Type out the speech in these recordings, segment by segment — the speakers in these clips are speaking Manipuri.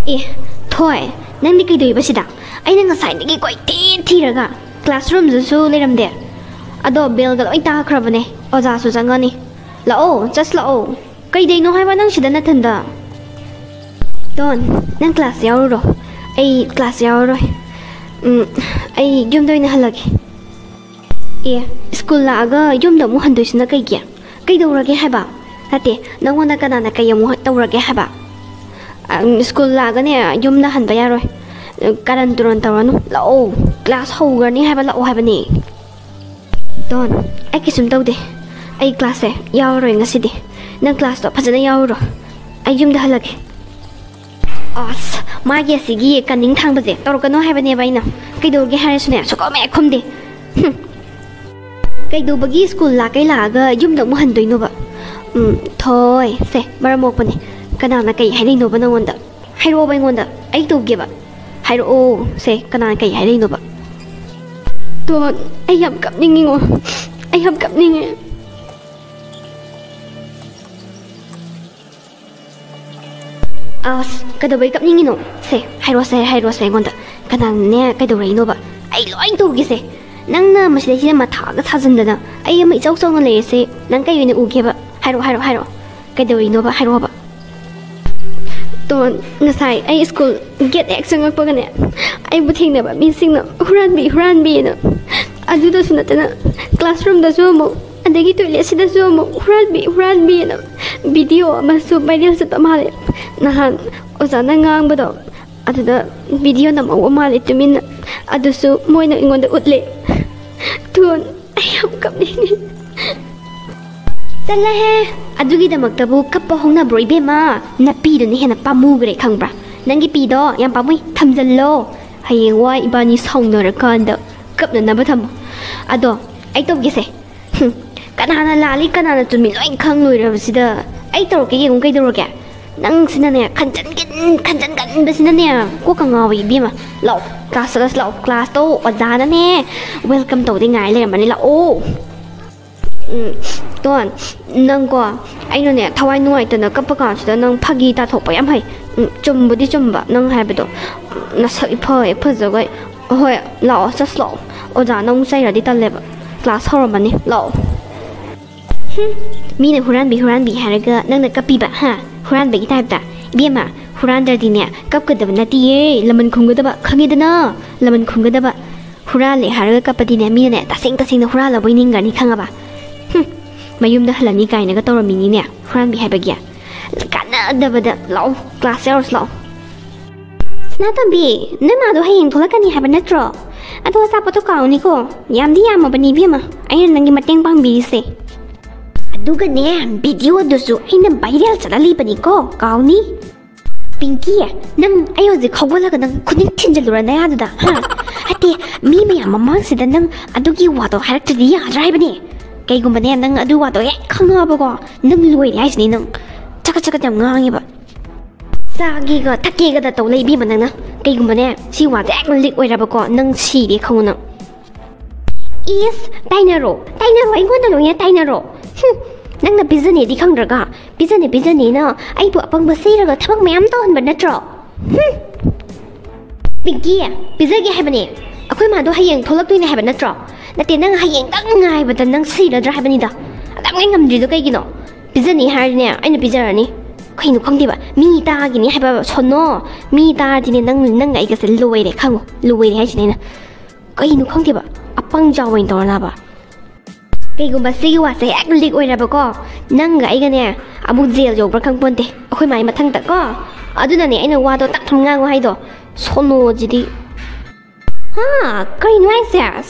ए थोय नंदी कईदोइबसिदा अइना ngसाइदगी कोइती थीरगा क्लासरूम जसु लेरमदे अदो बेलगा लोइ ताखरबने ओजासु जंगनी लाओ जस्ट लाओ कईदैनो हाइबा नंग सिदा नथंदा दोन नंग क्लास यावरो अई क्लास यावरो अई युमदोइना हलगे ए स्कूल लागा युमदा मु हंदोइसना कईगे कईदौरगे हाइबा नाते नंगोना कनाना कयमु तौरगे हाइबा स्कूल लागने युमना हनबा यारोय कारण तुरन तवनु लाओ क्लास होगरनी हाइबा लाओ हाइबनी दोन आई किसुम तौदे आई क्लास से यावरोय ngasiदी नंग क्लास तो फजना यावरो आई युमदा हलगे अस मागे सिगी कनिंग थांबजे तौरकनो हाइबने बाइना कइदोगे हारेसुने सुकोमे खुमदे कइदोबगी स्कूल लाकै लागा युमदा मु हनदोइनोबा थोय से मरमोकपने कनाना कई हाइदैनोबा नंगोंदा हाइरोबा इंगोंदा आई तौगेबा हाइरो से कनाना कई हाइदैनोबा तो आई हम कपनिंगिंगो आई हम कपनिंगे आस कदबई कपनिंगिनो से हाइरो इंगोंदा कनाने कइदोरैनोबा आई लोइ तौगेसे नंगना मसिदैसे मथागा साजनदना आई अम इचौ चौना लेसे नंग कई ओइने उगेबा हाइरो कइदोरैनोबा हाइरोबा तो ngасai ai school get ek sangakpagane ai buthing na ba mi sing na huranbi na adu da sunatana classroom da so mo adagi toilet sida so mo huranbi na video ma su viral sa tamale nahan ozana ngang ba do adu da video na mo male tumin adu su moina ingonda utle ton ai am kapni चल है अदुगी दमक्तबु कप्पा होना ब्रोइबेमा नपीदुनि हेना पामुगरे खंगब्रा नंगी पीदो याम पामुई थमजल्लो हयें वा इबानी सौनरकांद कपननबा थमो अदो आई तौगेसे कनाना लाली कनाना चुमी लोइ खंग लोइरबसिदा आई तौरके येगुं कइदौरगे नंग सिनाने खंजन बसिनाने को कंगावी बेमा लाओ क्लास तो ओजानाने वेलकम तौदे ngai लेरमनि लाओ तोन नंगो आइनोने थवाइ नुवाइतना कप्पा कांसिदा नंग फागी ताथोपा याम हाइ चुमबुदि चुमबा नंग हाइबदो नसक इफय फजगै होय लाओ जस्ट लाओ ओजा नंग साइरादि तल्लेबा क्लास हरमनि लाओ मीने हुरानबी हारगा नंगना कपिबा हा हुरानबगी टाइपता बेमा हुरानदरदिने कपकदबा नतिये लमन खुंगदबा खंगेदना लमन खुंगदबा हुराले हारगा कपदिने मीने तसिंग हुराला बोइनिंगनि खंगबा mayumda halani kainaga tawramini ne huranbi haibagia kanadabada law class hours law snatambi namado hayeng tholakani haiba natro ado sapato kauni ko yamdi yamabani bima ayna nangi mateng pangbi se aduga ne video dosu aina viral chalali bani ko kauni pinky nang ayo je khawala ga nang kuning thinjalura na yada ha ate mi mayam mamang sida nang adugi wado harakti ya raibani कईगुम्बने नंग अदु वातो हे खंगाबको नंग लोइ हाइसनि नंग चक जम ngangiba सागीगा थकेगा द तौ लेबि मनंगना कईगुम्बने सि वाजे एक लिक ओइराबको नंग सिदे खंगना इस टाइनरो आइगोन लोया टाइनरो नंगना बिजने दि खंगरगा बिजने ना आइबु अपंग बसेरगा थबक मयाम तो हनब नत्रो पिंकी बिजगे हैबने अखोय मादो हयेंग थोलक्तोइने हैब नत्रो नते नंग हयेंग तंग ngaibada nang siradra habanida adam ngai ngamdrido kaigino bizani harine aina bizarani khainu khangdiba mi ta gini haiba sonno mi ta dine nang ai gase loire khango loire haisina kainu khangdiba apang jawain torna ba kaigumba sigi wase ek lik oiraba ko nang ai gane amu jail jobra khangponte akhoi mai mathang ta ko aduna ne aina wado tak thamnga ngo haido sonno jidi ha koi noi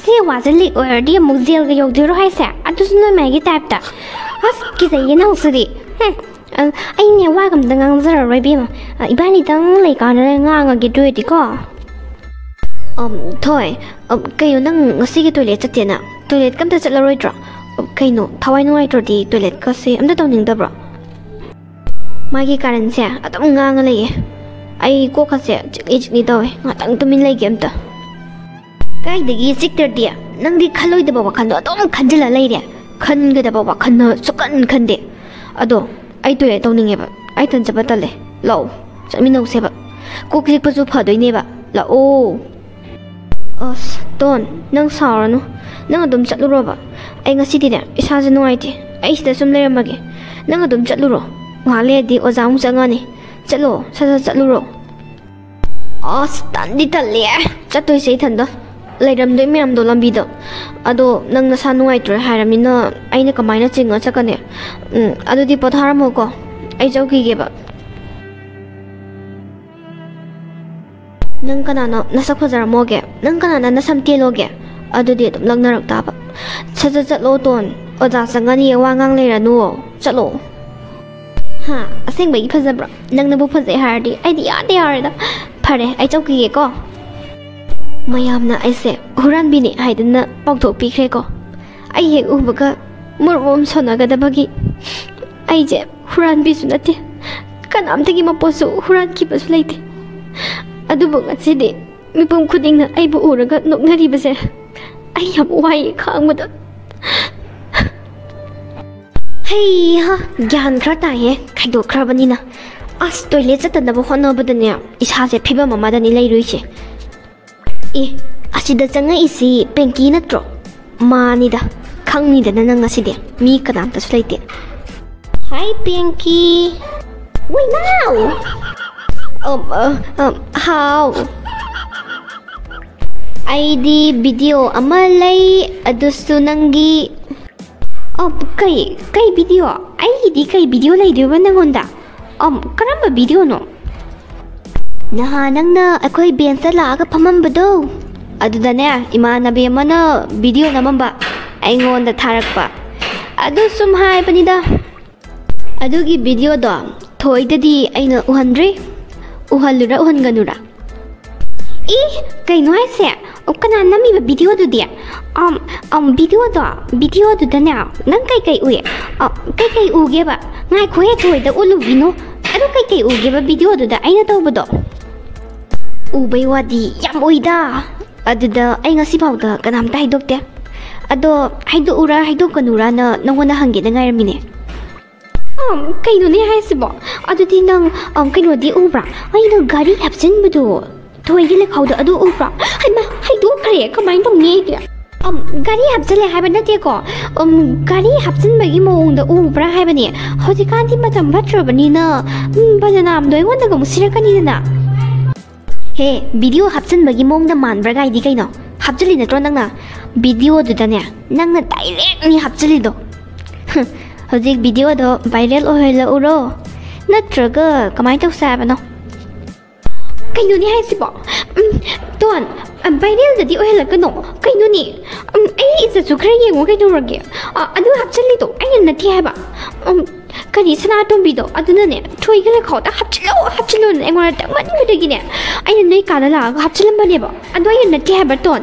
se wazali or dia muzil ga yogdiro hai se adusna magi type ta as ki sai yana usri ai ne wa gam dangang zara roi bi ma ibani dang lai ka na nga gi doi di ko thoi kayo nang ngasi gi toilet chatte na toilet kam ta chatla roi dra kaino thawai noi dro di toilet ka se amda tawning da bro magi karan se adam nga nga lai ai ko ka se ni dawe ngatang tumin lai game ta काइदगी सिक्तरदिया नंगदी खलोइदबा वखनो अदोम खंजला लैरे खनगदबा वखनो सुकन खंदे अदो आई तोय तौनिंगेबा आई तन जबा तले लो चमिनौ सेबा ꯀꯣꯛ ꯆꯤꯛꯄꯁꯨ ꯐꯗꯣꯏꯅꯦꯕ ꯂꯥꯛꯑꯣ ꯑꯁ ꯇꯣꯟ ꯅꯪ ꯁꯥꯎꯔꯅꯨ ꯅꯪ ꯑꯗꯨꯝ ꯆꯠꯂꯨꯔꯣꯕ ꯑꯩ ꯉꯁꯤꯗꯤꯅꯦ ꯏꯁꯥꯁꯦ ꯅꯨꯡꯉꯥꯏꯇꯦ ꯑꯩ ꯁꯤꯗ ꯁꯨꯝ ꯂꯩꯔꯝꯃꯒꯦ ꯅꯪ ꯑꯗꯨꯝ ꯆꯠꯂꯨꯔꯣ ꯉꯥꯏꯍꯥꯛ ꯂꯩꯔꯗꯤ ꯑꯣꯖꯥ ꯑꯃꯨꯛ ꯆꯪꯉꯅꯤ ꯆꯠꯂꯣ ꯁꯠ ꯁꯠ ꯆꯠꯂꯨꯔꯣ ꯑꯁ ꯇꯟꯗꯤ ꯇꯜꯂꯦ ꯆꯠꯇꯣꯏꯁꯦ ꯏꯊꯟꯗ ꯂꯩꯔꯝꯗꯣꯏ ꯃꯌꯥꯝꯗꯣ ꯂꯝꯕꯤꯗ ꯑꯗꯣ ꯅꯪ ꯅꯁꯥ ꯅꯨꯡꯉꯥꯏꯇ꯭ꯔꯦ ꯍꯥꯏꯔꯕꯅꯤꯅ ꯑꯩꯅ ꯀꯃꯥꯏꯅ ꯆꯤꯡꯉ ꯆꯠꯀꯅꯤ ꯑꯗꯨꯗꯤ ꯄꯣꯊꯥꯔꯝꯃꯣꯀꯣ ꯑꯩ ꯆꯧꯈꯤꯒꯦꯕ ꯅꯪ ꯀꯅꯥꯅ ꯅꯁꯛ ꯐꯖꯔꯝꯃꯣꯒꯦ ꯅꯪ ꯀꯅꯥꯅ ꯅꯁꯝ ꯇꯦꯜꯂꯣꯒꯦ ꯑꯗꯨꯗꯤ ꯑꯗꯨꯝ ꯂꯛꯅꯔꯛ ꯇꯥꯕ ꯁꯠ ꯁꯠ ꯆꯠꯂꯣ ꯇꯣꯟ ꯑꯣꯖꯥ ꯆꯪꯉꯅꯤ ꯋꯥ ꯉꯥꯡ ꯂꯩꯔꯅꯨ ꯆꯠꯂꯣ ꯍꯥ ꯑꯁꯦꯡꯕꯒꯤ ꯐꯖꯕ꯭ꯔꯣ ꯅꯪꯅꯕꯨ ꯐꯖꯩ ꯍꯥꯏꯔꯗꯤ ꯑꯩꯗꯤ ꯌꯥꯗ ꯌꯥꯔꯦꯗ ꯐꯔꯦ ꯑꯩ ꯆꯧꯈꯤꯒꯦꯀꯣ ꯃꯌꯥꯝꯅ ꯑꯩꯁꯦ ꯍꯨꯔꯥꯟꯕꯤꯅꯤ ꯍꯥꯏꯗꯅ ꯄꯥꯎꯊꯣꯛꯄꯤꯈ꯭ꯔꯦꯀꯣ ꯑꯩ ꯍꯦꯛ ꯎꯕꯒ ꯃꯨꯔꯨꯝ ꯁꯣꯟꯅꯒꯗꯕꯒꯤ ꯑꯩꯁꯦ ꯍꯨꯔꯥꯟꯕꯤꯁꯨ ꯅꯠꯇꯦ ꯀꯅꯥꯝꯇꯒꯤ ꯃꯄꯣꯠꯁꯨ ꯍꯨꯔꯥꯟꯈꯤꯕꯁꯨ ꯂꯩꯇꯦ ꯑꯗꯨꯕꯨ ꯉꯁꯤꯗꯤ ꯃꯤꯄꯨꯝ ꯈꯨꯗꯤꯡꯅ ꯑꯩꯕꯨ ꯎꯔꯒ ꯅꯣꯛꯅꯔꯤꯕꯁꯦ ꯑꯩ ꯌꯥꯝ ꯋꯥꯏꯌꯦ ꯈꯥꯡꯕꯗ ꯍꯩꯍꯥ ꯒ꯭ꯌꯥꯟ ꯈꯔ ꯇꯥꯏꯌꯦ ꯈꯥꯏꯗꯣꯛꯈ꯭ꯔꯕꯅꯤꯅ ꯑꯁ ꯇꯣꯏꯂꯦꯠ ꯆꯠꯇꯅꯕ ꯍꯣꯠꯅꯕꯗꯅꯦ ꯏꯁꯥꯁꯦ ꯐꯤꯕꯝ ꯑꯃꯗꯅꯤ ꯂꯩꯔꯨꯏꯁꯦ ꯑꯦ ꯑꯁꯤꯗ ꯆꯪꯉꯛꯏꯁꯤ ꯄꯦꯡꯀꯤ ꯅꯠꯇ꯭ꯔꯣ ꯃꯥꯅꯤꯗ ꯈꯪꯅꯤꯗꯅ ꯅꯪ ꯉꯁꯤꯗꯤ ꯃꯤ ꯀꯅꯥꯝꯇꯁꯨ ꯂꯩꯇꯦ ꯍꯥꯏ ꯄꯦꯡꯀꯤ ꯋꯤꯅꯥꯎ ꯍꯥꯎ ꯑꯩꯗꯤ ꯚꯤꯗꯤꯑꯣ ꯑꯃ ꯂꯩ ꯑꯗꯨꯁꯨ ꯅꯪꯒꯤꯀꯩ ꯚꯤꯗꯤꯑꯣ ꯑꯩꯒꯤꯗꯤ ꯀꯩ ꯚꯤꯗꯤꯑꯣ ꯂꯩꯗꯣꯏꯕ ꯅꯪꯉꯣꯟꯗ ꯀꯔꯝꯕ ꯚꯤꯗꯤꯑꯣꯅꯣ ꯅꯍꯥꯟ ꯅꯪꯅ ꯑꯩꯈꯣꯏ ꯕꯦꯟꯁꯇ ꯂꯥꯛꯑꯒ ꯐꯝꯃꯝꯕꯗꯣ ꯑꯗꯨꯗꯅꯦ ꯏꯃꯥꯟꯅꯕꯤ ꯑꯃꯅ ꯚꯤꯗꯤꯑꯣ ꯅꯝꯃꯝꯕ ꯑꯩꯉꯣꯟꯗ ꯊꯥꯔꯛꯄ ꯑꯗꯨ ꯁꯨꯝ ꯍꯥꯏꯕꯅꯤꯗ ꯑꯗꯨꯒꯤ ꯚꯤꯗꯤꯑꯣꯗꯣ ꯊꯣꯏꯗꯗꯤ ꯑꯩꯅ ꯎꯍꯟꯗ꯭ꯔꯤ ꯎꯍꯜꯂꯨꯔ ꯎꯍꯟꯒꯅꯨꯔꯥ ꯏ ꯀꯩꯅꯣ ꯍꯥꯏꯁꯦ ꯀꯅꯥ ꯅꯝꯃꯤꯕ ꯚꯤꯗꯤꯑꯣꯗꯨꯗꯤ ꯚꯤꯗꯤꯑꯣꯗꯨꯗꯅꯦ ꯅꯪ ꯀꯩꯀꯩ ꯎꯏ ꯀꯩꯀꯩ ꯎꯒꯦꯕ ꯉꯥꯏꯈꯣ ꯍꯦꯛ ꯊꯣꯏꯗ ꯎꯠꯂꯨꯕꯤꯅꯣ ꯑꯗꯨ ꯀꯩꯀꯩ ꯎꯒꯦꯕ ꯚꯤꯗꯤꯑꯣꯗꯨꯗ ꯑꯩꯅ ꯇꯧꯕꯗꯣ ꯎꯕꯩ ꯋꯥꯗꯤ ꯌꯥꯝ ꯎꯏꯗ ꯑꯗꯨꯗ ꯑꯩ ꯉꯁꯤꯐꯥꯎꯗ ꯀꯅꯥꯝꯇ ꯍꯥꯏꯗꯣꯛꯇꯦ ꯑꯗꯣ ꯍꯥꯏꯗꯣꯛꯎꯔꯥ ꯍꯥꯏꯗꯣꯛꯀꯅꯨꯔꯥꯅ ꯅꯪꯉꯣꯟꯗ ꯍꯪꯒꯦꯅ ꯉꯥꯏꯔꯝꯃꯤꯅꯦ ꯀꯩꯅꯣꯅꯦ ꯍꯥꯏꯁꯤꯕꯣ ꯑꯗꯨꯗꯤ ꯅꯪ ꯀꯩꯅꯣꯗꯤ ꯎꯕ꯭ꯔꯥ ꯑꯩꯅ ꯒꯥꯔꯤ ꯍꯥꯞꯆꯤꯟꯕꯗꯣ ꯊꯣꯏꯒꯤ ꯂꯩꯈꯥꯎꯗ ꯑꯗꯨ ꯎꯕ꯭ꯔꯥ ꯍꯩꯃꯥ ꯍꯩꯗꯣꯛꯈ꯭ꯔꯦ ꯀꯃꯥꯏꯅ ꯇꯧꯅꯤ ꯑꯩꯗꯤ ꯒꯥꯔꯤ ꯍꯥꯞꯆꯤꯜꯂꯦ ꯍꯥꯏꯕ ꯅꯠꯇꯦꯀꯣ ꯒꯥꯔꯤ ꯍꯥꯞꯆꯤꯟꯕꯒꯤ ꯃꯑꯣꯡꯗ ꯎꯕ꯭ꯔꯥ ꯍꯥꯏꯕꯅꯦ ꯍꯧꯖꯤꯛꯀꯥꯟꯗꯤ ꯃꯇꯝ ꯐꯠꯇ꯭ꯔꯕꯅꯤನ ꯕꯗꯅꯥꯝꯗꯣ ꯑꯩꯉꯣꯟꯗꯒ ꯑꯃꯨꯛ ꯁꯤꯔꯛꯀꯅꯤꯗꯅ ꯍꯦ ꯚꯤꯗꯤꯑꯣ ꯍꯥꯞꯆꯤꯟꯕꯒꯤ ꯃꯑꯣꯡꯗ ꯃꯥꯟꯕ꯭ꯔꯥ ꯒꯥꯏꯗꯤ ꯀꯩꯅꯣ ꯍꯥꯞꯆꯤꯜꯂꯤ ꯅꯠꯇ꯭ꯔꯣ ꯅꯪꯅ ꯚꯤꯗꯤꯑꯣꯗꯨꯗꯅꯦ ꯅꯪꯅ ꯗꯥꯏꯔꯦꯛꯅꯤ ꯍꯥꯞꯆꯤꯜꯂꯤꯗꯣ ꯍꯧꯖꯤꯛ ꯚꯤꯗꯤꯑꯣꯗꯣ ꯚꯥꯏꯔꯦꯜ ꯑꯣꯏꯍꯜꯂꯛꯎꯔꯣ ꯅꯠꯇ꯭ꯔꯒ ꯀꯃꯥꯏꯅ ꯇꯧꯁꯦ ꯍꯥꯏꯕꯅꯣ ꯀꯩꯅꯣꯅꯦ ꯍꯥꯏꯁꯤꯕꯣ ꯇꯣꯟ ꯚꯥꯏꯔꯦꯜꯗꯗꯤ ꯑꯣꯏꯍꯜꯂꯛꯀꯅꯣ ꯀꯩꯅꯣꯅꯦ ꯑꯩ ꯏꯖꯠꯁꯨ ꯈꯔ ꯌꯦꯡꯉꯣ ꯀꯩꯗꯧꯔꯒꯦ ꯑꯗꯨ ꯍꯥꯞꯆꯤꯜꯂꯤꯗꯣ ꯑꯩꯅ ꯅꯠꯇꯦ ꯍꯥꯏꯕ ꯀꯔꯤ ꯁꯅꯥꯇꯣꯝꯕꯤꯗꯣ ꯑꯗꯨꯅꯅꯦ ꯊꯣꯏꯒꯤ ꯂꯩꯈꯥꯎꯗ ꯍꯥꯞꯆꯤꯜꯂꯣꯅ ꯑꯩꯉꯣꯟꯗ ꯇꯝꯃꯟꯕꯗꯒꯤꯅꯦ ꯑꯩꯅ ꯅꯣꯏ ꯀꯥꯗ ꯂꯥꯛꯑꯒ ꯍꯥꯞꯆꯤꯜꯂꯝꯕꯅꯦꯕ ꯑꯗꯣ ꯑꯩꯅ ꯅꯠꯇꯦ ꯍꯥꯏꯕ ꯇꯣꯟ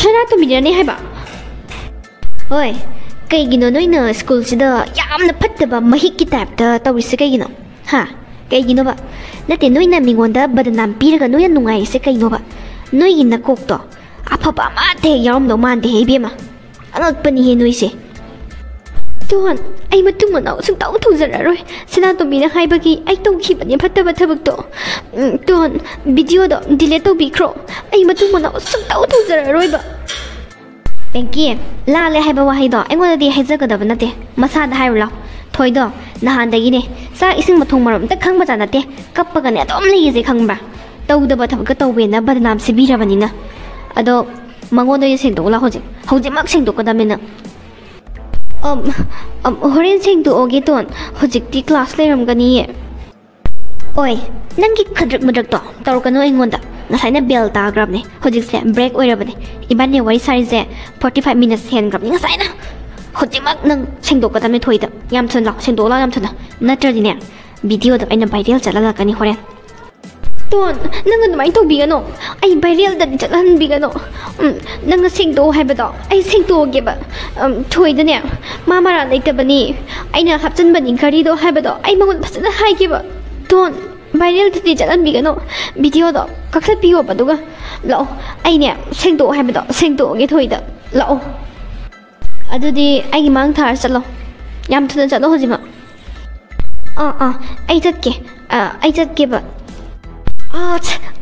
ꯁꯅꯥꯇꯣꯝꯕꯤꯗꯅꯦ ꯍꯥꯏꯕ ꯍꯣꯏ ꯀꯩꯒꯤꯅꯣ ꯅꯣꯏꯅ ꯁ꯭ꯀꯨꯜꯁꯤꯗ ꯌꯥꯝꯅ ꯐꯠꯇꯕ ꯃꯍꯤꯛꯀꯤ ꯇꯥꯏꯞꯇ ꯇꯧꯔꯤꯁꯦ ꯀꯩꯒꯤꯅꯣ ꯍꯥ ꯀꯩꯒꯤꯅꯣꯕ ꯅꯠꯇꯦ ꯅꯣꯏꯅ ꯃꯤꯉꯣꯟꯗ ꯕꯗꯅꯥꯝ ꯄꯤꯔꯒ ꯅꯣꯏꯅ ꯅꯨꯡꯉꯥꯏꯔꯤꯁꯦ ꯀꯩꯅꯣꯕ ꯅꯣꯏꯒꯤ ꯅꯀꯣꯛꯇꯣ ꯑꯐꯕ ꯑꯃꯠꯇ ꯍꯦꯛ ꯌꯥꯎꯔꯝꯗꯧ ꯃꯥꯟꯗꯦꯍꯦ ꯏꯕꯦꯝꯃ ꯑꯉꯛꯄꯅꯤꯍꯦ ꯅꯣꯏꯁꯦ ꯇꯣꯟ ꯑꯩ ꯃꯇꯨꯡ ꯃꯅꯥꯎ ꯁꯨꯡꯇꯧ ꯇꯧꯖꯔꯔꯣꯏ ꯁꯅꯥꯇꯣꯝꯕꯤꯅ ꯍꯥꯏꯕꯒꯤ ꯑꯩ ꯇꯧꯈꯤꯕꯅꯦ ꯐꯠꯇꯕ ꯊꯕꯛꯇꯣ ꯇꯣꯟ ꯚꯤꯗꯤꯑꯣꯗꯣ ꯗꯤꯂꯦꯠ ꯇꯧꯕꯤꯈ꯭ꯔꯣ ꯑꯩ ꯃꯇꯨꯡ ꯃꯅꯥꯎ ꯁꯨꯡꯇꯧ ꯇꯧꯖꯔꯔꯣꯏꯕ ꯄꯦꯡꯀꯤ ꯂꯥꯜꯂꯦ ꯍꯥꯏꯕ ꯋꯥꯍꯩꯗꯣ ꯑꯩꯉꯣꯟꯗꯗꯤ ꯍꯥꯏꯖꯒꯗꯕ ꯅꯠꯇꯦ ꯃꯁꯥꯗ ꯍꯥꯏꯔꯨ ꯂꯥꯎ ꯊꯣꯏꯗꯣ ꯅꯍꯥꯟꯗꯒꯤꯅꯦ ꯆꯥꯛ ꯏꯁꯤꯡ ꯃꯊꯣꯡ ꯃꯔꯝ ꯑꯝꯇ ꯈꯪꯕꯖꯥꯠ ꯅꯠꯇꯦ ꯀꯞꯄꯒꯅꯦ ꯑꯗꯨꯝ ꯂꯩꯔꯤꯁꯦ ꯈꯪꯕ꯭ꯔꯥ ꯇꯧꯗꯕ ꯊꯕꯛꯀ ꯇꯧꯕꯦꯅ ꯕꯗꯅꯥꯝ ꯁꯤꯕꯤꯔꯕꯅꯤꯅ ꯑꯗꯣ ꯃꯉꯣꯟꯗ ꯑꯣꯏꯅ ꯁꯦꯡꯗꯣꯛꯎ ꯂꯥꯎ ꯍꯧꯖꯤꯛꯃꯛ ꯁꯦꯡꯗꯣꯛꯀꯗꯕꯅꯤꯅ ꯍꯣꯔꯦꯟ ꯁꯦꯡꯗꯣꯛꯑꯣꯒꯦ ꯇꯣꯟ ꯍꯧꯖꯤꯛꯇꯤ ꯀ꯭ꯂꯥꯁ ꯂꯩꯔꯝꯒꯅꯤꯌꯦ ꯑꯣꯏ ꯅꯪꯒꯤ ꯈꯗ꯭ꯔꯛ ꯃꯗ꯭ꯔꯛꯇꯣ ꯇꯧꯔꯛꯀꯅꯨ ꯑꯩꯉꯣꯟꯗ ꯉꯁꯥꯏꯅ ꯕꯦꯜ ꯇꯥꯈ꯭ꯔꯕꯅꯦ ꯍꯧꯖꯤꯛꯁꯦ ꯕ꯭ꯔꯦꯛ ꯑꯣꯏꯔꯕꯅꯦ ꯏꯕꯥꯅꯤ ꯋꯥꯔꯤ ꯁꯥꯔꯤꯁꯦ 45 ꯃꯤꯅꯠꯁ ꯍꯦꯟꯈ꯭ꯔꯕꯅꯤ ꯉꯁꯥꯏꯅ ꯍꯧꯖꯤꯛꯃꯛ ꯅꯪ ꯁꯦꯡꯗꯣꯛꯀꯗꯕꯅꯤ ꯊꯣꯏꯗ ꯌꯥꯝ ꯊꯨꯅ ꯂꯥꯎ ꯁꯦꯡꯗꯣꯛꯑꯣ ꯂꯥꯎ ꯌꯥꯝ ꯊꯨꯅ ꯅꯠꯇ꯭ꯔꯗꯤꯅꯦ ꯚꯤꯗꯤꯑꯣꯗꯣ ꯑꯩꯅ ꯚꯥꯏꯔꯦꯜ ꯆꯠꯍꯜꯂꯛꯀꯅꯤ ꯍꯣꯔꯦꯟ ꯇꯣꯟ ꯅꯪ ꯑꯗꯨꯃꯥꯏꯅ ꯇꯧꯕꯤꯒꯅꯣ ꯑꯩ ꯚꯥꯏꯔꯦꯜꯗꯗꯤ ꯆꯠꯍꯟꯕꯤꯒꯅꯣ ꯅꯪꯅ ꯁꯦꯡꯗꯣꯛꯑꯣ ꯍꯥꯏꯕꯗꯣ ꯑꯩ ꯁꯦꯡꯗꯣꯛꯑꯒꯦꯕ ꯊꯣꯏꯗꯅꯦ ꯃꯥ ꯃꯔꯥ ꯂꯩꯇꯕꯅꯤ ꯑꯩꯅ ꯍꯥꯞꯆꯤꯟꯕꯅꯤ ꯒꯥꯔꯤꯗꯣ ꯍꯥꯏꯕꯗꯣ ꯑꯩ ꯃꯉꯣꯟꯗ ꯐꯖꯅ ꯍꯥꯏꯈꯤꯕ ꯇꯣꯟ ꯚꯥꯏꯔꯦꯜꯗꯗꯤ ꯆꯠꯍꯟꯕꯤꯒꯅꯣ ꯚꯤꯗꯤꯑꯣꯗꯣ ꯀꯛꯊꯠꯄꯤꯌꯣꯕ ꯑꯗꯨꯒ ꯂꯥꯛꯑꯣ ꯑꯩꯅꯦ ꯁꯦꯡꯗꯣꯛꯑꯣ ꯍꯥꯏꯕꯗꯣ ꯁꯦꯡꯗꯣꯛꯑꯒꯦ ꯊꯣꯏꯗ ꯂꯥꯛꯑꯣ ꯑꯗꯨꯗꯤ ꯑꯩꯒꯤ ꯃꯥꯡ ꯊꯥꯔ ꯆꯠꯂꯣ ꯌꯥꯝ ꯊꯨꯅ ꯆꯠꯂꯣ ꯍꯧꯖꯤꯛꯃꯛ ꯑꯩ ꯆꯠꯀꯦꯕ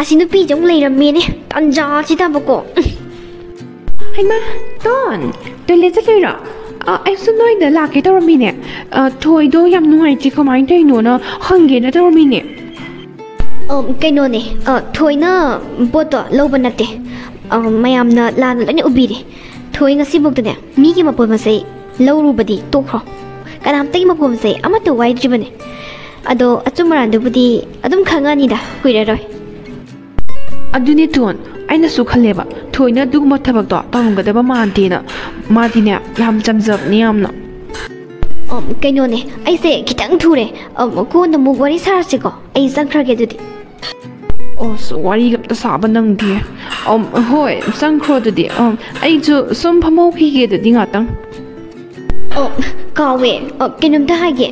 ꯑꯁꯤ ꯅꯨꯄꯤꯁꯦ ꯑꯃꯨꯛ ꯂꯩꯔꯝꯃꯦꯅꯦ ꯇꯟꯖꯥꯁꯤꯗꯕꯀꯣ ꯍꯩꯃꯥ ꯗꯣꯟ ꯇꯣꯏꯂꯦꯠ ꯆꯠꯂꯣꯏꯔꯣ ꯑꯩꯁꯨ ꯅꯣꯏꯗ ꯂꯥꯛꯀꯦ ꯇꯧꯔꯝꯃꯤꯅꯦ ꯊꯣꯏꯗꯣ ꯌꯥꯝ ꯅꯨꯡꯉꯥꯏꯇꯦ ꯀꯃꯥꯏꯅ ꯇꯧꯔꯤꯅꯣꯅ ꯍꯪꯒꯦꯅ ꯇꯧꯔꯝꯃꯤꯅꯦ ꯀꯩꯅꯣꯅꯦ ꯊꯣꯏꯅ ꯄꯣꯠꯇꯣ ꯂꯧꯕ ꯅꯠꯇꯦ ꯃꯌꯥꯝꯅ ꯂꯥꯟꯅ ꯂꯣꯏꯅ ꯎꯕꯤꯔꯦ ꯊꯣꯏ ꯉꯁꯤꯐꯥꯎꯗꯅꯦ ꯃꯤꯒꯤ ꯃꯄꯣꯠ ꯃꯆꯩ ꯂꯧꯔꯨꯕꯗꯤ ꯇꯣꯛꯈ꯭ꯔꯣ ꯀꯅꯥꯝꯇꯒꯤ ꯃꯄꯣꯠ ꯃꯆꯩ ꯑꯃꯠꯇ ꯋꯥꯏꯗ꯭ꯔꯤꯕꯅꯦ ꯑꯗꯣ ꯑꯆꯨꯝ ꯑꯔꯥꯟꯗꯨꯕꯨꯗꯤ ꯑꯗꯨꯝ ꯈꯪꯉꯅꯤꯗ ꯀꯨꯏꯔꯔꯣꯏ ꯑꯗꯨꯅꯦ ꯇꯣꯟ ꯑꯩꯅꯁꯨ ꯈꯜꯂꯦꯕ ꯊꯣꯏꯅ ꯑꯗꯨꯒꯨꯝꯕ ꯊꯕꯛꯇꯣ ꯇꯧꯔꯝꯒꯗꯕ ꯃꯥꯟꯗꯦꯅ ꯃꯥꯗꯤꯅꯦ ꯌꯥꯝ ꯆꯝꯖꯕꯅꯦ ꯌꯥꯝꯅ ꯀꯩꯅꯣꯅꯦ ꯑꯩꯁꯦ ꯈꯤꯇꯪ ꯊꯨꯔꯦ ꯀꯣꯟꯅ ꯑꯃꯨꯛ ꯋꯥꯔꯤ ꯁꯥꯔꯁꯤꯀꯣ ꯑꯩ ꯆꯪꯈ꯭ꯔꯒꯦ ꯑꯗꯨꯗꯤ ꯋꯥꯔꯤꯒ ꯑꯝꯇ ꯁꯥꯕ ꯅꯪꯗꯦ ꯍꯣꯏ ꯆꯪꯈ꯭ꯔꯣ ꯑꯗꯨꯗꯤ ꯑꯩꯁꯨ ꯁꯨꯝ ꯐꯝꯍꯧꯈꯤꯒꯦ ꯑꯗꯨꯗꯤ ꯉꯥꯛꯇꯪ ꯀꯥꯎꯋꯦ ꯀꯩꯅꯣꯝꯇ ꯍꯥꯏꯒꯦ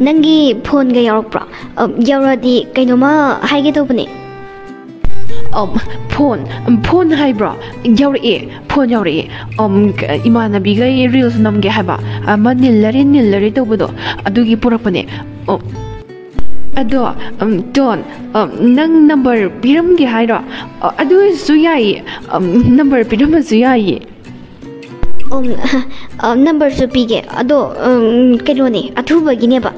ꯅꯪꯒꯤ ꯐꯣꯟꯒ ꯌꯥꯎꯔꯛꯄ꯭ꯔꯣ ꯌꯥꯎꯔꯛꯑꯗꯤ ꯀꯩꯅꯣꯝꯃ ꯍꯥꯏꯒꯦ ꯇꯧꯕꯅꯦ ꯐꯣꯟ ꯍꯥꯏꯕ꯭ꯔꯣ ꯌꯥꯎꯔꯛꯑꯦ ꯐꯣꯟ ꯌꯥꯎꯔꯛꯑꯦ ꯏꯃꯥꯟꯅꯕꯤꯒꯩ ꯔꯤꯜꯁ ꯅꯝꯒꯦ ꯍꯥꯏꯕ ꯑꯃ ꯅꯤꯜꯂꯔꯦ ꯇꯧꯕꯗꯣ ꯑꯗꯨꯒꯤ ꯄꯨꯔꯛꯄꯅꯦ ꯑꯗꯣ ꯗꯣꯟ ꯅꯪ ꯅꯝꯕꯔ ꯄꯤꯔꯝꯒꯦ ꯍꯥꯏꯔꯣ ꯑꯗꯨꯁꯨ ꯌꯥꯏꯌꯦ ꯅꯝꯕꯔ ꯄꯤꯔꯝꯃꯁꯨ ꯌꯥꯏꯌꯦ ꯅꯝꯕꯔꯁꯨ ꯄꯤꯒꯦ ꯑꯗꯣ ꯀꯩꯅꯣꯅꯦ ꯑꯊꯨꯕꯒꯤꯅꯦꯕ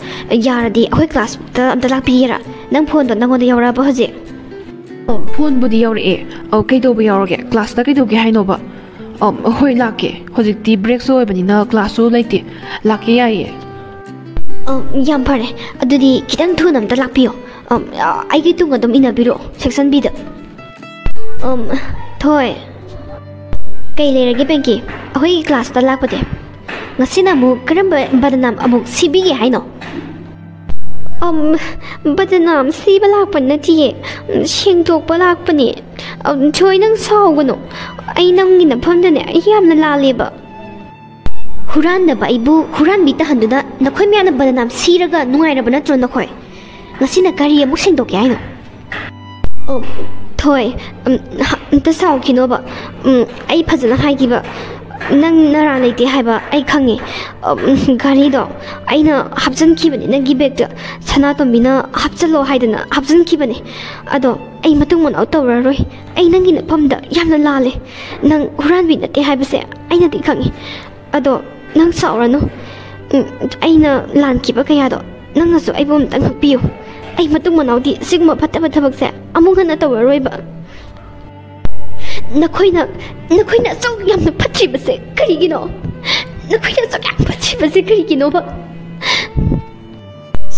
ꯌꯥꯔꯗꯤ ꯑꯩꯈꯣꯏ ꯀ꯭ꯂꯥꯁꯇ ꯑꯝꯇ ꯂꯥꯛꯄꯤꯒꯦꯔꯥ ꯅꯪ ꯐꯣꯟꯗꯣ ꯅꯪꯉꯣꯟꯗ ꯌꯧꯔꯛꯑꯕ ꯍꯧꯖꯤꯛ ꯐꯣꯟꯕꯨꯗꯤ ꯌꯧꯔꯛꯑꯦ ꯀꯩꯗꯧꯕ ꯌꯥꯎꯔꯒꯦ ꯀ꯭ꯂꯥꯁꯇ ꯀꯩꯗꯧꯒꯦ ꯍꯥꯏꯅꯣꯕ ꯍꯣꯏ ꯂꯥꯛꯀꯦ ꯍꯧꯖꯤꯛꯇꯤ ꯕ꯭ꯔꯦꯛꯁꯨ ꯑꯣꯏꯕꯅꯤꯅ ꯀ꯭ꯂꯥꯁꯁꯨ ꯂꯩꯇꯦ ꯂꯥꯛꯀꯦ ꯌꯥꯏꯌꯦ ꯌꯥꯝ ꯐꯔꯦ ꯑꯗꯨꯗꯤ ꯈꯤꯇꯪ ꯊꯨꯅ ꯑꯝꯇ ꯂꯥꯛꯄꯤꯌꯣ ꯑꯩꯒꯤ ꯇꯨꯡ ꯑꯗꯨꯝ ꯏꯟꯅꯕꯤꯔꯛꯑꯣ ꯁꯦꯛꯁꯟ ꯕꯤꯗ ꯊꯣꯏ ꯀꯩ ꯂꯩꯔꯒꯦ ꯕꯦꯡꯀꯤ ꯑꯩꯈꯣꯏꯒꯤ ꯀ꯭ꯂꯥꯁꯇ ꯂꯥꯛꯄꯗꯤ ꯉꯁꯤꯅ ꯑꯃꯨꯛ ꯀꯔꯝꯕ ꯕꯗꯅꯥꯝ ꯑꯃꯨꯛ ꯁꯤꯕꯤꯒꯦ ꯍꯥꯏꯅꯣ ꯕꯗꯅꯥꯝ ꯁꯤꯕ ꯂꯥꯛꯄ ꯅꯠꯇꯤꯌꯦ ꯁꯦꯡꯗꯣꯛꯄ ꯂꯥꯛꯄꯅꯦ ꯊꯣꯏ ꯅꯪ ꯁꯥꯎꯒꯅꯨ ꯑꯩ ꯅꯪꯒꯤ ꯅꯐꯝꯗꯅꯦ ꯑꯩ ꯌꯥꯝꯅ ꯂꯥꯜꯂꯦꯕ ꯍꯨꯔꯥꯟꯗꯕ ꯑꯩꯕꯨ ꯍꯨꯔꯥꯟꯕꯤ ꯇꯍꯟꯗꯨꯅ ꯅꯈꯣꯏ ꯃꯌꯥꯝꯅ ꯕꯗꯅꯥꯝ ꯁꯤꯔꯒ ꯅꯨꯡꯉꯥꯏꯔꯕ ꯅꯠꯇ꯭ꯔꯣ ꯅꯈꯣꯏ ꯉꯁꯤꯅ ꯀꯔꯤ ꯑꯃꯨꯛ ꯁꯦꯡꯗꯣꯛꯀꯦ ꯍꯥꯏꯅꯣ ꯊꯣꯏ ꯑꯝꯇ ꯁꯥꯎꯈꯤꯅꯣꯕ ꯑꯩ ꯐꯖꯅ ꯍꯥꯏꯈꯤꯕ ꯅꯪ ꯅꯔꯥ ꯂꯩꯇꯦ ꯍꯥꯏꯕ ꯑꯩ ꯈꯪꯉꯦ ꯒꯥꯔꯤꯗꯣ ꯑꯩꯅ ꯍꯥꯞꯆꯤꯟꯈꯤꯕꯅꯦ ꯅꯪꯒꯤ ꯕꯦꯛꯇ ꯁꯅꯥꯇꯣꯝꯕꯤꯅ ꯍꯥꯞꯆꯤꯜꯂꯣ ꯍꯥꯏꯗꯅ ꯍꯥꯞꯆꯤꯟꯈꯤꯕꯅꯦ ꯑꯗꯣ ꯑꯩ ꯃꯇꯨꯡ ꯃꯅꯥꯎ ꯇꯧꯔꯔꯣꯏ ꯑꯩ ꯅꯪꯒꯤ ꯅꯐꯝꯗ ꯌꯥꯝꯅ ꯂꯥꯜꯂꯦ ꯅꯪ ꯍꯨꯔꯥꯟꯕꯤ ꯅꯠꯇꯦ ꯍꯥꯏꯕꯁꯦ ꯑꯩꯅꯗꯤ ꯈꯪꯉꯤ ꯑꯗꯣ ꯅꯪ ꯁꯥꯎꯔꯅꯨ ꯑꯩꯅ ꯂꯥꯟꯈꯤꯕ ꯀꯌꯥꯗꯣ ꯅꯪꯅꯁꯨ ꯑꯩꯕꯨ ꯑꯝꯇꯪ ꯉꯥꯛꯄꯤꯌꯨ ꯑꯩ ꯃꯇꯨꯡ ꯃꯅꯥꯎꯗꯤ ꯁꯤꯒꯨꯝꯕ ꯐꯠꯇꯕ ꯊꯕꯛꯁꯦ ꯑꯃꯨꯛ ꯍꯟꯅ ꯇꯧꯔꯔꯣꯏꯕ ꯅꯈꯣꯏꯅ ꯑꯁꯨꯛ ꯌꯥꯝꯅ ꯐꯠꯇ꯭ꯔꯤꯕꯁꯦ ꯀꯔꯤꯒꯤꯅꯣ ꯅꯈꯣꯏꯅ ꯑꯁꯨꯛ ꯌꯥꯝ ꯐꯠꯇ꯭ꯔꯤꯕꯁꯦ ꯀꯔꯤꯒꯤꯅꯣꯕ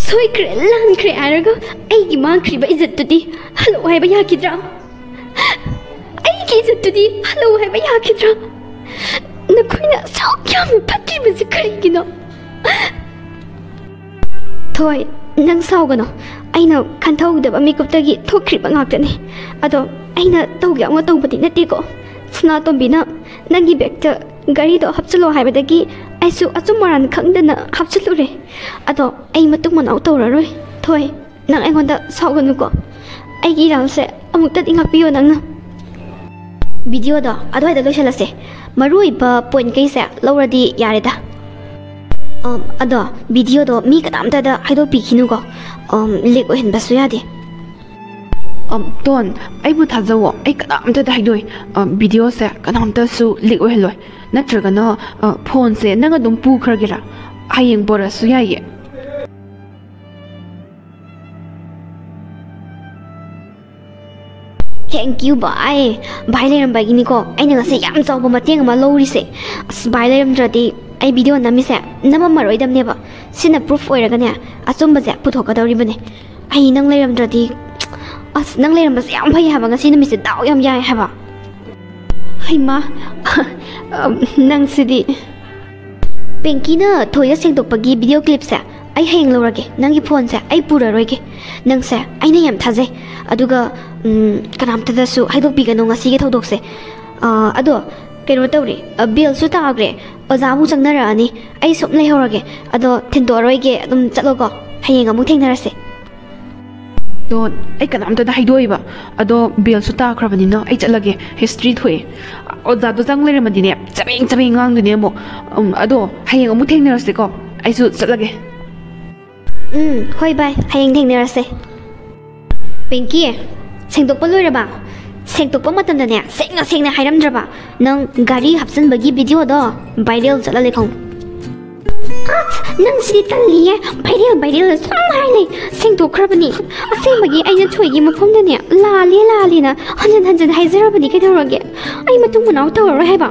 ꯁꯣꯏꯈ꯭ꯔꯦ ꯂꯥꯟꯈ꯭ꯔꯦ ꯍꯥꯏꯔꯒ ꯑꯩꯒꯤ ꯃꯥꯡꯈ꯭ꯔꯤꯕ ꯏꯖꯠꯇꯨꯗꯤ ꯍꯜꯂꯛꯑꯣ ꯍꯥꯏꯕ ꯌꯥꯈꯤꯗ꯭ꯔꯥ ꯑꯩꯒꯤ ꯏꯖꯠꯇꯨꯗꯤ ꯍꯜꯂꯛꯑꯣ ꯍꯥꯏꯕ ꯌꯥꯈꯤꯗ꯭ꯔꯥ ꯅꯈꯣꯏꯅ ꯑꯁꯨꯛ ꯌꯥꯝꯅ ꯐꯠꯇ꯭ꯔꯤꯕꯁꯦ ꯀꯔꯤꯒꯤꯅꯣ ꯊꯣꯏ ꯅꯪ ꯁꯥꯎꯒꯅꯣ ꯑꯩꯅ ꯈꯟꯊꯍꯧꯗꯕ ꯃꯤꯀꯨꯞꯇꯒꯤ ꯊꯣꯛꯈ꯭ꯔꯤꯕ ꯉꯥꯛꯇꯅꯤ ꯑꯗꯣ ꯑꯩꯅ ꯇꯧꯒꯦ ꯑꯃ ꯇꯧꯕꯗꯤ ꯅꯠꯇꯦꯀꯣ ꯁꯅꯥꯇꯣꯝꯕꯤꯅ ꯅꯪꯒꯤ ꯕꯦꯛꯇ ꯒꯥꯔꯤꯗꯣ ꯍꯥꯞꯆꯤꯜꯂꯣ ꯍꯥꯏꯕꯗꯒꯤ ꯑꯩꯁꯨ ꯑꯆꯨꯝ ꯑꯔꯥꯟ ꯈꯪꯗꯅ ꯍꯥꯞꯆꯤꯜꯂꯨꯔꯦ ꯑꯗꯣ ꯑꯩ ꯃꯇꯨꯡ ꯃꯅꯥꯎ ꯇꯧꯔꯔꯣꯏ ꯊꯣꯏ ꯅꯪ ꯑꯩꯉꯣꯟꯗ ꯁꯥꯎꯒꯅꯨꯀꯣ ꯑꯩꯒꯤ ꯏꯔꯥꯜꯁꯦ ꯑꯃꯨꯛꯇꯗꯤ ꯉꯥꯛꯄꯤꯌꯣ ꯅꯪꯅ ꯚꯤꯗꯤꯑꯣꯗꯣ ꯑꯗꯨꯋꯥꯏꯗ ꯂꯣꯏꯁꯤꯜꯂꯁꯦ ꯃꯔꯨꯑꯣꯏꯕ ꯄꯣꯏꯟꯠꯈꯩꯁꯦ ꯂꯧꯔꯗꯤ ꯌꯥꯔꯦꯗ ꯑꯗꯣ ꯚꯤꯗꯤꯑꯣꯗꯣ ꯃꯤ ꯀꯅꯥꯝꯇꯗ ꯍꯥꯏꯗꯣꯛꯄꯤꯈꯤꯅꯨꯀꯣ ꯂꯤꯛ ꯑꯣꯏꯍꯟꯕꯁꯨ ꯌꯥꯗꯦ ꯇꯣꯟ ꯑꯩꯕꯨ ꯊꯥꯖꯧꯋꯣ ꯑꯩ ꯀꯅꯥꯝꯇꯗ ꯍꯥꯏꯗꯣꯏ ꯚꯤꯗꯤꯑꯣꯁꯦ ꯀꯅꯥꯝꯇꯁꯨ ꯂꯤꯛ ꯑꯣꯏꯍꯜꯂꯣꯏ ꯅꯠꯇ꯭ꯔꯒꯅ ꯐꯣꯟꯁꯦ ꯅꯪ ꯑꯗꯨꯝ ꯄꯨꯈ꯭ꯔꯒꯦꯔꯥ ꯍꯌꯦꯡ ꯄꯣꯔꯛꯑꯁꯨ ꯌꯥꯏꯌꯦ ꯊꯦꯡꯛ ꯌꯨ ꯚꯥꯏ ꯂꯩꯔꯝꯕꯒꯤꯅꯤꯀꯣ ꯑꯩꯅ ꯉꯁꯤ ꯌꯥꯝ ꯆꯥꯎꯕ ꯃꯇꯦꯡ ꯑꯃ ꯂꯧꯔꯤꯁꯦ ꯑꯁ ꯚꯥꯏ ꯂꯩꯔꯝꯗ꯭ꯔꯗꯤ ꯑꯩ ꯚꯤꯗꯤꯑꯣ ꯅꯝꯃꯤꯁꯦ ꯅꯝꯃꯝꯃꯔꯣꯏꯗꯕꯅꯦꯕ ꯁꯤꯅ ꯄ꯭ꯔꯨꯐ ꯑꯣꯏꯔꯒꯅꯦ ꯑꯆꯨꯝꯕꯁꯦ ꯄꯨꯊꯣꯛꯀꯗꯧꯔꯤꯕꯅꯦ ꯑꯩ ꯅꯪ ꯂꯩꯔꯝꯗ꯭ꯔꯗꯤ ꯑꯁ ꯅꯪ ꯂꯩꯔꯝꯕꯁꯦ ꯌꯥꯝ ꯐꯩ ꯍꯥꯏꯕ ꯉꯁꯤ ꯅꯨꯃꯤꯠꯁꯦ ꯗꯥꯎ ꯌꯥꯝ ꯌꯥꯏ ꯍꯥꯏꯕ ꯍꯩꯃꯥ ꯅꯪꯁꯤꯗꯤ ꯄꯦꯡꯀꯤꯅ ꯊꯣꯏꯅ ꯁꯦꯡꯗꯣꯛꯄꯒꯤ ꯚꯤꯗꯤꯑꯣ ꯀ꯭ꯂꯤꯞꯁꯦ ꯑꯩ ꯍꯌꯦꯡ ꯂꯧꯔꯒꯦ ꯅꯪꯒꯤ ꯐꯣꯟꯁꯦ ꯑꯩ ꯄꯨꯔꯔꯣꯏꯒꯦ ꯅꯪꯁꯦ ꯑꯩꯅ ꯌꯥꯝ ꯊꯥꯖꯩ ꯑꯗꯨꯒ ꯀꯅꯥꯝꯇꯗꯁꯨ ꯍꯥꯏꯗꯣꯛꯄꯤꯒꯅꯨ ꯉꯁꯤꯒꯤ ꯊꯧꯗꯣꯛꯁꯦ ꯑꯗꯣ ꯀꯩꯅꯣ ꯇꯧꯔꯤ ꯕꯦꯜꯁꯨ ꯇꯥꯈ꯭ꯔꯦ ꯑꯣꯖꯥ ꯑꯃꯨꯛ ꯆꯪꯅꯔꯛꯑꯅꯤ ꯑꯩ ꯁꯨꯝ ꯂꯩꯍꯧꯔꯒꯦ ꯑꯗꯣ ꯊꯤꯟꯗꯣꯛꯑꯔꯣꯏꯒꯦ ꯑꯗꯨꯝ ꯆꯠꯂꯣꯀꯣ ꯍꯌꯦꯡ ꯑꯃꯨꯛ ꯊꯦꯡꯅꯔꯁꯦ ꯗꯣꯟ ꯑꯩ ꯀꯅꯥꯝꯇꯗ ꯍꯥꯏꯗꯣꯛꯏꯕ ꯑꯗꯣ ꯕꯦꯜꯁꯨ ꯇꯥꯈ꯭ꯔꯕꯅꯤꯅ ꯑꯩ ꯆꯠꯂꯒꯦ ꯍꯤꯁꯇ꯭ꯔꯤ ꯊꯣꯛꯑꯦ ꯑꯣꯖꯥꯗꯣ ꯆꯪ ꯂꯩꯔꯝꯃꯗꯤꯅꯦ ꯆꯕꯦꯡ ꯉꯥꯡꯗꯣꯏꯅꯦ ꯑꯃꯨꯛ ꯑꯗꯣ ꯍꯌꯦꯡ ꯑꯃꯨꯛ ꯊꯦꯡꯅꯔꯁꯦꯀꯣ ꯑꯩꯁꯨ ꯆꯠꯂꯒꯦ ꯍꯣꯏ ꯚꯥꯏ ꯍꯌꯦꯡ ꯊꯦꯡꯅꯔꯁꯦ ꯄꯦꯡꯀꯤ ꯁꯦꯡꯗꯣꯛꯄ ꯂꯣꯏꯔꯕ ꯁꯦꯡꯗꯣꯛꯄ ꯃꯇꯝꯗꯅꯦ ꯁꯦꯡꯅ ꯍꯥꯏꯔꯝꯗ꯭ꯔꯕ ꯅꯪ ꯒꯥꯔꯤ ꯍꯥꯞꯆꯤꯟꯕꯒꯤ ꯚꯤꯗꯤꯑꯣꯗꯣ ꯚꯥꯏꯔꯦꯜ ꯆꯠꯂꯂꯦ ꯈꯪ ꯑꯁ ꯅꯪ ꯁꯤꯗꯤ ꯇꯜꯂꯤꯌꯦ ꯚꯥꯏꯔꯦꯜ ꯁꯨꯝ ꯍꯥꯏ ꯂꯩ ꯁꯦꯡꯗꯣꯛꯈ꯭ꯔꯕꯅꯤ ꯑꯁꯦꯡꯕꯒꯤ ꯑꯩꯅ ꯊꯣꯏꯒꯤ ꯃꯐꯝꯗꯅꯦ ꯂꯥꯜꯂꯦꯅ ꯍꯟꯖꯤꯟ ꯍꯥꯏꯖꯔꯕꯅꯤ ꯀꯩꯗꯧꯔꯒꯦ ꯑꯩ ꯃꯇꯨꯡ ꯃꯅꯥꯎ ꯇꯧꯔꯔꯣꯏ ꯍꯥꯏꯕ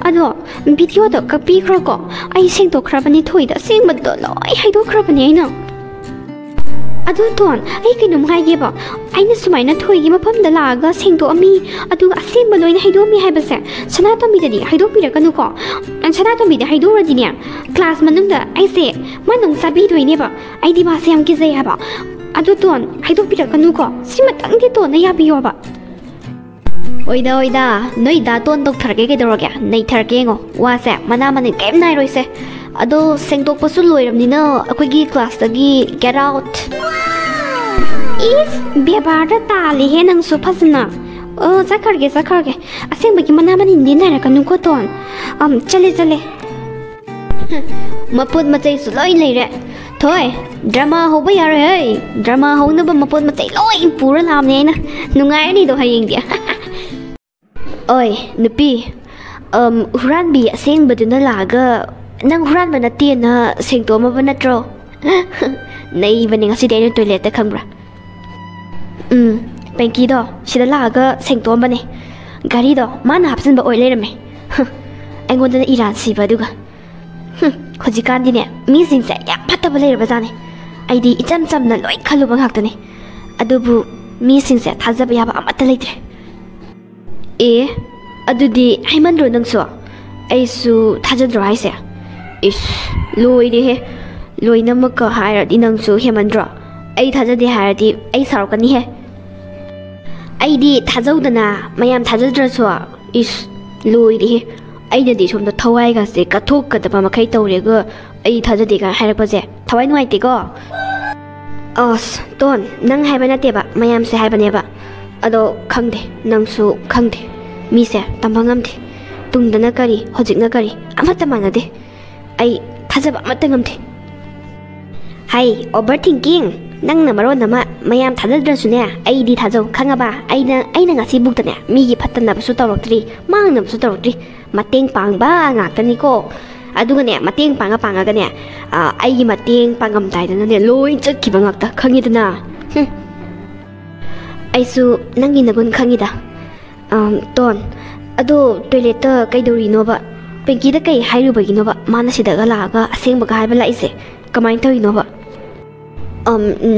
ꯑꯗꯣ ꯚꯤꯗꯤꯑꯣꯗꯣ ꯀꯛꯄꯤꯈ꯭ꯔꯣꯀꯣ ꯑꯩ ꯁꯦꯡꯗꯣꯛꯈ꯭ꯔꯕꯅꯤ ꯊꯣꯏꯗ ꯑꯁꯦꯡꯕꯗꯣ ꯂꯣꯏ ꯍꯥꯏꯗꯣꯛꯈ꯭ꯔꯕꯅꯤ ꯑꯩꯅ ꯑꯗꯨ ꯇꯣꯟ ꯑꯩ ꯀꯩꯅꯣꯝ ꯍꯥꯏꯒꯦꯕ ꯑꯩꯅ ꯁꯨꯃꯥꯏꯅ ꯊꯣꯏꯒꯤ ꯃꯐꯝꯗ ꯂꯥꯛꯑꯒ ꯁꯦꯡꯗꯣꯛꯑꯝꯃꯤ ꯑꯗꯨꯒ ꯑꯁꯦꯡꯕ ꯂꯣꯏꯅ ꯍꯩꯗꯣꯛꯑꯝꯃꯤ ꯍꯥꯏꯕꯁꯦ ꯁꯅꯥꯇꯣꯝꯕꯤꯗꯗꯤ ꯍꯩꯗꯣꯛꯄꯤꯔꯛꯀꯅꯨꯀꯣ ꯁꯅꯥꯇꯣꯝꯕꯤꯗ ꯍꯩꯗꯣꯛꯎꯔꯗꯤꯅꯦ ꯀ꯭ꯂꯥꯁ ꯃꯅꯨꯡꯗ ꯑꯩꯁꯦ ꯃꯅꯨꯡ ꯆꯥꯕꯤꯗꯣꯏꯅꯦꯕ ꯑꯩꯗꯤ ꯃꯥꯁꯦ ꯌꯥꯝ ꯀꯤꯖꯩ ꯍꯥꯏꯕ ꯑꯗꯨ ꯇꯣꯟ ꯍꯩꯗꯣꯛꯄꯤꯔꯛꯀꯅꯨꯀꯣ ꯁꯤꯃꯇꯪꯗꯤ ꯇꯣꯟꯅ ꯌꯥꯕꯤꯌꯣꯕ ꯑꯣꯏꯗ ꯅꯣꯏ ꯗꯥ ꯇꯣꯟ ꯇꯧꯊꯔꯒꯦ ꯀꯩꯗꯧꯔꯒꯦ ꯅꯩꯊꯔꯒꯦ ꯌꯦꯡꯉꯣ ꯋꯥꯁꯦ ꯃꯅꯥ ꯃꯅꯤꯟ ꯀꯩꯝ ꯅꯥꯏꯔꯣꯏꯁꯦ ꯑꯗꯣ ꯁꯦꯡꯗꯣꯛꯄꯁꯨ ꯂꯣꯏꯔꯕꯅꯤꯅ ꯑꯩꯈꯣꯏꯒꯤ ꯀ꯭ꯂꯥꯁꯇꯒꯤ ꯒꯦꯠ ꯑꯥꯎꯠ ꯏꯁ ꯕꯦꯕꯥꯔꯗ ꯇꯥꯜꯂꯤꯍꯦ ꯅꯪꯁꯨ ꯐꯖꯅ ꯆꯠꯈ꯭ꯔꯒꯦ ꯑꯁꯦꯡꯕꯒꯤ ꯃꯅꯥ ꯃꯅꯤꯟꯗꯤ ꯅꯥꯏꯔꯛꯀꯅꯨꯀꯣ ꯇꯣꯟ ꯆꯠꯂꯦ ꯃꯄꯣꯠ ꯃꯆꯩꯁꯨ ꯂꯣꯏ ꯂꯩꯔꯦ ꯊꯣꯏ ꯗ꯭ꯔꯃꯥ ꯍꯧꯕ ꯌꯥꯔꯣꯏ ꯗ꯭ꯔꯃꯥ ꯍꯧꯅꯕ ꯃꯄꯣꯠ ꯃꯆꯩ ꯂꯣꯏ ꯄꯨꯔ ꯂꯥꯛꯑꯕꯅꯦ ꯑꯩꯅ ꯅꯨꯡꯉꯥꯏꯔꯅꯤꯗꯣ ꯍꯌꯦꯡꯗꯤ ꯑꯣꯏ ꯅꯨꯄꯤ ꯍꯨꯔꯥꯟꯕꯤ ꯑꯁꯦꯡꯕꯗꯨꯅ ꯂꯥꯛꯑꯒ ꯅꯪ ꯍꯨꯔꯥꯟꯕ ꯅꯠꯇꯦꯅ ꯁꯦꯡꯗꯣꯛꯑꯝꯃꯕ ꯅꯠꯇ꯭ꯔꯣ ꯅꯩꯕꯅꯦ ꯉꯁꯤꯗꯤ ꯑꯩꯅ ꯇꯣꯏꯂꯦꯠꯇ ꯈꯪꯕ꯭ꯔꯥ ꯄꯦꯡꯀꯤꯗꯣ ꯁꯤꯗ ꯂꯥꯛꯑꯒ ꯁꯦꯡꯗꯣꯛꯑꯝꯕꯅꯦ ꯒꯥꯔꯤꯗꯣ ꯃꯥꯅ ꯍꯥꯞꯆꯤꯟꯕ ꯑꯣꯏ ꯂꯩꯔꯝꯃꯦ ꯑꯩꯉꯣꯟꯗꯅ ꯏꯔꯥꯟ ꯁꯤꯕ ꯑꯗꯨꯒ ꯍꯧꯖꯤꯛꯀꯥꯟꯗꯤꯅꯦ ꯃꯤꯁꯤꯡꯁꯦ ꯌꯥꯝ ꯐꯠꯇꯕ ꯂꯩꯔꯕꯖꯥꯠꯅꯦ ꯑꯩꯗꯤ ꯏꯆꯝ ꯆꯝꯅ ꯂꯣꯏ ꯈꯜꯂꯨꯕ ꯉꯥꯛꯇꯅꯦ ꯑꯗꯨꯕꯨ ꯃꯤꯁꯤꯡꯁꯦ ꯊꯥꯖꯕ ꯌꯥꯕ ꯑꯃꯠꯇ ꯂꯩꯇ꯭ꯔꯦ ꯑꯦ ꯑꯗꯨꯗꯤ ꯍꯩꯃꯟꯗ꯭ꯔꯣ ꯅꯪꯁꯨ ꯑꯩꯁꯨ ꯊꯥꯖꯗ꯭ꯔꯣ ꯍꯥꯏꯁꯦ ꯏꯁ ꯂꯣꯏꯔꯦꯍꯦ ꯂꯣꯏꯅꯃꯛꯀ ꯍꯥꯏꯔꯗꯤ ꯅꯪꯁꯨ ꯍꯦꯃꯟꯗ꯭ꯔꯣ ꯑꯩ ꯊꯥꯖꯗꯦ ꯍꯥꯏꯔꯗꯤ ꯑꯩ ꯁꯥꯎꯔꯛꯀꯅꯤꯍꯦ ꯑꯩꯗꯤ ꯊꯥꯖꯧꯗꯅ ꯃꯌꯥꯝ ꯊꯥꯖꯗ꯭ꯔꯁꯨ ꯏꯁ ꯂꯣꯏꯔꯦꯍꯦ ꯑꯩꯅꯗꯤ ꯁꯣꯝꯗ ꯊꯋꯥꯏꯒꯁꯦ ꯀꯠꯊꯣꯛꯀꯗꯕ ꯃꯈꯩ ꯇꯧꯔꯦꯒ ꯑꯩ ꯊꯥꯖꯗꯦꯒ ꯍꯥꯏꯔꯛꯄꯁꯦ ꯊꯋꯥꯏ ꯅꯨꯡꯉꯥꯏꯇꯦꯀꯣ ꯑꯁ ꯇꯣꯟ ꯅꯪ ꯍꯥꯏꯕ ꯅꯠꯇꯦꯕ ꯃꯌꯥꯝꯁꯦ ꯍꯥꯏꯕꯅꯦꯕ ꯑꯗꯣ ꯈꯪꯗꯦ ꯅꯪꯁꯨ ꯈꯪꯗꯦ ꯃꯤꯁꯦ ꯇꯝꯕ ꯉꯝꯗꯦ ꯇꯨꯡꯗꯅ ꯀꯔꯤ ꯍꯧꯖꯤꯛꯅ ꯀꯔꯤ ꯑꯃꯠꯇ ꯃꯥꯟꯅꯗꯦ ꯑꯩ ꯊꯥꯖꯕ ꯑꯃꯠꯇ ꯉꯝꯗꯦ ꯍꯥꯏ ꯑꯣꯚꯔ ꯊꯤꯡꯀꯤꯡ ꯅꯪꯅ ꯃꯔꯣꯟ ꯑꯃ ꯃꯌꯥꯝ ꯊꯥꯖꯗ꯭ꯔꯁꯨꯅꯦ ꯑꯩꯗꯤ ꯊꯥꯖꯧ ꯈꯪꯉꯕ ꯑꯩꯅ ꯉꯁꯤꯕꯨꯛꯇꯅꯦ ꯃꯤꯒꯤ ꯐꯠꯇꯅꯕꯁꯨ ꯇꯧꯔꯛꯇ꯭ꯔꯤ ꯃꯥꯡꯅꯕꯁꯨ ꯇꯧꯔꯛꯇ꯭ꯔꯤ ꯃꯇꯦꯡ ꯄꯥꯡꯕ ꯉꯥꯛꯇꯅꯤꯀꯣ ꯑꯗꯨꯒꯅꯦ ꯃꯇꯦꯡ ꯄꯥꯡꯉꯒꯅꯦ ꯑꯩꯒꯤ ꯃꯇꯦꯡ ꯄꯥꯡꯉꯝꯗꯥꯏꯗꯅꯅꯦ ꯂꯣꯏ ꯆꯠꯈꯤꯕ ꯉꯥꯛꯇ ꯈꯪꯉꯤꯗꯅ ꯑꯩꯁꯨ ꯅꯪꯒꯤ ꯅꯒꯨꯟ ꯈꯪꯉꯤꯗ ꯇꯣꯟ ꯑꯗꯣ ꯇꯣꯏꯂꯦꯠꯇ ꯀꯩꯗꯧꯔꯤꯅꯣꯕ ꯄꯦꯡꯀꯤꯗ ꯀꯩ ꯍꯥꯏꯔꯨꯕꯒꯤꯅꯣꯕ ꯃꯥꯅ ꯁꯤꯗꯒ ꯂꯥꯛꯑꯒ ꯑꯁꯦꯡꯕꯒ ꯍꯥꯏꯕ ꯂꯥꯛꯏꯁꯦ ꯀꯃꯥꯏꯅ ꯇꯧꯔꯤꯅꯣꯕ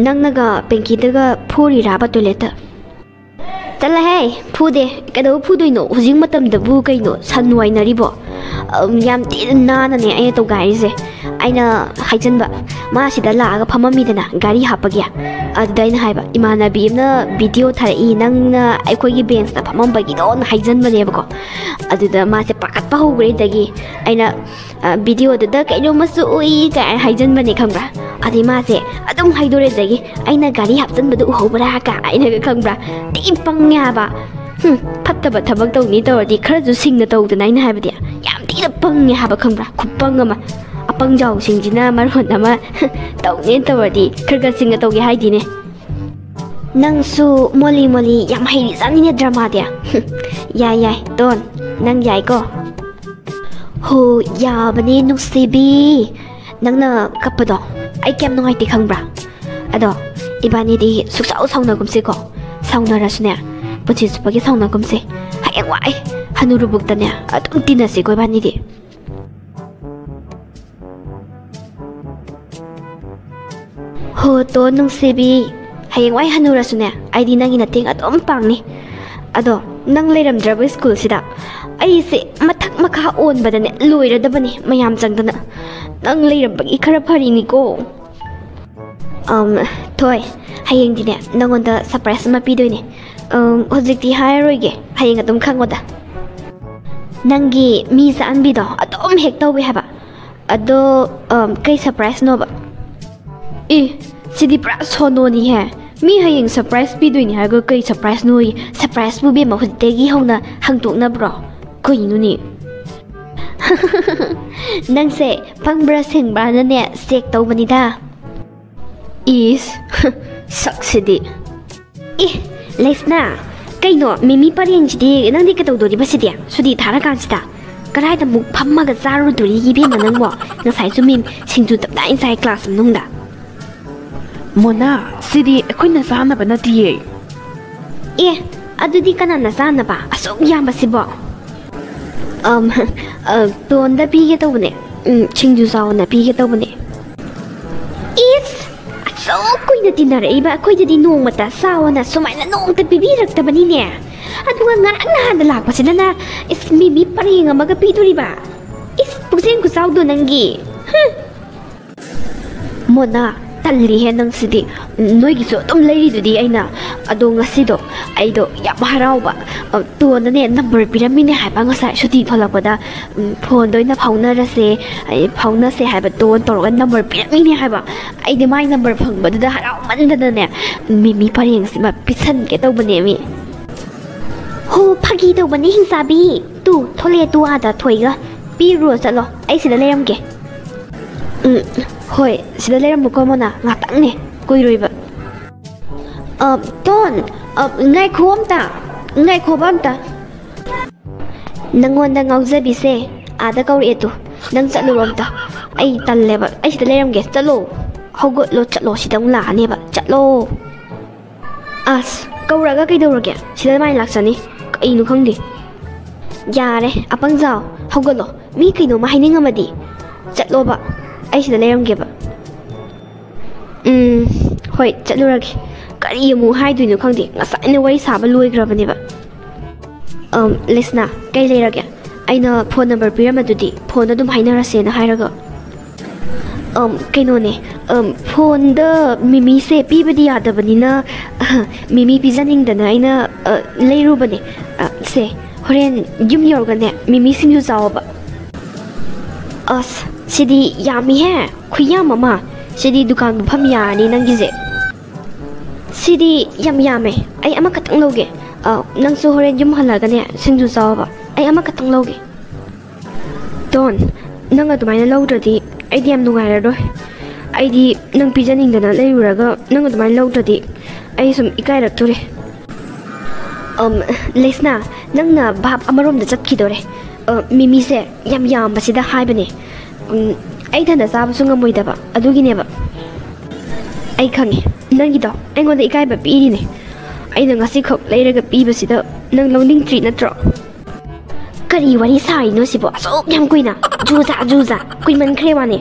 ꯅꯪꯅꯒ ꯄꯦꯡꯀꯤꯗꯒ ꯐꯨꯔꯤꯔꯥꯕ ꯇꯣꯏꯂꯦꯠꯇ ꯆꯠꯂꯍꯦ ꯐꯨꯗꯦ ꯀꯩꯗꯧꯕ ꯐꯨꯗꯣꯏꯅꯣ ꯍꯧꯖꯤꯛ ꯃꯇꯝꯗꯕꯨ ꯀꯩꯅꯣ ꯁꯟ ꯋꯥꯏꯅꯔꯤꯕꯣ ꯌꯥꯝ ꯊꯤꯅ ナꯅꯅꯦ ꯑꯩꯅ ꯇꯧꯒꯥꯏꯔꯤꯁꯦ ꯑꯩꯅ ꯍꯥꯏꯖꯟꯕ ꯃꯥ ꯁꯤꯗ ꯂꯥꯛꯑꯒ ꯐꯝꯃꯝꯃꯤꯗꯅ ꯒꯥꯔꯤ ꯍꯥꯞꯄꯒꯤ ꯑꯗꯨꯗ ꯑꯩꯅ ꯍꯥꯏꯕ ꯏꯃꯥꯟꯅꯕꯤ ꯑꯃꯅ ꯚꯤꯗꯤꯑꯣ ꯊꯥꯔꯛꯏ ꯅꯪꯅ ꯑꯩꯈꯣꯏꯒꯤ ꯕꯦꯟꯁꯇ ꯐꯝꯃꯝꯕꯒꯤꯗꯣꯅ ꯍꯥꯏꯖꯟꯕꯅꯦꯕꯀꯣ ꯑꯗꯨꯗ ꯃꯥꯁꯦ ꯄꯥꯈꯠꯄ ꯍꯧꯈ꯭ꯔꯦ ꯑꯗꯒꯤ ꯑꯩꯅ ꯚꯤꯗꯤꯑꯣꯗꯨꯗ ꯀꯩꯅꯣꯝꯃꯁꯨ ꯎꯏ ꯀꯥꯏꯅ ꯍꯥꯏꯖꯟꯕꯅꯦ ꯈꯪꯕ꯭ꯔꯥ ꯑꯗꯩ माꯁꯦ ꯑꯗꯨꯝ ꯍꯥꯏꯗꯣꯔꯦ ꯑꯗꯒꯤ ꯑꯩꯅ ꯒꯥꯔꯤ ꯍꯥꯞꯆꯟꯕꯗꯨ ꯎꯍꯧꯕ꯭ꯔꯥ ꯀꯥꯏꯅꯒ ꯈꯪꯕ꯭ꯔꯥ ꯊꯤ ꯄꯪꯉꯦ ꯍꯥꯏꯕ ꯐꯠꯇꯕ ꯊꯕꯛ ꯇꯧꯅꯤ ꯇꯧꯔꯗꯤ ꯈꯔꯁꯨ ꯁꯤꯡꯅ ꯇꯧꯗꯅ ꯑꯩꯅ ꯍꯥꯏꯕꯗꯤ ꯌꯥꯝ ꯊꯤꯅ ꯄꯪꯉꯦ ꯍꯥꯏꯕ ꯈꯪꯕ꯭ꯔꯥ ꯈꯨꯄꯪ ꯑꯃ ꯑꯄꯪꯖꯥꯎꯁꯤꯡꯁꯤꯅ ꯃꯔꯣꯟ ꯑꯃ ꯇꯧꯅꯦ ꯇꯧꯔꯗꯤ ꯈꯔ ꯁꯤꯡꯅ ꯇꯧꯒꯦ ꯍꯥꯏꯗꯤꯅꯦ ꯅꯪꯁꯨ ꯃꯣꯂꯤ ꯌꯥꯝ ꯍꯩꯔꯤꯖꯥꯠꯅꯤꯅꯦ ꯗ꯭ꯔꯃꯥꯗꯤ ꯌꯥꯏ ꯇꯣꯟ ꯅꯪ ꯌꯥꯏꯀꯣ ꯍꯣ ꯌꯥꯕꯅꯦ ꯅꯨꯡꯁꯤꯕꯤ ꯅꯪꯅ ꯀꯞꯄꯗꯣ ꯑꯩ ꯀꯌꯥꯝ ꯅꯨꯡꯉꯥꯏꯇꯦ ꯈꯪꯕ꯭ꯔꯥ ꯑꯗꯣ ꯏꯕꯥꯅꯤꯗꯤ ꯁꯨꯛꯁꯥꯎ ꯁꯥꯎꯅꯒꯨꯝꯁꯤꯀꯣ ꯁꯥꯎꯅꯔꯁꯨꯅꯦ ꯄꯨꯟꯁꯤ ꯆꯨꯞꯄꯒꯤ ꯁꯥꯎꯅꯒꯨꯝꯁꯤ ꯍꯌꯦꯡꯋꯥꯏ ꯍꯅꯨꯔꯨꯕꯨꯛꯇꯅꯦ ꯑꯗꯨꯝ ꯇꯤꯟꯅꯁꯤꯀꯣ ꯏꯕꯥꯅꯤꯗꯤ ꯍꯣ ꯇꯣꯟ ꯅꯨꯡꯁꯤꯕꯤ ꯍꯌꯦꯡꯋꯥꯏ ꯍꯅꯨꯔꯁꯨꯅꯦ ꯑꯩꯗꯤ ꯅꯪꯒꯤ ꯃꯇꯦꯡ ꯑꯗꯨꯝ ꯄꯥꯡꯅꯤ ꯑꯗꯣ ꯅꯪ ꯂꯩꯔꯝꯗ꯭ꯔꯕ ꯁ꯭ꯀꯨꯜꯁꯤꯗ ꯑꯩꯁꯦ ꯃꯊꯛ ꯃꯈꯥ ꯑꯣꯟꯕꯗꯅꯦ ꯂꯣꯏꯔꯗꯕꯅꯤ ꯃꯌꯥꯝ ꯆꯪꯗꯅ ꯅꯪ ꯂꯩꯔꯝꯕꯒꯤ ꯈꯔ ꯐꯔꯤꯅꯤꯀꯣ ꯊꯣꯏ ꯍꯌꯦꯡꯗꯤꯅꯦ ꯅꯪꯉꯣꯟꯗ ꯁꯔꯄ꯭ꯔꯥꯏꯖ ꯑꯃ ꯄꯤꯗꯣꯏꯅꯦ ꯍꯧꯖꯤꯛꯇꯤ ꯍꯥꯏꯔꯔꯣꯏꯒꯦ ꯍꯌꯦꯡ ꯑꯗꯨꯝ ꯈꯪꯉꯣꯗ ꯅꯪꯒꯤ ꯃꯤ ꯆꯥꯟꯕꯤꯗꯣ ꯑꯗꯨꯝ ꯍꯦꯛ ꯇꯧꯋꯦ ꯍꯥꯏꯕ ꯑꯗꯣ ꯀꯩ ꯁꯔꯄ꯭ꯔꯥꯏꯖꯅꯣꯕ ꯁꯤꯗꯤ ꯄꯨꯔꯥ ꯁꯣꯅꯣꯅꯤꯍꯦ ꯃꯤ ꯍꯌꯦꯡ ꯁꯔꯄ꯭ꯔꯥꯏꯖ ꯄꯤꯗꯣꯏꯅꯤ ꯍꯥꯏꯔꯒ ꯀꯩ ꯁꯔꯄ꯭ꯔꯥꯏꯖꯅꯣꯌꯦ ꯁꯔꯄ꯭ꯔꯥꯏꯖꯄꯨ ꯕꯦꯝꯃ ꯍꯧꯖꯤꯛꯇꯒꯤ ꯍꯧꯅ ꯍꯥꯡꯗꯣꯛꯅꯕ꯭ꯔꯣ ꯀꯩꯅꯣꯅꯦ ꯅꯪꯁꯦ ꯄꯪꯕ꯭ꯔꯥ ꯁꯤꯡꯕ꯭ꯔꯥꯅꯅꯦ ꯆꯦꯛ ꯇꯧꯕꯅꯤꯗ ꯏꯁ ꯁꯛꯁꯤꯗꯤ ꯑꯦ ꯂꯩꯁꯅꯥ ꯀꯩꯅꯣ ꯃꯤꯃꯤ ꯄꯔꯦꯡꯁꯤꯗꯤ ꯅꯪꯗꯤ ꯀꯩꯗꯧꯗꯣꯔꯤꯕꯁꯤꯗꯤ ꯁꯨꯇꯤ ꯊꯥꯔꯀꯥꯟꯁꯤꯗ ꯀꯗꯥꯏꯗ ꯑꯃꯨꯛ ꯐꯝꯃꯒ ꯆꯥꯔꯨꯗꯣꯔꯤꯒꯤ ꯏꯕꯦꯝꯃ ꯅꯪꯕꯣ ꯉꯁꯥꯏꯁꯨ ꯁꯤꯡꯖꯨ ꯇꯞꯇꯥꯏꯅ ꯆꯥꯏ ꯀ꯭ꯂꯥꯁ ꯃꯅꯨꯡꯗ ꯃꯣꯅꯥ ꯁꯤꯗꯤ ꯑꯩꯈꯣꯏꯅ ꯆꯥꯅꯕ ꯅꯠꯇꯤꯌꯦ ꯑꯦ ꯑꯗꯨꯗꯤ ꯀꯅꯥꯅ ꯆꯥꯅꯕ ꯑꯁꯨꯛ ꯌꯥꯝꯕꯁꯤꯕꯣ ꯇꯣꯟꯗ ꯄꯤꯒꯦ ꯇꯧꯕꯅꯦ ꯁꯤꯡꯖꯨ ꯆꯥꯎꯅ ꯄꯤꯒꯦ ꯇꯧꯕꯅꯦ ꯏꯁ ꯑꯁꯨꯛ ꯀꯨꯏꯅ ꯇꯤꯟꯅꯔꯛꯏꯕ ꯑꯩꯈꯣꯏꯗꯗꯤ ꯅꯣꯡꯃꯇ ꯆꯥꯎꯅ ꯁꯨꯃꯥꯏꯅ ꯅꯣꯡꯃꯇ ꯄꯤꯕꯤꯔꯛꯇꯕꯅꯤꯅꯦ ꯑꯗꯨꯒ ꯉꯔꯥꯡ ꯅꯍꯥꯟꯗ ꯂꯥꯛꯄꯁꯤꯗꯅ ꯏꯁ ꯃꯤꯃꯤ ꯄꯔꯦꯡ ꯑꯃꯒ ꯄꯤꯗꯣꯔꯤꯕ ꯏꯁ ꯄꯨꯛꯆꯦꯟ ꯈꯨꯆꯥꯎꯗꯣ ꯅꯪꯒꯤ ꯃꯣꯅꯥ ꯇꯜꯂꯤꯍꯦ ꯅꯪꯁꯤꯗꯤ ꯅꯣꯏꯒꯤꯁꯨ ꯑꯗꯨꯝ ꯂꯩꯔꯤꯗꯨꯗꯤ ꯑꯩꯅ ꯑꯗꯣ ꯉꯁꯤꯗꯣ ꯑꯩꯗꯣ ꯌꯥꯝ ꯍꯔꯥꯎꯕ ꯇꯣꯟꯗꯅꯦ ꯅꯝꯕꯔ ꯄꯤꯔꯝꯃꯤꯅꯦ ꯍꯥꯏꯕ ꯉꯁꯥꯏ ꯁꯨꯇꯤ ꯊꯣꯛꯂꯛꯄꯗ ꯐꯣꯟꯗ ꯑꯣꯏꯅ ꯐꯥꯎꯅꯁꯦ ꯍꯥꯏꯕ ꯇꯣꯟ ꯇꯧꯔꯒ ꯅꯝꯕꯔ ꯄꯤꯔꯝꯃꯤꯅꯦ ꯍꯥꯏꯕ ꯑꯩꯗꯤ ꯃꯥꯏ ꯅꯝꯕꯔ ꯐꯪꯕꯗꯨꯗ ꯍꯔꯥꯎꯃꯟꯗꯅꯅꯦ ꯃꯤꯃꯤ ꯄꯔꯦꯡꯁꯤꯃ ꯄꯤꯁꯟꯒꯦ ꯇꯧꯕꯅꯦ ꯃꯤ ꯍꯣ ꯐꯥꯒꯤ ꯇꯧꯕꯅꯦ ꯍꯤꯡꯆꯥꯕꯤ ꯇꯨ ꯊꯣꯛꯂꯛꯑꯦ ꯇꯨ ꯑꯥꯗ ꯊꯣꯏꯒ ꯄꯤꯔꯨꯔꯣ ꯆꯠꯂꯣ ꯑꯩ ꯁꯤꯗ ꯂꯩꯔꯝꯒꯦ ꯍꯣꯏ ꯁꯤꯗ ꯂꯩꯔꯝꯃꯨꯀꯣ ꯃꯣꯅꯥ ꯉꯥꯛꯇꯪꯅꯦ ꯀꯨꯏꯔꯣꯏꯕ ꯇꯣꯟ ꯉꯥꯏꯈꯣꯕ ꯑꯝꯇ ꯅꯪꯉꯣꯟꯗ ꯉꯥꯎꯖꯕꯤꯁꯦ ꯑꯥꯗ ꯀꯧꯔꯛꯑꯦ ꯇꯨ ꯅꯪ ꯆꯠꯂꯨꯔꯣ ꯑꯝꯇ ꯑꯩ ꯇꯜꯂꯦꯕ ꯑꯩ ꯁꯤꯗ ꯂꯩꯔꯝꯒꯦ ꯆꯠꯂꯣ ꯍꯧꯒꯠꯂꯣ ꯆꯠꯂꯣ ꯁꯤꯗ ꯑꯃꯨꯛ ꯂꯥꯛꯑꯅꯦꯕ ꯆꯠꯂꯣ ꯑꯁ ꯀꯧꯔꯒ ꯀꯩꯗꯧꯔꯒꯦ ꯁꯤꯗ ꯃꯥꯏ ꯂꯥꯛꯆꯅꯤ ꯀꯩꯅꯣ ꯈꯪꯗꯦ ꯌꯥꯔꯦ ꯑꯄꯪꯖꯥꯎ ꯍꯧꯒꯠꯂꯣ ꯃꯤ ꯀꯩꯅꯣꯝꯃ ꯍꯥꯏꯅꯤꯡꯉꯝꯃꯗꯤ ꯆꯠꯂꯣꯕ ꯑꯩ ꯁꯤꯗ ꯂꯩꯔꯝꯒꯦꯕ ꯍꯣꯏ ꯆꯠꯂꯨꯔꯒꯦ ꯀꯔꯤ ꯑꯃꯨꯛ ꯍꯥꯏꯗꯣꯏꯅꯣ ꯈꯪꯗꯦ ꯉꯁꯥꯏꯅ ꯋꯥꯔꯤ ꯁꯥꯕ ꯂꯣꯏꯈ꯭ꯔꯕꯅꯦꯕ ꯂꯤꯁꯅꯥ ꯀꯩ ꯂꯩꯔꯒꯦ ꯑꯩꯅ ꯐꯣꯟ ꯅꯝꯕꯔ ꯄꯤꯔꯝꯃꯗꯨꯗꯤ ꯐꯣꯟꯗ ꯑꯗꯨꯝ ꯍꯥꯏꯅꯔꯁꯦꯅ ꯍꯥꯏꯔꯒ ꯀꯩꯅꯣꯅꯦ ꯐꯣꯟꯗ ꯃꯤꯃꯤꯁꯦ ꯄꯤꯕꯗꯤ ꯌꯥꯗꯕꯅꯤꯅ ꯃꯤꯃꯤ ꯄꯤꯖꯅꯤꯡꯗꯅ ꯑꯩꯅ ꯂꯩꯔꯨꯕꯅꯦ ꯁꯦ ꯍꯣꯔꯦꯟ ꯌꯨꯝ ꯌꯧꯔꯒꯅꯦ ꯃꯤꯃꯤ ꯁꯤꯡꯖꯨ ꯆꯥꯎꯕ ꯑꯁ ꯁꯤꯗꯤ ꯌꯥꯝꯃꯤꯍꯦ ꯈꯨꯌꯥꯝ ꯑꯃ ꯁꯤꯗꯤ ꯗꯨꯀꯥꯟ ꯃꯐꯝ ꯌꯥꯔꯅꯤ ꯅꯪꯒꯤꯁꯦ ꯁꯤꯗꯤ ꯌꯥꯝ ꯌꯥꯝꯃꯦ ꯑꯩ ꯑꯃꯈꯛꯇꯪ ꯂꯧꯒꯦ ꯅꯪꯁꯨ ꯍꯣꯔꯦꯟ ꯌꯨꯝ ꯍꯜꯂꯒꯅꯦ ꯁꯤꯡꯖꯨ ꯆꯥꯎꯕ ꯑꯩ ꯑꯃꯈꯛꯇꯪ ꯂꯧꯒꯦ ꯇꯣꯟ ꯅꯪ ꯑꯗꯨꯃꯥꯏꯅ ꯂꯧꯗ꯭ꯔꯗꯤ ꯑꯩꯗꯤ ꯌꯥꯝ ꯅꯨꯡꯉꯥꯏꯔꯔꯣꯏ ꯑꯩꯗꯤ ꯅꯪ ꯄꯤꯖꯅꯤꯡꯗꯅ ꯂꯩꯔꯨꯔꯒ ꯅꯪ ꯑꯗꯨꯃꯥꯏꯅ ꯂꯧꯗ꯭ꯔꯗꯤ ꯑꯩ ꯁꯨꯝ ꯏꯀꯥꯏꯔꯛꯇꯣꯔꯦ ꯂꯦꯁꯅꯥ ꯅꯪꯅ ꯚꯥꯞ ꯑꯃꯔꯣꯝꯗ ꯆꯠꯈꯤꯗꯣꯔꯦ ꯃꯤꯃꯤꯁꯦ ꯌꯥꯝ ꯌꯥꯝꯕꯁꯤꯗ ꯍꯥꯏꯕꯅꯦ ꯑꯩ ꯊꯟꯗ ꯆꯥꯕꯁꯨ ꯉꯝꯃꯣꯏꯗꯕ ꯑꯗꯨꯒꯤꯅꯦꯕ ꯑꯩ ꯈꯪꯉꯦ ꯅꯪꯒꯤꯗꯣ ꯑꯩꯉꯣꯟꯗ ꯏꯀꯥꯏꯕ ꯄꯤꯔꯤꯅꯦ ꯑꯩꯅ ꯉꯁꯤꯈꯛ ꯂꯩꯔꯒ ꯄꯤꯕꯁꯤꯗ ꯅꯪ ꯂꯧꯅꯤꯡꯗ꯭ꯔꯤ ꯅꯠꯇ꯭ꯔꯣ ꯀꯔꯤ ꯋꯥꯔꯤ ꯁꯥꯔꯤꯅꯣ ꯁꯤꯕꯣ ꯑꯁꯨꯛ ꯌꯥꯝ ꯀꯨꯏꯅ ꯖꯨꯖꯥ ꯀꯨꯏꯃꯟꯈ꯭ꯔꯦ ꯋꯥꯅꯦ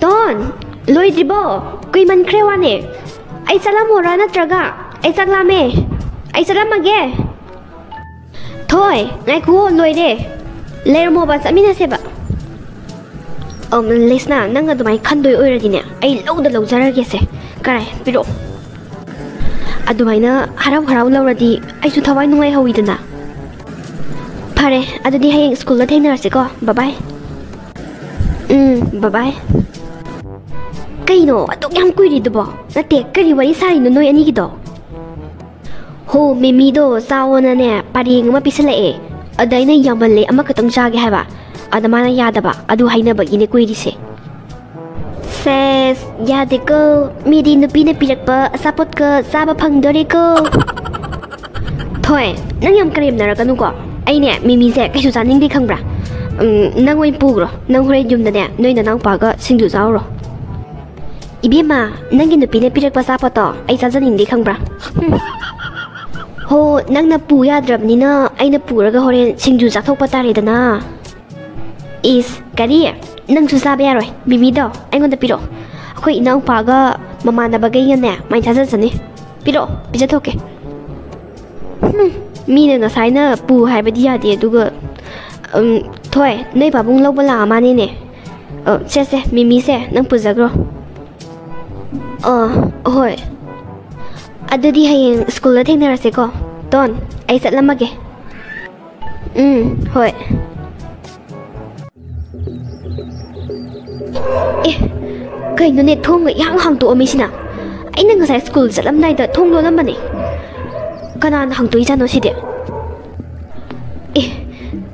ꯇꯣꯟ ꯂꯣꯏꯗ꯭ꯔꯤꯕꯣ ꯀꯨꯏꯃꯟꯈ꯭ꯔꯦ ꯋꯥꯅꯦ ꯑꯩ ꯆꯠꯂꯝꯃꯣꯔꯥ ꯅꯠꯇ꯭ꯔꯒ ꯑꯩ ꯆꯥꯛ ꯂꯥꯝꯃꯦ ꯑꯩ ꯆꯠꯂꯝꯃꯒꯦ ꯊꯣꯏ ꯉꯥꯏꯈꯨꯑꯣ ꯂꯣꯏꯔꯦ ꯂꯩꯔꯝꯃꯣꯕ ꯆꯠꯃꯤꯟꯅꯁꯦꯕ ꯂꯦꯁꯅꯥ ꯅꯪ ꯑꯗꯨꯃꯥꯏꯅ ꯈꯟꯗꯣꯏ ꯑꯣꯏꯔꯗꯤꯅꯦ ꯑꯩ ꯂꯧꯖꯔꯒꯦꯁꯦ ꯀꯔꯥꯏ ꯄꯤꯔꯛꯑꯣ ꯑꯗꯨꯃꯥꯏꯅ ꯍꯔꯥꯎ ꯂꯧꯔꯗꯤ ꯑꯩꯁꯨ ꯊꯋꯥꯏ ꯅꯨꯡꯉꯥꯏꯍꯧꯋꯤꯗꯅ ꯐꯔꯦ ꯑꯗꯨꯗꯤ ꯍꯌꯦꯡ ꯁ꯭ꯀꯨꯜꯗ ꯊꯦꯡꯅꯔꯁꯤꯀꯣ ꯕꯕꯥꯏ ꯕꯕꯥꯏ ꯀꯩꯅꯣ ꯑꯗꯨꯛ ꯌꯥꯝ ꯀꯨꯏꯔꯤꯗꯨꯕꯣ ꯅꯠꯇꯦ ꯀꯔꯤ ꯋꯥꯔꯤ ꯁꯥꯔꯤꯅꯣ ꯅꯣꯏ ꯑꯅꯤꯒꯤꯗꯣ ꯍꯣ ꯃꯤꯃꯤꯗꯣ ꯆꯥꯎꯅꯅꯦ ꯄꯔꯦꯡ ꯑꯃ ꯄꯤꯁꯜꯂꯛꯑꯦ ꯑꯗ ꯑꯩꯅ ꯌꯥꯝꯃꯜꯂꯦ ꯑꯃꯈꯛꯇꯪ ꯆꯥꯒꯦ ꯍꯥꯏꯕ ꯑꯗ ꯃꯥꯅ ꯌꯥꯗꯕ ꯑꯗꯨ ꯍꯥꯏꯅꯕꯒꯤꯅꯦ ꯀꯨꯏꯔꯤꯁꯦ ꯁꯦꯁ ꯌꯥꯗꯦꯀꯣ ꯃꯤꯗꯤ ꯅꯨꯄꯤꯅ ꯄꯤꯔꯛꯄ ꯑꯆꯥꯄꯣꯠꯀ ꯆꯥꯕ ꯐꯪꯗꯣꯔꯦꯀꯣ ꯊꯣꯏ ꯅꯪ ꯌꯥꯝ ꯀꯔꯦꯝꯅꯔꯛꯀꯅꯨꯀꯣ ꯑꯩꯅꯦ ꯃꯤꯃꯤꯁꯦ ꯀꯩꯁꯨ ꯆꯥꯅꯤꯡꯗꯦ ꯈꯪꯕ꯭ꯔꯥ ꯅꯪ ꯑꯣꯏꯅ ꯄꯨꯈ꯭ꯔꯣ ꯅꯪ ꯍꯣꯔꯦꯟ ꯌꯨꯝꯗꯅꯦ ꯅꯣꯏ ꯅꯅꯥꯎꯄꯥꯒ ꯁꯤꯡꯖꯨ ꯆꯥꯎꯔꯣ ꯏꯕꯦꯝꯃ ꯅꯪꯒꯤ ꯅꯨꯄꯤꯅ ꯄꯤꯔꯛꯄ ꯑꯆꯥꯄꯣꯠꯇꯣ ꯑꯩ ꯆꯥꯖꯅꯤꯡꯗꯦ ꯈꯪꯕ꯭ꯔꯥ ꯍꯣ ꯅꯪꯅ ꯄꯨ ꯌꯥꯗ꯭ꯔꯕꯅꯤꯅ ꯑꯩꯅ ꯄꯨꯔꯒ ꯍꯣꯔꯦꯟ ꯁꯤꯡꯖꯨ ꯆꯥꯊꯣꯛꯄ ꯇꯥꯔꯦꯗꯅ ꯏꯁ ꯀꯔꯤ ꯅꯪꯁꯨ ꯆꯥꯕ ꯌꯥꯔꯣꯏ ꯃꯤꯃꯤꯗꯣ ꯑꯩꯉꯣꯟꯗ ꯄꯤꯔꯛꯑꯣ ꯑꯩꯈꯣꯏ ꯏꯅꯥꯎꯄꯥꯒ ꯃꯃꯥꯟꯅꯕꯒꯩꯒꯅꯦ ꯃꯥꯏ ꯆꯥꯖꯁꯅꯤ ꯄꯤꯔꯛꯑꯣ ꯄꯤꯖꯊꯣꯛꯀꯦ ꯃꯤꯅ ꯉꯁꯥꯏꯅ ꯄꯨ ꯍꯥꯏꯕꯗꯤ ꯌꯥꯗꯦ ꯑꯗꯨꯒ ꯊꯣꯏ ꯅꯣꯏ ꯄꯥꯕꯨꯡ ꯂꯧꯕ ꯂꯥꯛꯑ ꯃꯥꯅꯤꯅꯦ ꯁꯦ ꯃꯤꯃꯤꯁꯦ ꯅꯪ ꯄꯨꯖꯈ꯭ꯔꯣ ꯍꯣꯏ ꯑꯗꯨꯗꯤ ꯍꯌꯦꯡ ꯁ꯭ꯀꯨꯜꯗ ꯊꯦꯡꯅꯔꯁꯦꯀꯣ ꯇꯣꯟ ꯑꯩ ꯆꯠꯂꯝꯃꯒꯦ ꯍꯣꯏ ꯑꯦ ꯀꯩꯅꯣꯅꯦ ꯊꯣꯡꯒ ꯏꯍꯥꯡ ꯍꯥꯡꯇꯣꯛꯑꯝꯃꯤꯁꯤꯅ ꯑꯩꯅ ꯉꯁꯥꯏ ꯁ꯭ꯀꯨꯜ ꯆꯠꯂꯝꯗꯥꯏꯗ ꯊꯣꯡ ꯂꯣꯜꯂꯝꯕꯅꯦ ꯀꯅꯥꯅ ꯍꯥꯡꯇꯣꯛꯏꯖꯥꯠꯅꯣ ꯁꯤꯗꯤ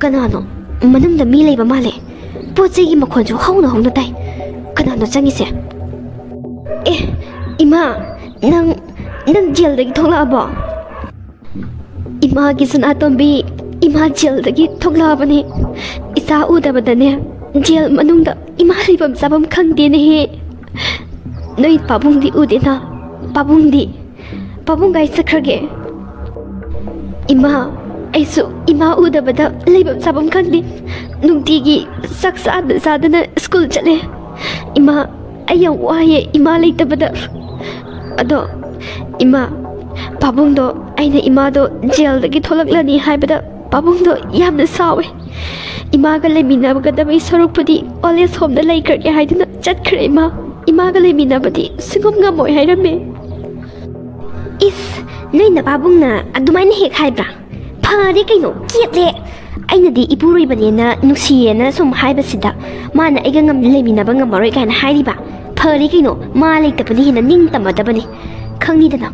ꯀꯅꯥꯅꯣ ꯃꯅꯨꯡꯗ ꯃꯤ ꯂꯩꯕ ꯃꯥꯜꯂꯦ ꯄꯣꯠ ꯆꯩꯒꯤ ꯃꯈꯣꯟꯁꯨ ꯍꯧꯅ ꯇꯥꯏ ꯀꯅꯥꯅꯣ ꯆꯪꯉꯤꯁꯦ ꯏꯃꯥ ꯅꯪ nang jail dagi tholabo ima gi Sanatombi ima jail dagi tholabani isa udabadane jail manungda ima ribam sabam khangde ne he noi pabung di udena pabung gai sakrage ima aisu ima udabada leibam sabam khangde nungtigi saksa sadana school chale ima ayang waye ima leitabada ado ima pabung do aina ima do jail dagi tholaklani haibada pabung do yamna sawe ima ga lemina bagada mai sarukpudi always home da laikrage haiduna chatkre ima ga lemina badi singom nga moi hairame is nei na pabung na adumaina hek haibra phari kaino kiete aina di ipuroi bane na nusiye na sum haibasida mana aiga ngam lemina ba ngamaroi kana hairiba phari kaino ma leitapani hina ning tamadabani khangni dana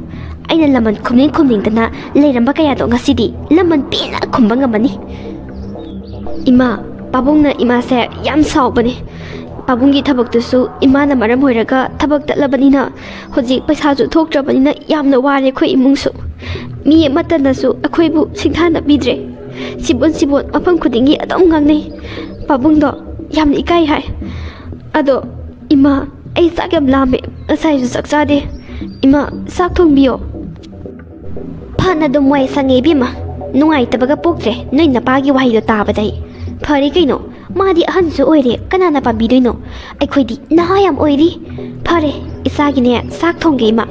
aina laman khumning dana leiramba kaya do ngasidi laman pina khumba ngamani ima pabung na ima se yam saubani pabungi thabak tusu ima na maram hoiraga thabak tatlabani na hoji paisa ju thoktrabani na yamna ware khoi imungsu mi matana su akhoi bu singthana bidre sibon apam khudingi adom ngangnei pabung do yamni ikai hai ado ima ai sak yam lame asai ju saksa de ima sak thongbiyo phana dom wai sange bima nungai tabaga poktre noi napagi wahi do tabadai phari kaino madi ahan su oire kanana pambidoino aikhoi na yam oiri phare isagi ne sak thongge ima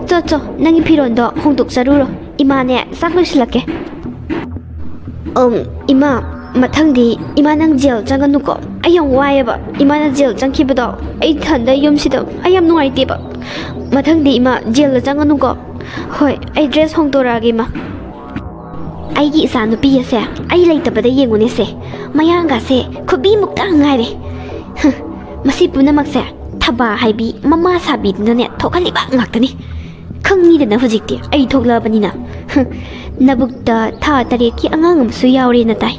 cho nangi phiron do hongduk saruro ima ne sak losilake ima mathangdi ima nang jail changanu ko ayang wayaba ima na jail changkibado ai thanda yumsida ayam nuai teba mathangdi ima jail changanu ko hoi ai dress hongdorage ma ai gi sa nu pi se ai leitabada yengune se mayanga se khobi mukta ngaire masi punamak se thaba haibi mama sabi ne thokaliba ngaktani khangni de na hojikti ai thoklabani na nabukta tha tare ki angang amsu yaure na tai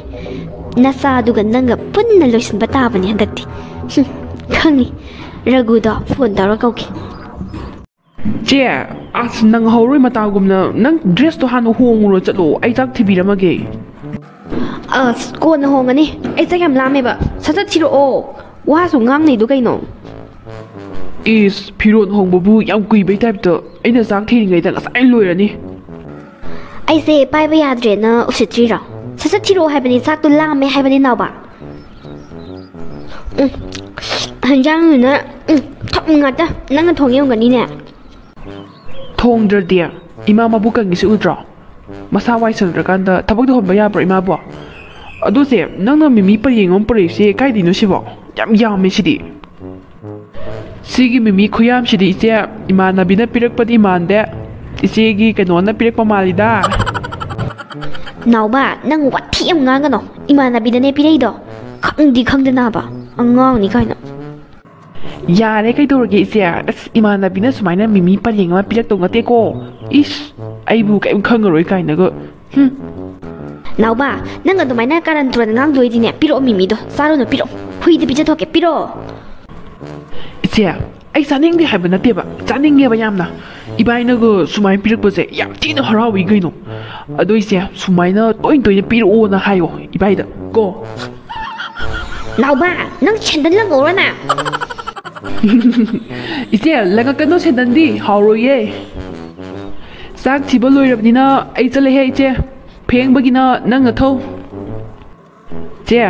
nasa duga nanga punna loisin batabani handakti khangni ragu da phone dara kauki che as nang horoi matagumna nang dress to hanu hongro chalo ai tak thibiramage ko na hongani ai chakam lame ba sata thiro o wa su ngang nei du kaino is phiron hongbabu yam kui bai type to aina sak thiringai da ngasai loirani ai se pai ba yadre na usitri ra sata thiro haibani sak tu lame haibani nawa hanjang na thap ngata nang thongyong gani ne thongdradia ima mabu kangi se udra masa wai sandrakanda thabak do honba ya bra ima bo adu se nangna mimi pariyengom pare se kai dino sibo yam me sidi sigi mimi khuyam sidi ise ima nabina pirak padi mande ise gi kanona pirak pamalida nauba nang wathi am nga no ima nabina ne pirei do khangdana ba angang ni kaina yare kai dorge ise imanabina sumaina mimi pareng ma pirak tong ate ko is aibu kai khangoroi kai na go nauba nang adumaina karan turan ngang doi dine piro mimi do saro no piro hui de pija thoke piro ise ai saning de habana te ba saning ye ba yamna ibaina go sumai pirak bo se yam tina harawi gaino ado ise sumaina toin piro na hayo ibaida go nauba nang chendan lang ora na ise laga kano sedandi hauroye sak thiba loirabnina ai chale he ise phengbagina nang thau che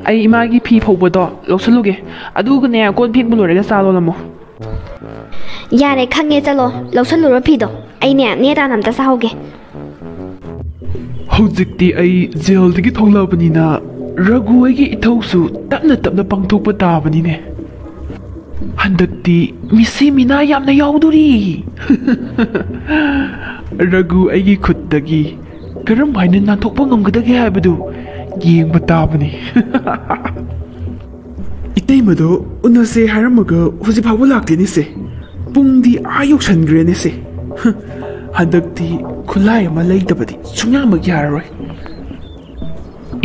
ai imagi phi phobado losaluge aduga ne kon phengbu loiraga salo lamo yare khange chalo losaluro phi do ai ne da nam ta sahoge hojikti ai jail dagi thonglabani na ragu ai gi ithausu tapna pangthokpa tabani ne handakti misi mina yamna yauduri ragu ai gi khuddagi karam haina nanthokpa ngamgadagi haibadu yengba tabani itei mado unase haramaga hoji phabu lakte ni se pungdi ayok sangre ne se handakti khulai ama leitabadi sungyamak yaroi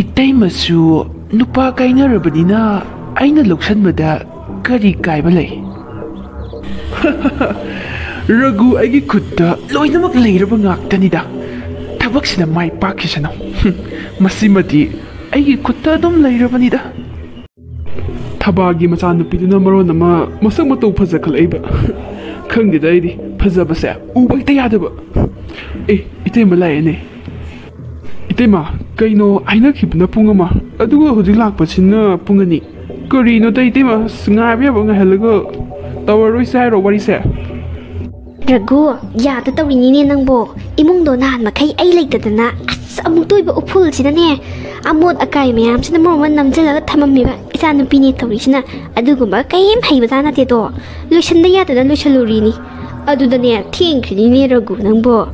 itei masu nupa kainarabadina aina loksanbada kari kaiba lei Ragu aigi khutta loinamak leiraba ngaktanida. Thabaksina mai pakhisana. Masimati aigi khutta adum leirabanida. Thabagi machanupiduna maron ama masak matau phajakhalaiba. Khangdida aidi phajabase uba hekta yadaba. Itema laiyane. Itema kaino ainakhibna pung ama aduga hojik lakpasina pung ani. Karino ta itema ngaiba yaba ngahalaga tawaroi sai ro wari se. Ragu yada tawrini nangbo imungdo nahan makai ai leitadana asa amuk toiba upul sinane amot akai mayam sina morman namjalaga thamammiba isa nupini tawrisina adugumba kaim haiba nate do loishanda yada loishalurini adudane thengkhrini Ragu nangbo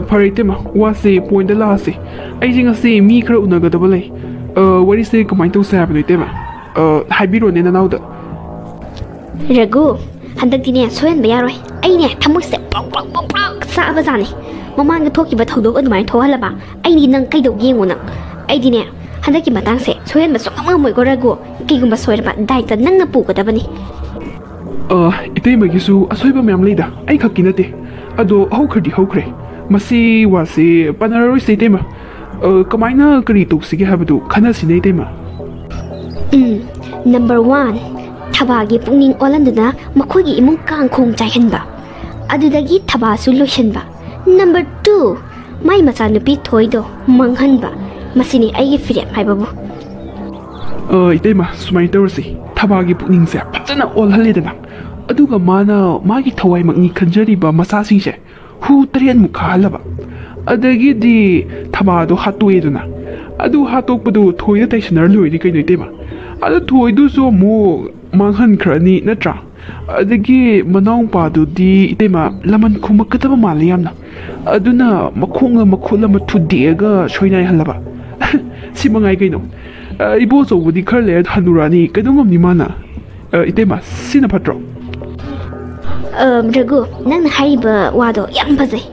Phare itema wase point da lase ai jinga se mi khara unagadaba lei wari se kamai tau sa habno itema haibiro ne nanauda Ragu handakdine soyan bayaroi aine thamukse pok pok pok pok saaba jani mamanga thokiba thodok adumai thohalaba aini nang kaidau yenguna aidine handaki matangse soyan ba sokam moi go Ragu kigumba soirba daita nangna pugadabani itema gisu asoiba myam leida ai khakki nate ado haukhre masi wase panaroi se itema kamaina kari toksige habadu khana sine itema Number 1 Thabagi pungning olanduna makhogi imung kangkhong chaihanba adudagi thabasu loishanba. Number 2 mai machanupi thoido manghanba masini aigi firem haibabu itema sumai tawrsi thabagi pungning se phajana olhaledana aduga mana magi thawai makni khanjariba masasingse hu tarian mukhalaba adagi di thabado hatueduna adu hatokpadu thoida taisanar loiri kaino itema adu thoidu so mo manghan khrani natra adagi manau padu di itema laman khumakataba mali yamna aduna makhonga makhula mathudega soinai halaba simangai kaino ibo so budi kharle hanurani kadungam ni mana itema sina patro Ragu nang haiba wado yam phajai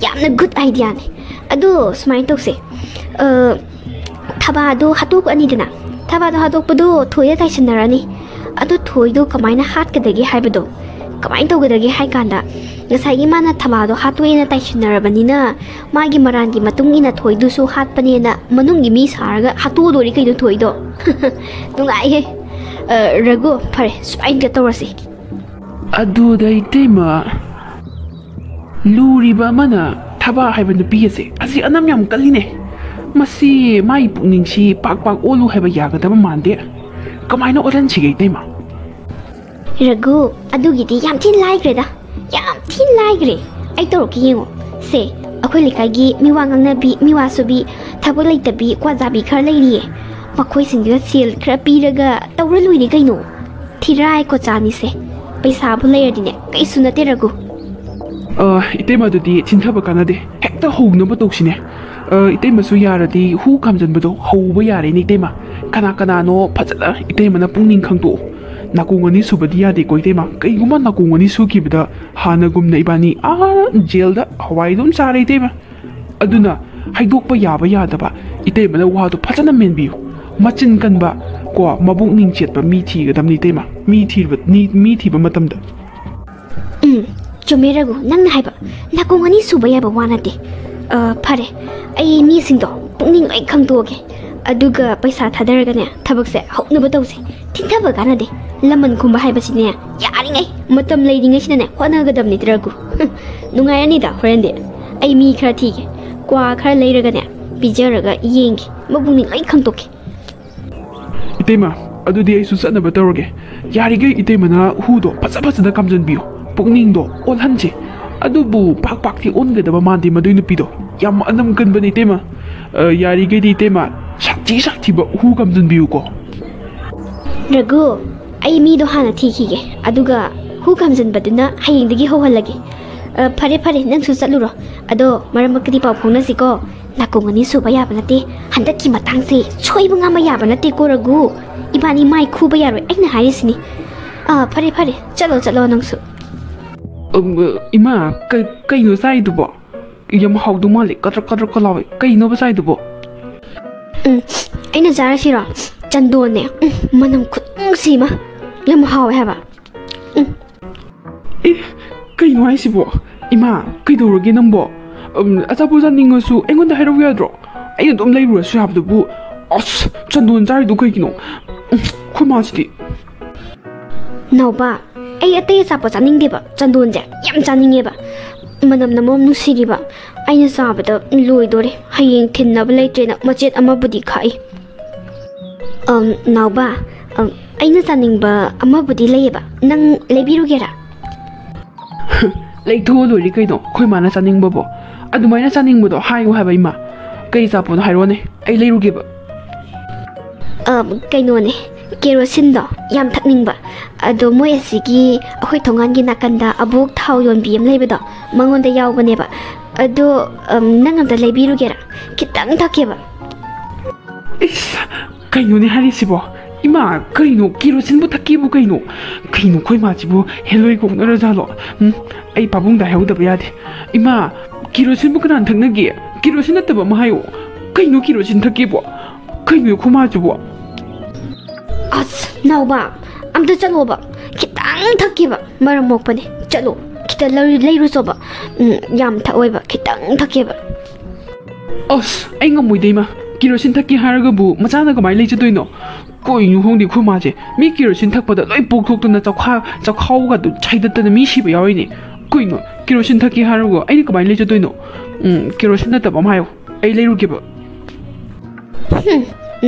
yamna good idea ne adu smai tokse thabado hatok anidana thabado hatokpadu thoya taisanarani adu thoido kamaina hatkadagi haibado kamain tawgadagi haikanda ngasai mana thabado hatoina taisanarabanina magi marangi matungina thoidu su hatpanena manungi mi saraga hatodori kaido thoido tungai he Ragu phare smai ga tawrasi adu dai tema luriba mana thaba haiba nupi ase asi anam yam kaline masi mai pungning si pak pak olu haiba yagadaba mande kamaina oran chigei tema Ragu adugidi yam thin laikre ai toroki yengo se akhoi likagi miwangang nabi miwasubi thabo leitabi kwajabi khar leiriye makhoi singga sil khra piraga tawra luini kaino thirai ko chani se paisa bu leirdine kaisu nate Ragu itema dudi chinthaba kanade hekta hognaba toksine itema su yaradi hu kamjanbado houba yare ni itema kana no phajala itema na pungning khangto nakungani subadi yade ko itema kaiguma nakungani sukibada hanagumna ibani jailda hawai dum sare itema aduna haidokpa yaba yadaba itema na wado phajana menbiu machin kanba ko mabuk ning chetba mi thigadamni itema mi thiba matamda Chume Ragu nang haiba nakungani suba yaba wanate phare ai mi singdo pungning ai khangtoge aduga paisa thadaraga ne thabakse hoknaba tawse thintaba ganade laman khumba haibasine yaringai matam leidingai sinane honagadamni Ragu nungayani da friend ai mi khara thige kwa khara leiraga ne bijaraga yengi mabungning ai khangtoke itema adudi ai su sanaba tawrage yarige itema na hudo phajada kamjanbiyo pukningdo olhanche adubu pak pak ti ongadaba mandi madui nupido yam anam kanbani tema yarige di tema sakti ba hu kamjanbiyo ko Ragu ai mi do hana thikige aduga hu kamjanbaduna hayengdagi hohalage phare nang su chaluro ado maramakdi paw phonasi ko nakungani suba yaba nate handaki matangse choibu ngama yaba nate ko Ragu ibani mai khuba yaroi aina harisini phare chalo nangsu ima kaino sai dubo yam haudu mali kadra kalawe kaino ba sai dubo aina jarasira chandone manam khut sima yam hawe haba ꯀꯩꯅꯣ ꯍꯥꯏꯁꯤꯕꯣ 이마 ꯀꯩꯗꯧꯔꯒꯦ ꯅꯪꯕꯣ ꯑꯆꯥꯄꯣꯠ ꯆꯥꯅꯤꯡꯉꯁꯨ ꯑꯩꯉꯣꯟꯗ ꯍꯥꯏꯔꯛꯎ ꯌꯥꯗ꯭ꯔꯣ ꯑꯩꯅ ꯑꯗꯨꯝ ꯂꯩꯔꯨꯔꯁꯨ ꯌꯥꯕꯗꯨꯕꯨ ꯑꯁ ꯆꯟꯗꯣꯟ ꯆꯥꯔꯤꯗꯣ ꯀꯩꯒꯤꯅꯣ ꯑꯩꯈꯣꯏ ꯃꯥꯁꯤꯗꯤ ꯅꯥꯎꯕ ꯑꯩ ꯑꯇꯩ ꯑꯆꯥꯄꯣꯠ ꯆꯥꯅꯤꯡꯗꯦꯕ ꯆꯟꯗꯣꯟꯁꯦ ꯌꯥꯝ ꯆꯥꯅꯤꯡꯉꯦꯕ ꯃꯅꯝꯅ ꯃꯔꯣꯝ ꯅꯨꯡꯁꯤꯔꯤꯕ ꯑꯩꯅ ꯆꯥꯕꯗ ꯂꯣꯏꯗꯣꯔꯦ ꯍꯌꯦꯡ ꯊꯤꯟꯅꯕ ꯂꯩꯇ꯭ꯔꯦꯅ ꯃꯆꯦꯠ ꯑꯃꯕꯨꯗꯤ ꯈꯥꯛꯏ ꯅꯥꯎꯕ ꯑꯩꯅ ꯆꯥꯅꯤꯡꯕ ꯑꯃꯕꯨꯗꯤ ꯂꯩꯌꯦꯕ ꯅꯪ ꯂꯩꯕꯤꯔꯨꯒꯦꯔꯥ ꯂꯩꯊꯣꯛꯑ ꯂꯣꯏꯔꯦ ꯀꯩꯅꯣ ꯑꯩꯈꯣꯏ ꯃꯥꯅ ꯆꯥꯅꯤꯡꯕꯕꯣ ꯑꯗꯨꯃꯥꯏꯅ ꯆꯥꯅꯤꯡꯕꯗꯣ ꯍꯥꯏꯌꯨ ꯍꯥꯏꯕ 이마 ꯀꯩ ꯑꯆꯥꯄꯣꯠꯅꯣ ꯍꯥꯏꯔꯣꯅꯦ ꯑꯩ ꯂꯩꯔꯨꯒꯦꯕ ꯀꯩꯅꯣꯅꯦ ꯀꯦꯔꯣꯁꯤꯟꯗꯣ ꯌꯥꯝ ꯊꯛꯅꯤꯡꯕ ꯑꯗꯣ ꯃꯣꯏ ꯑꯁꯤꯒꯤ ꯑꯩꯈꯣꯏ ꯊꯣꯡꯒꯥꯟꯒꯤ ꯅꯥꯀꯟꯗ ꯑꯕꯣꯛ ꯊꯥꯎ ꯌꯣꯟꯕꯤ ꯑꯃ ꯂꯩꯕꯗꯣ ꯃꯉꯣꯟꯗ ꯌꯥꯎꯕꯅꯦꯕ ꯑꯗꯣ ꯅꯪ ꯑꯝꯇ ꯂꯩꯕꯤꯔꯨꯒꯦꯔꯥ ꯈꯤꯇꯪ ꯊꯛꯀꯦꯕ 이씨 ꯀꯩꯅꯣꯅꯦ ꯍꯥꯏꯔꯤꯁꯤꯕꯣ 이마 ꯀꯩꯅꯣ ꯀꯦꯔꯣꯁꯤꯟꯕꯨ ꯊꯛꯀꯦꯕꯨ ꯀꯩꯅꯣ ꯑꯩꯈꯣꯏ ꯃꯥꯁꯤꯕꯨ ꯍꯦꯂꯣꯏ ꯀꯣꯛꯅꯔꯖꯥꯠꯂꯣ ꯑꯩ ꯄꯥꯕꯨꯡꯗ ꯍꯥꯏꯍꯧꯗꯕ ꯌꯥꯗꯦ 이마 ꯀꯦꯔꯣꯁꯤꯟꯕꯨ ꯀꯅꯥꯅ ꯊꯛꯅꯒꯦ ꯀꯦꯔꯣꯁꯤꯟ ꯅꯠꯇꯕ ꯑꯃ ꯍꯥꯏꯌꯣ ꯀꯩꯅꯣ ꯀꯦꯔꯣꯁꯤꯟ ꯊꯛꯀꯦꯕꯣ ꯀꯩꯅꯣ ꯑꯩꯈꯣꯏ ꯃꯥꯁꯤꯕꯣ ꯑꯁ ꯅꯥꯎꯕ ꯑꯝꯇ ꯆꯠꯂꯣꯕ ꯈꯤꯇꯪ ꯊꯛꯀꯦꯕ ꯃꯔꯝ ꯃꯣꯛꯄꯅꯦ ꯆꯠꯂꯣ ꯈꯤꯇ ꯂꯩꯔꯨꯆꯣꯕ ꯌꯥꯝ ꯊꯛꯑꯣꯏꯕ ꯈꯤꯇꯪ ꯊꯛꯀꯦꯕ ꯑꯁ ꯑꯩ ꯉꯝꯃꯣꯏꯗ 이마 ꯀꯦꯔꯣꯁꯤꯟ ꯊꯛꯀꯦ ꯍꯥꯏꯔꯒꯕꯨ ꯃꯆꯥꯅ ꯀꯃꯥꯏꯅ ꯂꯩꯖꯗꯣꯏꯅꯣ ꯀꯣꯏꯅꯣ ꯈꯪꯗꯦ ꯑꯩꯈꯣꯏ ꯃꯥꯁꯦ ꯃꯤ ꯀꯦꯔꯣꯁꯤꯟ ꯊꯛꯄꯗ ꯂꯣꯏ ꯄꯣꯛꯊꯣꯛꯇꯅ ꯆꯈꯥꯎꯒꯗꯨ ꯁꯥꯏꯗꯠꯇꯅ ꯃꯤ ꯁꯤꯕ ꯌꯥꯎꯔꯤꯅꯦ ꯀꯩꯅꯣ ꯀꯦꯔꯣꯁꯤꯟ ꯊꯛꯀꯦ ꯍꯥꯏꯔꯒ ꯑꯩꯅ ꯀꯃꯥꯏꯅ ꯂꯩꯖꯗꯣꯏꯅꯣ ꯀꯦꯔꯣꯁꯤꯟ ꯅꯠꯇꯕ ꯑꯃ ꯍꯥꯏꯌꯣ ꯑꯩ ꯂꯩꯔꯨꯒꯦꯕ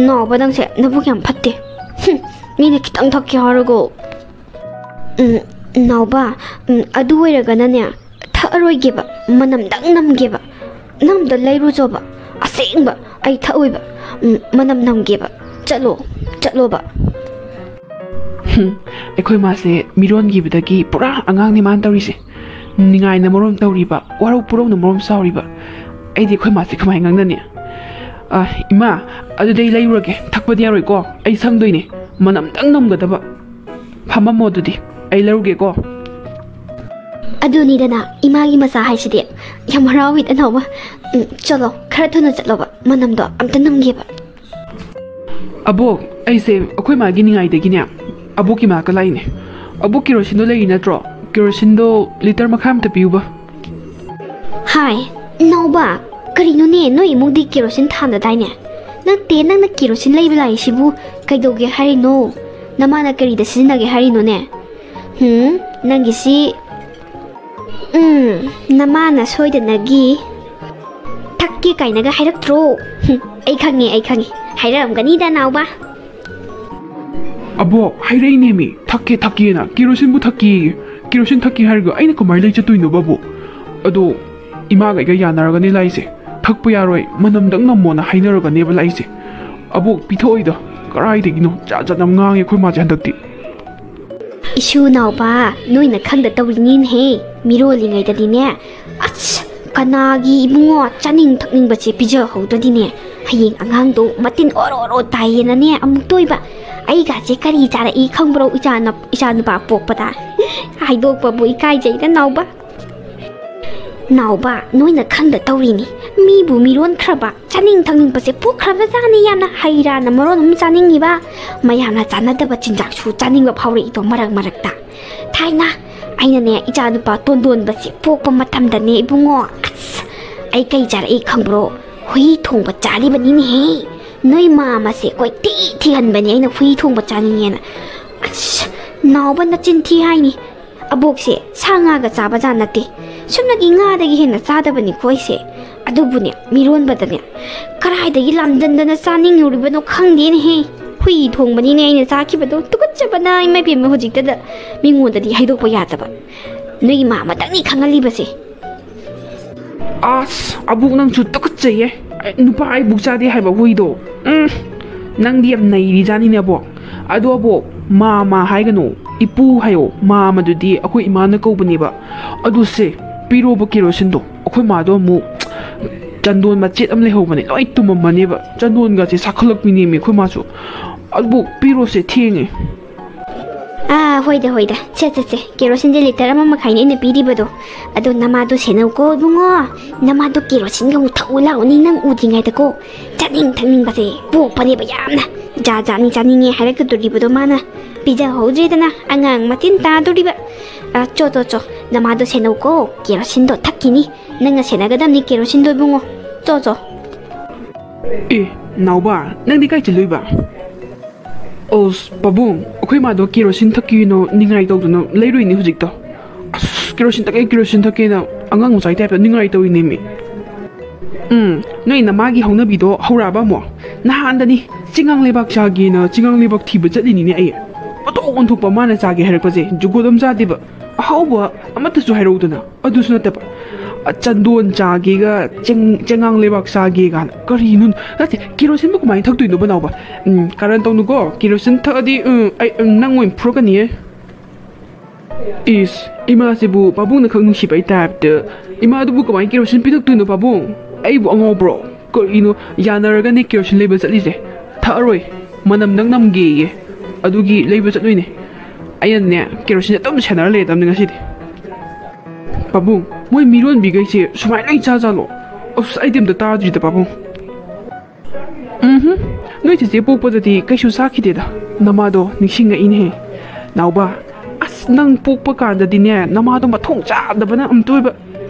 ꯅꯥꯎꯕ ꯅꯪꯁꯦ ꯅꯕꯨꯛ ꯌꯥꯝ ꯐꯠꯇꯦ ꯃꯤꯅ ꯈꯤꯇꯪ ꯊꯛꯀꯦ ꯍꯥꯏꯔꯒ ꯅꯥꯎꯕ ꯑꯗꯨ ꯑꯣꯏꯔꯒꯅꯅꯦ ꯊꯛꯑꯔꯣꯏꯒꯦꯕ ꯃꯅꯝꯗꯪ ꯅꯝꯒꯦꯕ ꯅꯪ ꯑꯝꯇ ꯂꯩꯔꯨꯆꯣꯕ ꯑꯁꯦꯡꯕ ꯑꯩ ꯊꯛꯑꯣꯏꯕ ꯃꯅꯝ ꯅꯝꯒꯦꯕ ꯆꯠꯂꯣꯕ ꯑꯩꯈꯣꯏ ꯃꯥꯁꯦ ꯃꯤꯔꯣꯟꯈꯤꯕꯗꯒꯤ ꯄꯨꯔꯥ ꯑꯉꯥꯡꯅꯤ ꯃꯥꯅ ꯇꯧꯔꯤꯁꯦ ꯅꯤꯡꯉꯥꯏꯅ ꯃꯔꯣꯝ ꯇꯧꯔꯤꯕ ꯋꯥꯔꯧ ꯄꯨꯔꯧꯅ ꯃꯔꯣꯝ ꯆꯥꯎꯔꯤꯕ ꯑꯩꯗꯤ ꯑꯩꯈꯣꯏ ꯃꯥꯁꯦ ꯀꯃꯥꯏꯅ ꯉꯥꯡꯅꯅꯤ 이마 ꯑꯗꯨꯗꯤ ꯑꯩ ꯂꯩꯔꯨꯔꯒꯦ ꯊꯛꯄꯗꯤ ꯌꯥꯔꯣꯏꯀꯣ ꯑꯩ ꯁꯪꯗꯣꯏꯅꯦ ꯃꯅꯝꯗꯪ ꯅꯝꯒꯗꯕ ꯐꯝꯃꯝꯃꯣ ꯑꯗꯨꯗꯤ ꯑꯩ ꯂꯩꯔꯨꯒꯦꯀꯣ ꯑꯗꯨꯅꯤꯗꯅ ꯏꯃꯥꯒꯤ ꯃꯆꯥ ꯍꯥꯏꯁꯤꯗꯤ ꯌꯥꯝ ꯍꯔꯥꯎꯏꯗ ꯅꯥꯎꯕ ꯆꯠꯂꯣ ꯈꯔ ꯊꯨꯅ ꯆꯠꯂꯣꯕ ꯃꯅꯝꯗꯣ ꯑꯝꯇ ꯅꯝꯒꯦꯕ ꯑꯕꯣꯛ ꯑꯩꯁꯦ ꯑꯩꯈꯣꯏ ꯃꯥꯒꯤ ꯅꯤꯡꯉꯥꯏꯗꯒꯤꯅꯦ ꯑꯕꯣꯛꯀꯤ ꯃꯅꯥꯛꯇ ꯂꯥꯛꯏꯅꯦ ꯑꯕꯣꯛ ꯀꯦꯔꯣꯁꯤꯟꯗꯣ ꯂꯩꯔꯤ ꯅꯠꯇ꯭ꯔꯣ ꯀꯦꯔꯣꯁꯤꯟꯗꯣ ꯂꯤꯇꯔ ꯃꯈꯥꯏ ꯑꯝꯇ ꯄꯤꯌꯨꯕ ꯍꯥꯏ ꯅꯥꯎꯕ ꯀꯔꯤꯅꯣꯅꯦ ꯅꯣꯏ ꯏꯃꯨꯡꯗꯤ ꯀꯦꯔꯣꯁꯤꯟ ꯊꯥꯟꯗꯗꯥꯏꯅꯦ ꯅꯠꯇꯦ ꯅꯪꯅ ꯀꯦꯔꯣꯁꯤꯟ ꯂꯩꯕ ꯂꯥꯛꯏꯁꯤꯕꯨ ꯀꯩꯗꯧꯒꯦ ꯍꯥꯏꯔꯤꯅꯣ ꯅꯃꯥꯅ ꯀꯔꯤꯗ ꯁꯤꯖꯤꯟꯅꯒꯦ ꯍꯥꯏꯔꯤꯅꯣꯅꯦ ꯅꯪꯒꯤꯁꯤ ꯅꯃꯥꯅ ꯁꯣꯏꯗꯅꯒꯤ ꯊꯛꯀꯦ ꯀꯥꯏꯅꯒ ꯍꯥꯏꯔꯛꯇ꯭ꯔꯣ ꯑꯩ ꯈꯪꯉꯦ ꯍꯥꯏꯔꯛꯑꯝꯒꯅꯤꯗ ꯅꯥꯎꯕ ꯑꯕꯣꯛ ꯍꯥꯏꯔꯛꯏꯅꯦꯃꯤ ꯊꯛꯀꯦꯅ ꯀꯦꯔꯣꯁꯤꯟꯕꯨ ꯀꯦꯔꯣꯁꯤꯟ ꯊꯛꯀꯦ ꯍꯥꯏꯔꯒ ꯑꯩꯅ ꯀꯃꯥꯏꯅ ꯂꯩꯖꯗꯣꯏꯅꯣꯕ ꯑꯕꯣꯛ ꯑꯗꯣ ꯏꯃꯥꯒ ꯑꯩꯒ ꯌꯥꯅꯔꯒꯅꯦ ꯂꯥꯛꯏꯁꯦ ꯊꯛꯄ ꯌꯥꯔꯣꯏ ꯃꯅꯝꯗꯪ ꯅꯝꯃꯣꯅ ꯍꯥꯏꯅꯔꯒꯅꯦꯕ ꯂꯥꯛꯏꯁꯦ ꯑꯕꯣꯛ ꯄꯤꯊꯣꯛꯏꯗ ꯀꯔꯥꯏꯗꯒꯤꯅꯣ ꯖꯥꯠ ꯌꯥꯝ ꯉꯥꯡꯉꯦ ꯑꯩꯈꯣꯏ ꯃꯥꯁꯦ ꯍꯟꯗꯛꯇꯤ 이슈 나오봐 너희는 칸다 떠올리닌 해 미로리가이다디네 아치 가나기 이붕어 짜닝 턱닝 바치 비저 호도디네 하잉 앙항도 마틴 어로로 다이에나네 아묵도이바 아이가 제까리 자라 이 康브로 이자누 바 뽁바다 아이도빠부 이까이제이다 나오봐 나오봐 너희는 칸다 떠올리니 미부 미론 크라바 짜닝 턱닝 바치 푹 크라바자니 야나 하이라나 머론 짜닝이바 ꯃꯌꯥꯝꯅ ꯆꯥꯟꯅꯗꯕ ꯆꯤꯟꯖꯥꯛꯁꯨ ꯆꯥꯅꯤꯡꯕ ꯐꯥꯎꯔꯛꯏꯗꯣ ꯃꯔꯛꯇ ꯊꯥꯏꯅ ꯑꯩꯅꯅꯦ ꯏꯆꯥꯅꯨꯄꯥ ꯇꯣꯟꯗꯣꯟꯕꯁꯤ ꯄꯣꯛꯄ ꯃꯇꯝꯗꯅꯦ ꯏꯕꯨꯡꯉꯣ ꯑꯁ ꯑꯩ ꯀꯩ ꯆꯥꯔꯛꯏ ꯈꯪꯕ꯭ꯔꯣ ꯍꯨꯏ ꯊꯣꯡꯕ ꯆꯥꯔꯤꯕꯅꯤꯅꯦꯍꯦ ꯅꯣꯏ ꯃꯥꯃꯁꯦ ꯀꯣꯏꯊꯤ ꯊꯤꯍꯟꯕꯅꯦ ꯑꯩꯅ ꯍꯨꯏ ꯊꯣꯡꯕ ꯆꯥꯅꯤꯡꯉꯦꯅ ꯑꯁ ꯅꯥꯎꯕ ꯅꯆꯤꯟ ꯊꯤ ꯍꯥꯏꯅꯤ ꯑꯕꯣꯛꯁꯦ ꯁꯥ ꯉꯥꯒ ꯆꯥꯕꯖꯥꯠ ꯅꯠꯇꯦ ꯁꯨꯝꯅꯒꯤ ꯉꯥꯗꯒꯤ ꯍꯦꯟꯅ ꯆꯥꯗꯕꯅꯤꯀꯣ ꯑꯩꯁꯦ ꯑꯗꯨꯕꯨꯅꯦ ꯃꯤꯔꯣꯟꯕꯗꯅꯦ ꯀꯔꯥꯏꯗꯒꯤ ꯂꯥꯝꯖꯟꯗꯅ ꯆꯥꯅꯤꯡꯉꯨꯔꯤꯕꯅꯣ ꯈꯪꯗꯦꯅꯦꯍꯦ ꯍꯨꯏ ꯊꯣꯡꯕꯅꯤꯅꯦ ꯑꯩꯅ ꯆꯥꯈꯤꯕꯗꯣ ꯇꯨꯀꯠꯆꯕꯅ ꯏꯃꯥꯏꯕꯦꯝꯃ ꯍꯧꯖꯤꯛꯇꯗ ꯃꯤꯉꯣꯟꯗꯗꯤ ꯍꯥꯏꯗꯣꯛꯄ ꯌꯥꯗꯕ ꯅꯣꯏꯒꯤ ꯃꯥꯃꯇꯪꯅꯤ ꯈꯪꯍꯜꯂꯤꯕꯁꯦ ꯑꯁ ꯑꯕꯣꯛ ꯅꯪꯁꯨ ꯇꯨꯀꯠꯆꯩꯌꯦ ꯅꯨꯄꯥ ꯑꯩꯕꯨꯛ ꯆꯥꯗꯦ ꯍꯥꯏꯕ ꯍꯨꯏꯗꯣ ꯅꯪꯗꯤ ꯌꯥꯝ ꯅꯩꯔꯤꯖꯥꯠꯅꯤꯅꯦ ꯑꯕꯣꯛ ꯑꯗꯣ ꯑꯕꯣꯛ ꯃꯥꯃ ꯍꯥꯏꯒꯅꯨ ꯏꯄꯨ ꯍꯥꯏꯌꯣ ꯃꯥꯃꯗꯨꯗꯤ ꯑꯩꯈꯣꯏ ꯏꯃꯥꯅ ꯀꯧꯕꯅꯦꯕ ꯑꯗꯨꯁꯦ ꯄꯤꯔꯣꯕ ꯀꯦꯔꯣꯁꯤꯟꯗꯣ ꯑꯩꯈꯣꯏ ꯃꯥꯗꯣ ꯑꯃꯨꯛ ꯆꯟꯗꯣꯟ ꯃꯆꯦꯠ ꯑꯃ ꯂꯩꯍꯧꯕꯅꯦ ꯂꯣꯏ ꯇꯨꯝꯃꯝꯃꯅꯦꯕ ꯆꯟꯗꯣꯟꯒꯁꯦ ꯁꯥꯈꯠꯂꯛꯄꯤꯅꯦꯃꯤ ꯑꯩꯈꯣꯏ ꯃꯥꯁꯨ ꯑꯕꯣꯛ ꯄꯤꯔꯣꯁꯦ ꯊꯦꯡꯉꯦ ꯍꯣꯏꯗ ꯁꯦ ꯀꯦꯔꯣꯁꯤꯟꯁꯦ ꯂꯤꯇꯔ 1.5ꯅꯤ ꯑꯩꯅ ꯄꯤꯔꯤꯕꯗꯣ ꯑꯗꯣ ꯅꯃꯥꯗꯣ ꯁꯦꯟꯅꯧꯀꯣ ꯏꯕꯨꯡꯉꯣ ꯅꯃꯥꯗꯣ ꯀꯦꯔꯣꯁꯤꯟꯒ ꯑꯃꯨꯛ ꯊꯛꯎ ꯂꯥꯛꯎꯅꯤ ꯅꯪ ꯎꯗ꯭ꯔꯤꯉꯩꯗꯀꯣ ꯆꯥꯅꯤꯡ ꯊꯛꯅꯤꯡꯕꯁꯦ ꯄꯣꯛꯄꯅꯦꯕ ꯌꯥꯝꯅ ꯖꯥꯠ ꯖꯥꯠꯅꯤ ꯆꯥꯅꯤꯡꯉꯦ ꯍꯥꯏꯔꯛꯀꯗꯣꯔꯤꯕꯗꯣ ꯃꯥꯅ ꯄꯤꯖꯍꯧꯗ꯭ꯔꯦꯗꯅ ꯑꯉꯥꯡ ꯃꯇꯤꯟ ꯇꯥꯗꯣꯔꯤꯕ ꯆꯣ ꯅꯃꯥꯗꯣ ꯁꯦꯟꯅꯧꯀꯣ ꯀꯦꯔꯣꯁꯤꯟꯗꯣ ꯊꯛꯈꯤꯅꯤ ꯅꯪꯅ ꯁꯦꯟꯅꯒꯗꯕꯅꯤ ꯀꯦꯔꯣꯁꯤꯟꯗꯣ ꯏꯕꯨꯡꯉꯣ ꯆꯣ ꯑꯦ ꯅꯥꯎꯕ ꯅꯪꯗꯤ ꯀꯥꯏ ꯆꯠꯂꯨꯏꯕ ꯑꯁ ꯄꯥꯕꯨꯡ ꯑꯩꯈꯣꯏ ꯃꯥꯗꯣ ꯀꯦꯔꯣꯁꯤꯟ ꯊꯛꯀꯤꯅꯣ ꯅꯤꯡꯉꯥꯏ ꯇꯧꯗꯅ ꯂꯩꯔꯨꯏꯅꯤ ꯍꯧꯖꯤꯛꯇꯣ ꯑꯁ ꯀꯦꯔꯣꯁꯤꯟ ꯊꯛꯀꯦꯅ ꯑꯉꯥꯡ ꯃꯆꯥꯒꯤ ꯇꯥꯏꯞꯇ ꯅꯤꯡꯉꯥꯏ ꯇꯧꯔꯤꯅꯦꯃꯤ ꯅꯣꯏ ꯅꯃꯥꯒꯤ ꯍꯧꯅꯕꯤꯗꯣ ꯍꯧꯔꯛꯑꯕ ꯑꯃꯨꯛ ꯅꯍꯥꯟꯗꯅꯤ ꯆꯤꯡꯉꯥꯡ ꯂꯩꯕꯥꯛ ꯆꯥꯒꯦꯅ ꯆꯤꯡꯉꯥꯡ ꯂꯩꯕꯥꯛ ꯊꯤꯕ ꯆꯠꯂꯤꯅꯤꯅꯦ ꯑꯩ ꯑꯣꯟꯊꯣꯛꯄ ꯃꯥꯅ ꯆꯥꯒꯦ ꯍꯥꯏꯔꯛꯄꯁꯦ ꯖꯨꯒꯣꯠ ꯑꯃ ꯆꯥꯗꯦꯕ ꯑꯍꯥꯎꯕ ꯑꯃꯠꯇꯁꯨ ꯍꯥꯏꯔꯛꯎꯗꯅ ꯑꯗꯨꯁꯨ ꯅꯠꯇꯕ ꯆꯟꯗꯣꯟ ꯆꯥꯒꯦꯒ ꯆꯦꯡꯉꯥꯡ ꯂꯩꯕꯥꯛ ꯆꯥꯒꯦꯒꯥꯅ ꯀꯔꯤꯅꯣ ꯅꯠꯇꯦ ꯀꯦꯔꯣꯁꯤꯟꯕꯨ ꯀꯃꯥꯏꯅ ꯊꯛꯇꯣꯏꯅꯣꯕ ꯅꯥꯎꯕ ꯀꯔꯟ ꯇꯧꯅꯨꯀꯣ ꯀꯦꯔꯣꯁꯤꯟ ꯊꯛꯑꯗꯤ ꯑꯩ ꯅꯪ ꯑꯣꯏꯅ ꯐꯨꯔꯛꯀꯅꯤꯌꯦ ꯏꯁ ꯏꯃꯥꯁꯤꯕꯨ ꯄꯥꯕꯨꯡꯅ ꯈꯛ ꯅꯨꯡꯁꯤꯕꯩ ꯇꯥꯏꯞꯇ ꯏꯃꯥꯗꯨꯕꯨ ꯀꯃꯥꯏꯅ ꯀꯦꯔꯣꯁꯤꯟ ꯄꯤꯊꯛꯇꯣꯏꯅꯣ ꯄꯥꯕꯨꯡ ꯑꯩꯕꯨ ꯑꯉꯥꯎꯕ꯭ꯔꯣ ꯀꯔꯤꯅꯣ ꯌꯥꯅꯔꯒꯅꯦ ꯀꯦꯔꯣꯁꯤꯟ ꯂꯩꯕ ꯆꯠꯂꯤꯁꯦ ꯊꯛꯑꯔꯣꯏ ꯃꯅꯝ ꯅꯪ ꯅꯝꯒꯦꯌꯦ ꯑꯗꯨꯒꯤ ꯂꯩꯕ ꯆꯠꯂꯣꯏꯅꯦ ꯑꯩꯅꯅꯦ ꯀꯦꯔꯣꯁꯤꯟ ꯑꯗꯨꯝ ꯁꯦꯟꯅꯔ ꯂꯩꯒꯗꯕꯅꯤ ꯉꯁꯤꯗꯤ ꯄꯥꯕꯨꯡ ꯃꯣꯏ ꯃꯤꯔꯣꯟꯕꯤꯈꯩꯁꯦ ꯁꯨꯃꯥꯏꯅ ꯂꯣꯏ ꯆꯥꯖꯥꯠꯂꯣ ꯑꯁ ꯑꯩꯗꯤ ꯑꯝꯇ ꯇꯥꯗ꯭ꯔꯤꯗ ꯄꯥꯕꯨꯡ ꯅꯣꯏ ꯆꯦꯆꯦ ꯄꯣꯛꯄꯗꯗꯤ ꯀꯩꯁꯨ ꯆꯥꯈꯤꯗꯦꯗ ꯅꯃꯥꯗꯣ ꯅꯤꯡꯁꯤꯡꯉꯛꯏꯅꯦꯍꯦ ꯅꯥꯎꯕ ꯑꯁ ꯅꯪ ꯄꯣꯛꯄ ꯀꯥꯟꯗꯗꯤꯅꯦ ꯅꯃꯥꯗꯣ ꯃꯊꯣꯡ ꯆꯥꯗꯕꯅ ꯑꯝꯇ ꯑꯣꯏꯕ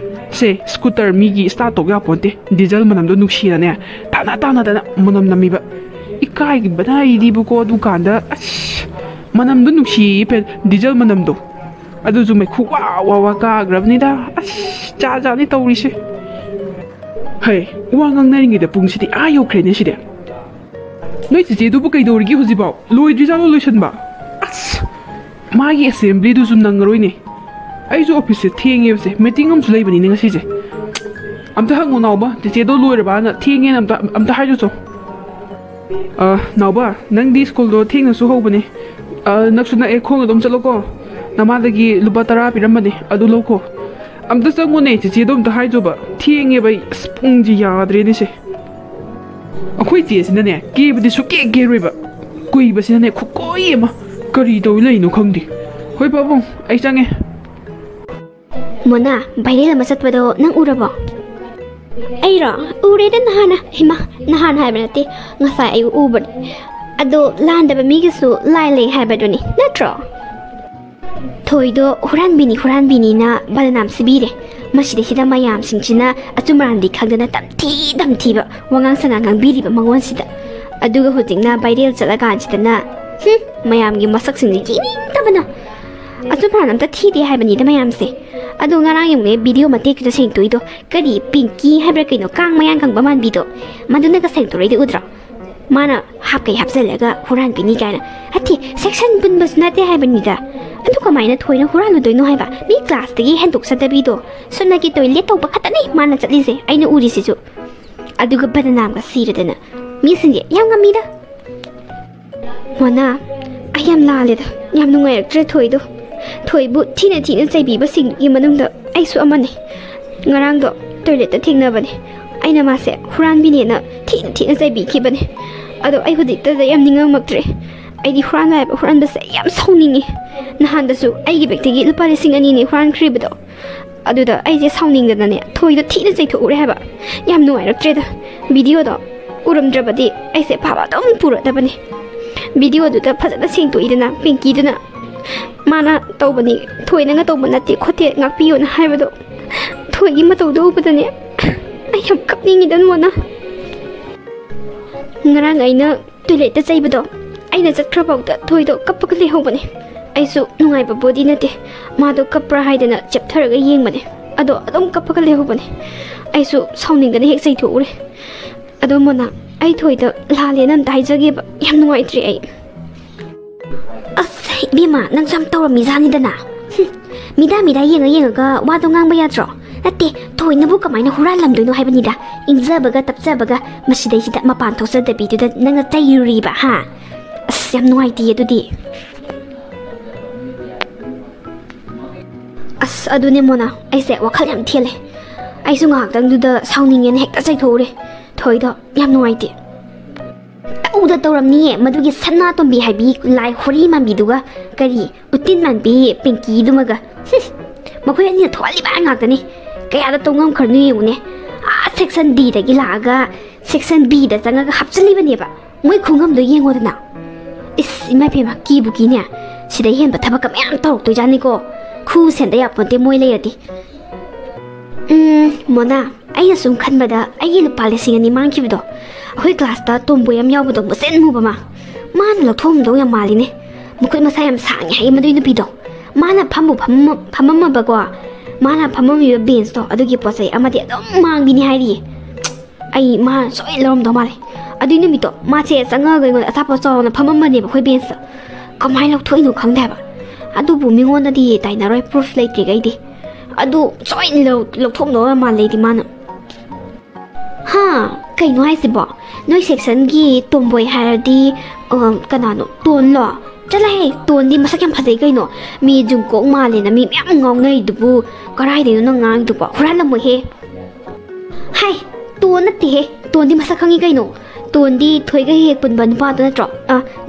ꯁꯦ ꯁ꯭ꯀꯨꯇꯔ ꯃꯤꯒꯤ ꯁ꯭ꯇꯥꯔꯠ ꯇꯧꯕ ꯌꯥꯄꯣꯟꯇꯦ ꯗꯤꯖꯜ ꯃꯅꯝꯗꯣ ꯅꯨꯡꯁꯤꯔꯅꯦ ꯇꯥꯟꯅꯗꯅ ꯃꯅꯝ ꯅꯝꯃꯤꯕ ꯏꯀꯥꯏꯒꯤꯕꯅ ꯑꯩꯗꯤꯕꯨꯀꯣ ꯑꯗꯨꯀꯥꯟꯗ ꯑꯁ ꯃꯅꯝꯗꯣ ꯅꯨꯡꯁꯤꯌꯦ ꯗꯤꯖꯜ ꯃꯅꯝꯗꯣ ꯑꯗꯨꯁꯨ ꯃꯩꯈꯨ ꯋꯥ ꯀꯥꯈ꯭ꯔꯕꯅꯤꯗ ꯑꯁ ꯖꯥꯠꯅꯤ ꯇꯧꯔꯤꯁꯦ ꯍꯩ ꯋꯥ ꯉꯥꯡꯅꯔꯤꯉꯩꯗ ꯄꯨꯡꯁꯤꯗꯤ ꯌꯧꯈ꯭ꯔꯦꯅꯦ ꯁꯤꯗꯤ ꯅꯣꯏ ꯆꯤꯆꯦꯗꯨꯕꯨ ꯀꯩꯗꯧꯔꯤꯒꯦ ꯍꯧꯖꯤꯛꯐꯥꯎ ꯂꯣꯏꯗ꯭ꯔꯤꯖꯥꯠꯂꯣ ꯂꯣꯏꯁꯟꯕ ꯑꯁ ꯃꯥꯒꯤ ꯑꯦꯁꯦꯝꯕ꯭ꯂꯤꯗꯨꯁꯨ ꯅꯪꯉꯔꯣꯏꯅꯦ ꯑꯩꯁꯨ ꯑꯣꯐꯤꯁꯁꯦ ꯊꯦꯡꯉꯦꯕꯁꯦ ꯃꯤꯇꯤꯡ ꯑꯃꯁꯨ ꯂꯩꯕꯅꯤꯅꯦ ꯉꯁꯤꯁꯦ ꯑꯝꯇ ꯍꯪꯉꯣ ꯅꯥꯎꯕ ꯆꯤꯆꯦꯗꯣ ꯂꯣꯏꯔꯕꯅ ꯊꯦꯡꯉꯦꯅ ꯑꯝꯇ ꯍꯥꯏꯖꯁꯣ ꯅꯥꯎꯕ ꯅꯪꯗꯤ ꯁ꯭ꯀꯨꯜꯗꯣ ꯊꯦꯡꯅꯁꯨ ꯍꯧꯕꯅꯦ ꯅꯛꯁꯨ ꯅꯛꯑꯦ ꯈꯣꯡꯅ ꯑꯗꯨꯝ चलो नमादगी लुपा 10 पिरमने अदु लौको अमता चंगोने चिचेदो अमता हाइजोबा थेंगे बै पुंजी याद्रेने से अखोइ चेसिनने केबदि सुके गेरोइबा कुइबसिनने खुकोइ अमा करि तौइ लैनो खंदि होय बाबू आई चंगे मोना भाइरेल अमा चतपदो नंग उरबो अइरो उरेदा नहाना हिमा नहान हाइबनते ngasa ayu uber ado landaba migisu laile haibadoni natro thoido huranbini na badanam sibire maside sida mayam singchina achumarandi khagdana tamthi ba wangang sangang biri ba mangwan sida aduga hujingna viral chalagan sidana mayam gi masak singni ki tabana achumaram ta thi de haibani da mayam se adu ngarang yong ne video matek da sing toido kari pinky haibra kaino kang mayang kang baman bido maduna ka seng toride udra mana hap kai hapselaga huranbini kaina hati section bun bas nate haibani da adu kamaina thoina huranu doino haiba mi class tagi henduk sadabido sunna ki toilet to bakatani mana chatlise aina uri sisu aduga badanam ga siradana mi singe yam ngamida mana ayam laleda yam nungai tre thoido thoibu thina chaibi ba sing gi manungda aisu amane ngarang do toilet ta thingna bane aina mase huranbini na thina chaibi ki bane ado ai hudik ta yam ningam maktre aidi huran ba huran ba se yam sauningi nahan da su ai gi bekte gi lupa lising ani ni huran kribdo aduda ai je sauning da ne thoi da thina chai tho ure haba yam nuai raktre da video da uram drabadi ai se phaba dom pura da bane video du da phajana sing to idana pinky duna mana tawbani thoi na nga tawba nati khote ngakpiyo na haibado thoi gi matau do ubadane ai yam kapningi dan wona ngarang aina toilet ta chaibado aina chakhrabawda thoido kappak le hobane aisu nungai ba body nate mado kapra haidana chaptharaga yengmane ado adom kappak le hobane aisu sauning dana hek sai tho ure ado mona ai thoida lale nam dai jage ba yam nungai tri ai asai bima nang sam tawra mizani dana mida yenga ga wado ngang ba yatro nate thoina bu kamaina huran lam doino haibani da ingzabaga tapzabaga masidai sida mapan thosa da bidu da nang tayuri ba ha as yam nungai ti adudi as adune mona aise wakhal yam thiele aisu ngak dang du da sauningen hekta chai thore thoida yam nungai ti uda tawram ni madugi sanna tombi haibi lai hori man biduga kari utin man bi pinky dumaga makhoi ani thwali ba ngak tani kaya da tongam kharnu yune section D da gilaga section B da changa hapchali bane ba moi khungam do yengo da na is imai pema ki buki ne sida hen ba thabak kam yam tor to jani ko ꯊꯨ ꯁꯦꯟꯗ ꯌꯥꯄꯣꯟꯇꯦ ꯃꯣꯏ ꯂꯩꯔꯗꯤ ꯃꯣꯅꯥ ꯑꯩꯅ ꯁꯨꯝ ꯈꯟꯕꯗ ꯑꯩꯒꯤ ꯂꯨꯄꯥ 2,000 ꯃꯥꯡꯈꯤꯕꯗꯣ ꯑꯩꯈꯣꯏ ꯀ꯭ꯂꯥꯁꯇ ꯇꯣꯝꯕꯣꯏ ꯑꯃ ꯌꯥꯎꯕꯗꯣ ꯃꯆꯦꯟ ꯃꯨꯕ ꯃꯥꯅ ꯂꯧꯊꯣꯛꯑꯝꯗꯧ ꯌꯥꯝ ꯃꯥꯜꯂꯤꯅꯦ ꯃꯈꯨꯠ ꯃꯁꯥ ꯌꯥꯝ ꯁꯥꯡꯉꯦ ꯍꯥꯏꯌꯦ ꯃꯗꯨꯏ ꯅꯨꯄꯤꯗꯣ ꯃꯥꯅ ꯐꯝꯃꯝꯃꯕꯀꯣ ꯃꯥꯅ ꯐꯝꯃꯝꯃꯤꯕ ꯕꯦꯟꯁꯇꯣ ꯑꯗꯨꯒꯤ ꯄꯣꯠ ꯆꯩ ꯑꯃꯗꯤ ꯑꯗꯨꯝ ꯃꯥꯡꯕꯤꯅꯤ ꯍꯥꯏꯔꯤꯌꯦ ꯑꯩ ꯃꯥꯅ ꯁꯣꯏ ꯂꯧꯔꯝꯗꯧ ꯃꯥꯜꯂꯦ ꯑꯗꯨꯏ ꯅꯨꯃꯤꯠꯇꯣ ꯃꯥꯁꯦ ꯆꯪꯉꯒ ꯑꯩꯉꯣꯟꯗ ꯑꯆꯥꯄꯣꯠ ꯆꯥꯎꯅ ꯐꯝꯃꯝꯕꯅꯦꯕ ꯑꯩꯈꯣꯏ ꯕꯦꯟꯁꯇ ꯀꯃꯥꯏꯅ ꯂꯧꯊꯣꯛꯏꯅꯣ ꯈꯪꯗꯦ ꯍꯥꯏꯕ ꯑꯗꯨꯕꯨ ꯃꯤꯉꯣꯟꯗꯗꯤ ꯇꯥꯏꯅꯔꯣꯏ ꯄ꯭ꯔꯨꯐ ꯂꯩꯇ꯭ꯔꯤꯈꯩꯗꯤ ꯑꯗꯨ ꯁꯣꯏꯅ ꯂꯧꯊꯣꯛꯅꯕ ꯃꯥꯜꯂꯦꯗꯤ ꯃꯥꯅ ꯍꯥ ꯀꯩꯅꯣ ꯍꯥꯏꯁꯤꯕꯣ ꯅꯣꯏ ꯁꯦꯛꯁꯟꯒꯤ ꯇꯣꯝꯕꯣꯏ ꯍꯥꯏꯔꯗꯤ ꯀꯅꯥꯅꯣ ꯇꯣꯟꯂꯣ ꯆꯠꯂꯍꯦ ꯇꯣꯟꯗꯤ ꯃꯁꯛ ꯌꯥꯝ ꯐꯖꯩ ꯀꯩꯅꯣ ꯃꯤ ꯖꯨꯡꯀꯣꯛ ꯃꯥꯜꯂꯦꯅ ꯃꯤ ꯃꯌꯥꯝ ꯉꯥꯎꯅꯩꯗꯨꯕꯨ ꯀꯔꯥꯏꯗꯩꯅꯣ ꯅꯪ ꯉꯥꯡꯉꯤꯗꯨꯕꯣ ꯍꯨꯔꯥꯟꯂꯝꯃꯣꯏꯍꯦ ꯍꯥꯏ ꯇꯣꯟ ꯅꯠꯇꯦꯍꯦ ꯇꯣꯟꯗꯤ ꯃꯁꯛ ꯈꯪꯉꯤ ꯀꯩꯅꯣ ꯇꯣꯟꯗꯤ ꯊꯣꯏꯒ ꯍꯦꯛ ꯄꯨꯟꯕ ꯅꯨꯄꯥꯗꯣ ꯅꯠꯇ꯭ꯔꯣ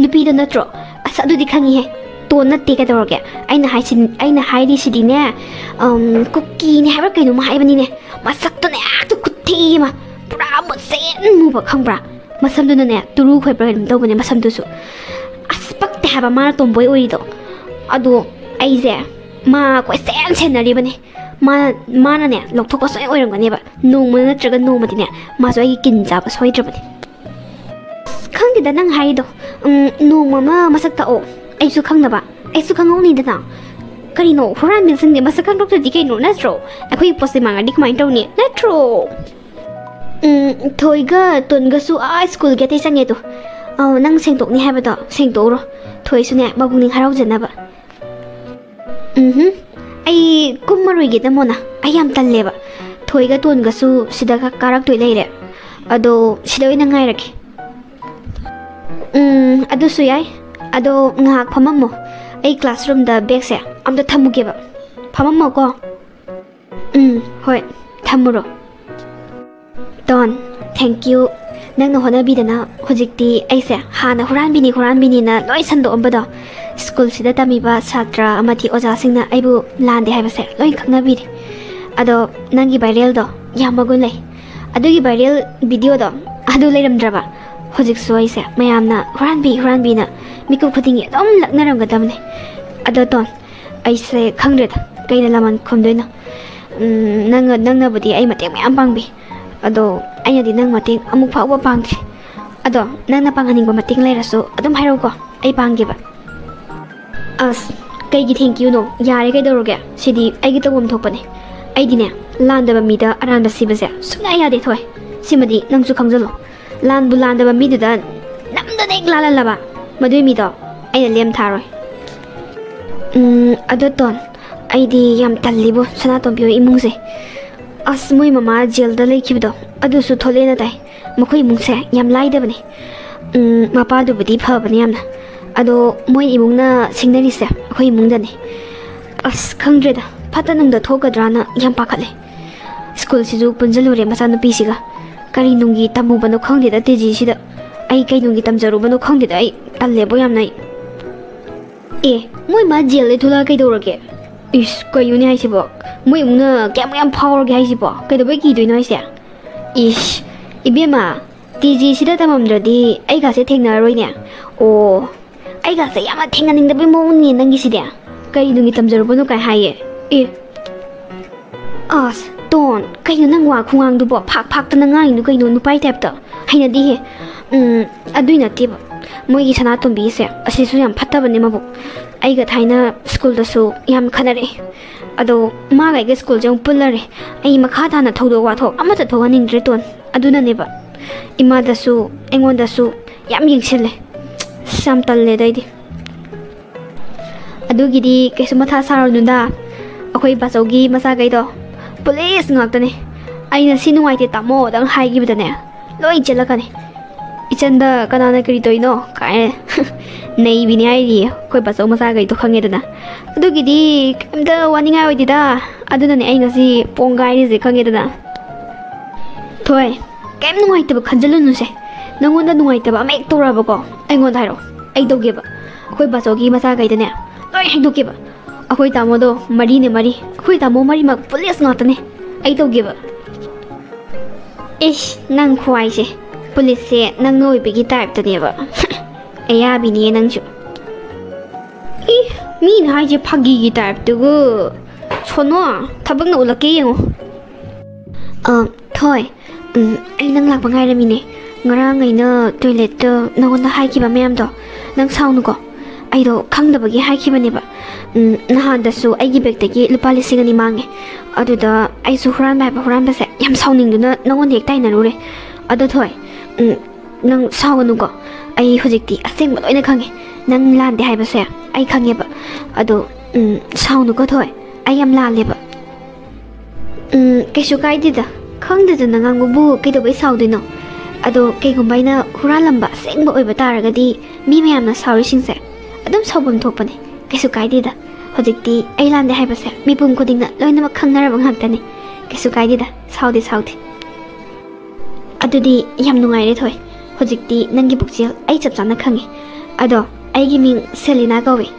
ꯅꯨꯄꯤꯗꯣ ꯅꯠꯇ꯭ꯔꯣ ꯑꯁ ꯑꯗꯨꯗꯤ ꯈꯪꯉꯤꯍꯦ ꯇꯣꯟ ꯅꯠꯇꯦ ꯀꯩꯗꯧꯔꯒꯦ ꯑꯩꯅ ꯍꯥꯏꯔꯤꯁꯤꯗꯤꯅꯦ ꯀꯨꯀꯤꯅꯦ ꯍꯥꯏꯕ꯭ꯔꯥ ꯀꯩꯅꯣꯝ ꯍꯥꯏꯕꯅꯤꯅꯦ ꯃꯁꯛꯇꯨꯅꯦ ꯍꯦꯛꯇ ꯈꯨꯊꯤ ꯑꯃ ꯄꯨꯔꯥ ꯃꯨꯁꯦꯟ ꯃꯨꯕ ꯈꯪꯕ꯭ꯔꯥ ꯃꯁꯝꯗꯨꯅꯅꯦ ꯇꯨꯔꯨ ꯈꯣꯏꯕ꯭ꯔꯥ ꯀꯩꯅꯣꯝ ꯇꯧꯕꯅꯦ ꯃꯁꯝꯗꯨꯁꯨ ꯑꯁ ꯄꯛꯇꯦ ꯍꯥꯏꯕ ꯃꯥꯅ ꯇꯣꯝꯕꯣꯏ ꯑꯣꯏꯔꯤꯗꯣ ꯑꯗꯣ ꯑꯩꯁꯦ ꯃꯥ ꯀꯣꯏꯁꯦꯟ ꯁꯦꯟꯅꯔꯤꯕꯅꯦ ꯃꯥꯅꯅꯦ ꯂꯧꯊꯣꯛꯄ ꯁꯣꯏ ꯑꯣꯏꯔꯝꯒꯅꯦꯕ ꯅꯣꯡꯃ ꯅꯠꯇ꯭ꯔꯒ ꯅꯣꯡꯃꯗꯤꯅꯦ ꯃꯥꯁꯨ ꯑꯩꯒꯤ ꯀꯤꯟ ꯆꯥꯕ ꯁꯣꯏꯗ꯭ꯔꯕꯅꯦ ꯈꯪꯗꯦꯗ ꯅꯪ ꯍꯥꯏꯔꯤꯗꯣ ꯅꯣꯡꯃ ꯑꯃ ꯃꯁꯛ ꯇꯥꯛꯑꯣ ꯑꯩꯁꯨ ꯈꯪꯅꯕ ꯑꯩꯁꯨ ꯈꯪꯍꯧꯅꯤꯗꯅ ꯀꯔꯤꯅꯣ ꯍꯨꯔꯥꯟꯕꯤꯁꯤꯡꯗꯤ ꯃꯁꯛ ꯈꯪꯗꯣꯛꯇ꯭ꯔꯗꯤ ꯀꯩꯅꯣ ꯅꯠꯇ꯭ꯔꯣ ꯑꯩꯈꯣꯏꯒꯤ ꯄꯣꯠꯁꯦ ꯃꯥꯡꯉꯗꯤ ꯀꯃꯥꯏꯅ ꯇꯧꯅꯤ ꯅꯠꯇ꯭ꯔꯣ ꯊꯣꯏꯒ ꯇꯣꯟꯒꯁꯨ ꯁ꯭ꯀꯨꯜꯒꯤ ꯑꯇꯩ ꯆꯪꯉꯦꯗꯣ ꯅꯪ ꯁꯦꯡꯗꯣꯛꯅꯤ ꯍꯥꯏꯕꯗꯣ ꯁꯦꯡꯗꯣꯛꯎꯔꯣ ꯊꯣꯏꯁꯨꯅꯦ ꯃꯕꯨꯛꯅꯤꯡ ꯍꯔꯥꯎꯖꯅꯕ ꯑꯩ ꯀꯨꯝꯃꯔꯣꯏꯒꯦꯗ ꯃꯣꯅꯥ ꯑꯩ ꯌꯥꯝ ꯇꯜꯂꯦꯕ ꯊꯣꯏꯒ ꯇꯣꯟꯒꯁꯨ ꯁꯤꯗ ꯀꯥꯔꯛꯇꯣꯏ ꯂꯩꯔꯦ ꯑꯗꯣ ꯁꯤꯗ ꯑꯣꯏꯅ ꯉꯥꯏꯔꯒꯦ ꯑꯗꯨꯁꯨ ꯌꯥꯏ ꯑꯗꯣ ꯉꯥꯏꯍꯥꯛ ꯐꯝꯃꯝꯃꯣ ꯑꯩ ꯀ꯭ꯂꯥꯁꯔꯨꯝꯗ ꯕꯦꯒꯁꯦ ꯑꯝꯇ ꯊꯝꯃꯨꯒꯦꯕ ꯐꯝꯃꯝꯃꯣꯀꯣ ꯍꯣꯏ ꯊꯝꯃꯨꯔꯣ ꯇꯣꯟ ꯊꯦꯡꯀ꯭ꯌꯨ ꯅꯪꯅ ꯍꯣꯠꯅꯕꯤꯗꯅ ꯍꯧꯖꯤꯛꯇꯤ ꯑꯩꯁꯦ ꯍꯥꯟꯅ ꯍꯨꯔꯥꯟꯕꯤꯅꯤꯅ ꯂꯣꯏ ꯁꯟꯗꯣꯛꯑꯝꯕꯗꯣ ꯁ꯭ꯀꯨꯜꯁꯤꯗ ꯇꯝꯃꯤꯕ ꯁꯥꯇ꯭ꯔ ꯑꯃꯗꯤ ꯑꯣꯖꯥꯁꯤꯡꯅ ꯑꯩꯕꯨ ꯂꯥꯟꯗꯦ ꯍꯥꯏꯕꯁꯦ ꯂꯣꯏ ꯈꯪꯅꯕꯤꯔꯦ ꯑꯗꯣ ꯅꯪꯒꯤ ꯚꯥꯏꯔꯦꯜꯗꯣ ꯌꯥꯝ ꯃꯒꯨꯟ ꯂꯩ ꯑꯗꯨꯒꯤ ꯚꯥꯏꯔꯦꯜ ꯚꯤꯗꯤꯑꯣꯗꯣ ꯑꯗꯨ ꯂꯩꯔꯝꯗ꯭ꯔꯕ ꯍꯧꯖꯤꯛꯁꯨ ꯑꯩꯁꯦ ꯃꯌꯥꯝꯅ ꯍꯨꯔꯥꯟꯕꯤꯅ ꯃꯤꯀꯨꯞ ꯈꯨꯗꯤꯡꯒꯤ ꯑꯗꯨꯝ ꯂꯛꯅꯔꯝꯒꯗꯕꯅꯦ ꯑꯗꯣ ꯇꯣꯟ ꯑꯩꯁꯦ ꯈꯪꯗ꯭ꯔꯦꯗ ꯀꯩꯅ ꯂꯃꯟ ꯈꯨꯝꯗꯣꯏꯅꯣ ꯅꯪꯅꯕꯨꯗꯤ ꯑꯩ ꯃꯇꯦꯡ ꯃꯌꯥꯝ ꯄꯥꯡꯕꯤ ꯑꯗꯣ ꯑꯩꯅꯗꯤ ꯅꯪ ꯃꯇꯦꯡ ꯑꯃꯨꯛ ꯐꯥꯎꯕ ꯄꯥꯡꯗ꯭ꯔꯤ ꯑꯗꯣ ꯅꯪꯅ ꯄꯥꯡꯍꯟꯅꯤꯡꯕ ꯃꯇꯦꯡ ꯂꯩꯔꯁꯨ ꯑꯗꯨꯝ ꯍꯥꯏꯔꯛꯎꯀꯣ ꯑꯩ ꯄꯥꯡꯒꯦꯕ ꯑꯁ ꯀꯩꯒꯤ ꯊꯦꯡꯀ꯭ꯌꯨꯅꯣ ꯌꯥꯔꯦ ꯀꯩꯗꯧꯔꯒꯦ ꯁꯤꯗꯤ ꯑꯩꯒꯤ ꯇꯧꯐꯝ ꯊꯣꯛꯄꯅꯦ ꯑꯩꯗꯤꯅꯦ ꯂꯥꯟꯗꯕ ꯃꯤꯗ ꯑꯔꯥꯟꯕ ꯁꯤꯕꯁꯦ ꯁꯨꯡꯌꯥ ꯌꯥꯗꯦ ꯊꯣꯏ ꯁꯤꯃꯗꯤ ꯅꯪꯁꯨ ꯈꯪꯖꯜꯂꯣ ꯂꯥꯟꯕꯨ ꯂꯥꯟꯗꯕ ꯃꯤꯗꯨꯗ ꯅꯝꯗꯅ ꯍꯦꯛ ꯂꯥꯜꯍꯜꯂꯕ ꯃꯗꯨꯏ ꯃꯤꯗꯣ ꯑꯩꯅ ꯂꯦꯝ ꯊꯥꯔꯣꯏ ꯑꯗꯣ ꯇꯣꯟ ꯑꯩꯗꯤ ꯌꯥꯝ ꯇꯜꯂꯤꯕꯣ ꯁꯅꯥꯇꯣꯝꯕꯤ ꯍꯣꯏ ꯏꯃꯨꯡꯁꯦ ꯑꯁ ꯃꯣꯏ ꯃꯃꯥ ꯖꯦꯜꯗ ꯂꯩꯈꯤꯕꯗꯣ ꯑꯗꯨꯁꯨ ꯊꯣꯛꯂꯦꯅ ꯇꯥꯏ ꯃꯈꯣꯏ ꯏꯃꯨꯡꯁꯦ ꯌꯥꯝ ꯂꯥꯏꯗꯕꯅꯦ ꯃꯄꯥꯗꯨꯕꯨꯗꯤ ꯐꯕꯅꯦ ꯌꯥꯝꯅ ꯑꯗꯣ ꯃꯣꯏ ꯏꯃꯨꯡꯅ ꯁꯤꯡꯅꯔꯤꯁꯦ ꯑꯩꯈꯣই ꯏꯃꯨꯡꯗꯅꯦ ꯑꯁ ꯈꯪꯗ꯭ꯔꯦꯗ ꯐꯠꯇ ꯅꯨꯡꯗ ꯊꯣꯛꯀꯗ꯭ꯔꯥꯅ ꯌꯥꯝ ꯄꯥꯈꯠꯂꯦ ꯁ꯭ꯀꯨꯜꯁꯤꯁꯨ ꯄꯨꯟꯁꯤꯜꯂꯨꯔꯦ ꯃꯆꯥꯅꯨꯄꯤꯁꯤꯒ ꯀꯔꯤ ꯅꯨꯡꯒꯤ ꯇꯝꯃꯨꯕꯅꯣ ꯈꯪꯗꯦꯗ ꯇꯦꯖꯤꯁꯤꯗ ꯑꯩ ꯀꯩ ꯅꯨꯡꯒꯤ ꯇꯝꯖꯔꯨꯕꯅꯣ ꯈꯪꯗꯦꯗ ꯑꯩ ꯇꯜꯂꯦꯕꯣ ꯌꯥꯝꯅ ꯃꯣꯏ ꯃꯥ ꯖꯦꯜꯗꯩ ꯊꯣꯛꯂꯛꯑ ꯀꯩꯗꯧꯔꯒꯦ ꯏꯁ ꯀꯩꯅꯣꯅꯦ ꯍꯥꯏꯁꯤꯕꯣ ꯃꯣꯏ ꯏꯃꯨꯡꯅ ꯀꯌꯥꯃꯨꯛ ꯌꯥꯝ ꯐꯥꯎꯔꯒꯦ ꯍꯥꯏꯁꯤꯕꯣ ꯀꯩꯗꯧꯕꯩ ꯀꯤꯗꯣꯏꯅꯣ ꯍꯥꯏꯁꯦ ꯏꯁ ꯏꯕꯦꯝꯃ ꯇꯤꯖꯤꯁꯤꯗ ꯇꯝꯃꯝꯗ꯭ꯔꯗꯤ ꯑꯩꯒꯥꯁꯦ ꯊꯦꯡꯅꯔꯔꯣꯏꯅꯦ ꯑꯣ ꯑꯩꯒꯥꯁꯦ ꯌꯥꯝꯅ ꯊꯦꯡꯅꯅꯤꯡꯗꯕꯩ ꯃꯑꯣꯡꯅꯦ ꯅꯪꯒꯤꯁꯤꯗꯤ ꯀꯩ ꯅꯨꯡꯒꯤ ꯇꯝꯖꯔꯨꯕꯅꯣ ꯀꯥꯏ ꯍꯥꯏꯌꯦ ꯑꯁ ꯇꯣꯟ ꯀꯩꯅꯣ ꯅꯪ ꯋꯥ ꯈꯨꯉꯥꯡꯗꯨꯕꯣ ꯐꯥꯛꯇꯅ ꯉꯥꯡꯉꯤꯅꯣ ꯀꯩꯅꯣ ꯅꯨꯄꯥꯏ ꯇꯥꯏꯞꯇ ꯍꯩꯅꯗꯤꯍꯦ ꯑꯗꯨꯏ ꯅꯠꯇꯦꯕ ꯃꯣꯏꯒꯤ ꯁꯅꯥꯇꯣꯝꯕꯤꯁꯦ ꯑꯁꯤꯁꯨ ꯌꯥꯝ ꯐꯠꯇꯕꯅꯦ ꯃꯕꯨꯛ ꯑꯩꯒ ꯊꯥꯏꯅ ꯁ꯭ꯀꯨꯜꯗꯁꯨ ꯌꯥꯝ ꯈꯟꯅꯔꯛꯑꯦ ꯑꯗꯣ ꯃꯥꯒ ꯑꯩꯒ ꯁ꯭ꯀꯨꯜꯁꯦ ꯑꯃꯨꯛ ꯄꯨꯜꯂꯔꯦ ꯑꯩ ꯃꯈꯥ ꯇꯥꯅ ꯊꯧꯗꯣꯛ ꯋꯥꯊꯣꯛ ꯑꯃꯠꯇ ꯊꯣꯛꯍꯟꯅꯤꯡꯗ꯭ꯔꯦ ꯇꯣꯟ ꯑꯗꯨꯅꯅꯦꯕ ꯏꯃꯥꯗꯁꯨ ꯑꯩꯉꯣꯟꯗꯁꯨ ꯌꯥꯝ ꯌꯦꯡꯁꯤꯜꯂꯦ ꯑꯁ ꯌꯥꯝ ꯇꯜꯂꯦꯗ ꯑꯩꯗꯤ ꯑꯗꯨꯒꯤꯗꯤ ꯀꯩꯁꯨ ꯃꯊꯥ ꯁꯥꯔꯨꯅꯨꯗ ꯑꯩꯈꯣই ꯕꯥꯆꯧꯒꯤ ꯃꯆꯥꯈꯩꯗꯣ ꯄꯨꯂꯤꯁ ꯉꯥꯛꯇꯅꯦ ꯑꯩꯅ ꯁꯤ ꯅꯨꯡꯉꯥꯏꯇꯦ ꯇꯥꯃꯣꯗꯪ ꯍꯥꯏꯈꯤꯕꯗꯅꯦ ꯂꯣꯏ ꯆꯦꯜꯂꯛꯀꯅꯤ ꯏꯆꯟꯗ ꯀꯅꯥꯅ ꯀꯔꯤ ꯇꯧꯔꯤꯅꯣ ꯀꯥꯏꯅ ꯅꯩꯕꯤꯅꯤ ꯍꯥꯏꯔꯤꯌꯦ ꯑꯩꯈꯣই ꯕꯥꯆꯧ ꯃꯆꯥꯈꯩꯗꯣ ꯈꯪꯉꯦꯗꯅ ꯑꯗꯨꯒꯤꯗꯤ ꯀꯩꯝꯇ ꯋꯥꯅꯤꯡꯉꯥꯏ ꯑꯣꯏꯗꯦꯗ ꯑꯗꯨꯅꯅꯦ ꯑꯩ ꯉꯁꯤ ꯄꯣꯡꯒꯥꯏꯔꯤꯁꯦ ꯈꯪꯉꯦꯗꯅ ꯊꯣꯏ ꯀꯩꯝ ꯅꯨꯡꯉꯥꯏꯇꯕ ꯈꯟꯖꯤꯜꯂꯨꯅꯨꯁꯦ ꯅꯪꯉꯣꯟꯗ ꯅꯨꯡꯉꯥꯏꯇꯕ ꯑꯃ ꯍꯦꯛ ꯇꯧꯔꯛꯑꯕꯀꯣ ꯑꯩꯉꯣꯟꯗ ꯍꯥꯏꯔꯛꯑꯣ ꯑꯩ ꯇꯧꯒꯦꯕ ꯑꯩꯈꯣꯏ ꯕꯥꯆꯧꯒꯤ ꯃꯆꯥꯈꯩꯗꯅꯦ ꯂꯣꯏ ꯍꯥꯏꯗꯣꯛꯀꯦꯕ ꯑꯩꯈꯣꯏ ꯇꯥꯃꯣꯗꯣ ꯃꯔꯤꯅꯦ ꯑꯩꯈꯣꯏ ꯇꯥꯃꯣ ꯃꯔꯤꯃꯛ ꯄꯨꯂꯤꯁ ꯉꯥꯛꯇꯅꯦ ꯑꯩ ꯇꯧꯒꯦꯕ ꯏꯁ ꯅꯪ ꯈꯨꯋꯥꯏꯁꯦ ꯄꯨꯂꯤꯁꯁꯦ ꯅꯪꯅ ꯑꯣꯏꯕꯒꯤ ꯇꯥꯏꯞꯇꯅꯦꯕ ꯑꯌꯥꯕꯤꯅꯦ ꯅꯪꯁꯨ ꯃꯤꯅ ꯍꯥꯏꯁꯦ ꯐꯥꯒꯤꯒꯤ ꯇꯥꯏꯞꯇꯨꯒ ꯁꯣꯅꯣ ꯊꯕꯛꯅ ꯎꯠꯂꯛꯀꯦ ꯌꯦꯡꯉꯣ ꯊꯣꯏ ꯑꯩ ꯅꯪ ꯂꯥꯛꯄ ꯉꯥꯏꯔꯝꯃꯤꯅꯦ ꯉꯔꯥꯡ ꯑꯩꯅ ꯇꯣꯏꯂꯦꯠꯇ ꯅꯪꯉꯣꯟꯗ ꯍꯥꯏꯈꯤꯕ ꯃꯌꯥꯝꯗꯣ ꯅꯪ ꯁꯥꯎꯅꯨꯀꯣ ꯑꯩꯗꯣ ꯈꯪꯗꯕꯒꯤ ꯍꯥꯏꯈꯤꯕꯅꯦꯕ ꯅꯍꯥꯟꯗꯁꯨ ꯑꯩꯒꯤ ꯕꯦꯛꯇꯒꯤ ꯂꯨꯄꯥ 2,000 ꯃꯥꯡꯉꯦ ꯑꯗꯨꯗ ꯑꯩꯁꯨ ꯍꯨꯔꯥꯟꯕ ꯍꯥꯏꯕ ꯍꯨꯔꯥꯟꯕꯁꯦ ꯌꯥꯝ ꯁꯥꯎꯅꯤꯡꯗꯨꯅ ꯅꯪꯉꯣꯟꯗ ꯍꯦꯛ ꯇꯥꯏꯅꯔꯨꯔꯦ ꯑꯗꯣ ꯊꯣꯏ ꯅꯪ ꯁꯥꯎꯒꯅꯨꯀꯣ ꯑꯩ ꯍꯧꯖꯤꯛꯇꯤ ꯑꯁꯦꯡꯕ ꯂꯣꯏꯅ ꯈꯪꯉꯦ ꯅꯪ ꯂꯥꯟꯗꯦ ꯍꯥꯏꯕꯁꯦ ꯑꯩ ꯈꯪꯉꯦꯕ ꯑꯗꯣ ꯁꯥꯎꯅꯨꯀꯣ ꯊꯣꯏ ꯑꯩ ꯌꯥꯝ ꯂꯥꯜꯂꯦꯕ ꯀꯩꯁꯨ ꯀꯥꯏꯗꯦꯗ ꯈꯪꯗꯗꯅ ꯉꯥꯡꯕꯕꯨ ꯀꯩꯗꯧꯕꯩ ꯁꯥꯎꯗꯣꯏꯅꯣ ꯑꯗꯣ ꯀꯩꯒꯨꯝꯕ ꯑꯩꯅ ꯍꯨꯔꯥꯜꯂꯝꯕ ꯑꯁꯦꯡꯕ ꯑꯣꯏꯕ ꯇꯥꯔꯒꯗꯤ ꯃꯤ ꯃꯌꯥꯝꯅ ꯁꯥꯎꯔꯤꯁꯤꯡꯁꯦ ꯑꯗꯨꯝ ꯁꯥꯎꯐꯝ ꯊꯣꯛꯄꯅꯦ ꯀꯩꯁꯨ ꯀꯥꯏꯗꯦꯗ ꯍꯧꯖꯤꯛꯇꯤ ꯑꯩ ꯂꯥꯟꯗꯦ ꯍꯥꯏꯕꯁꯦ ꯃꯤꯄꯨꯝ ꯈꯨꯗꯤꯡꯅ ꯂꯣꯏꯅꯃꯛ ꯈꯪꯅꯔꯕ ꯉꯥꯛꯇꯅꯤ ꯀꯩꯁꯨ ꯀꯥꯏꯗꯦꯗ ꯁꯥꯎꯗꯦ ꯑꯗꯨꯗꯤ ꯌꯥꯝ ꯅꯨꯡꯉꯥꯏꯔꯦ ꯊꯣꯏ ꯍꯧꯖꯤꯛꯇꯤ ꯅꯪꯒꯤ ꯄꯨꯛꯆꯦꯜ ꯑꯩ ꯆꯞ ꯆꯥꯅ ꯈꯪꯉꯦ ꯑꯗꯣ ꯑꯩꯒꯤ ꯃꯤꯡ ꯁꯦꯂꯤꯅꯥ ꯀꯧꯏ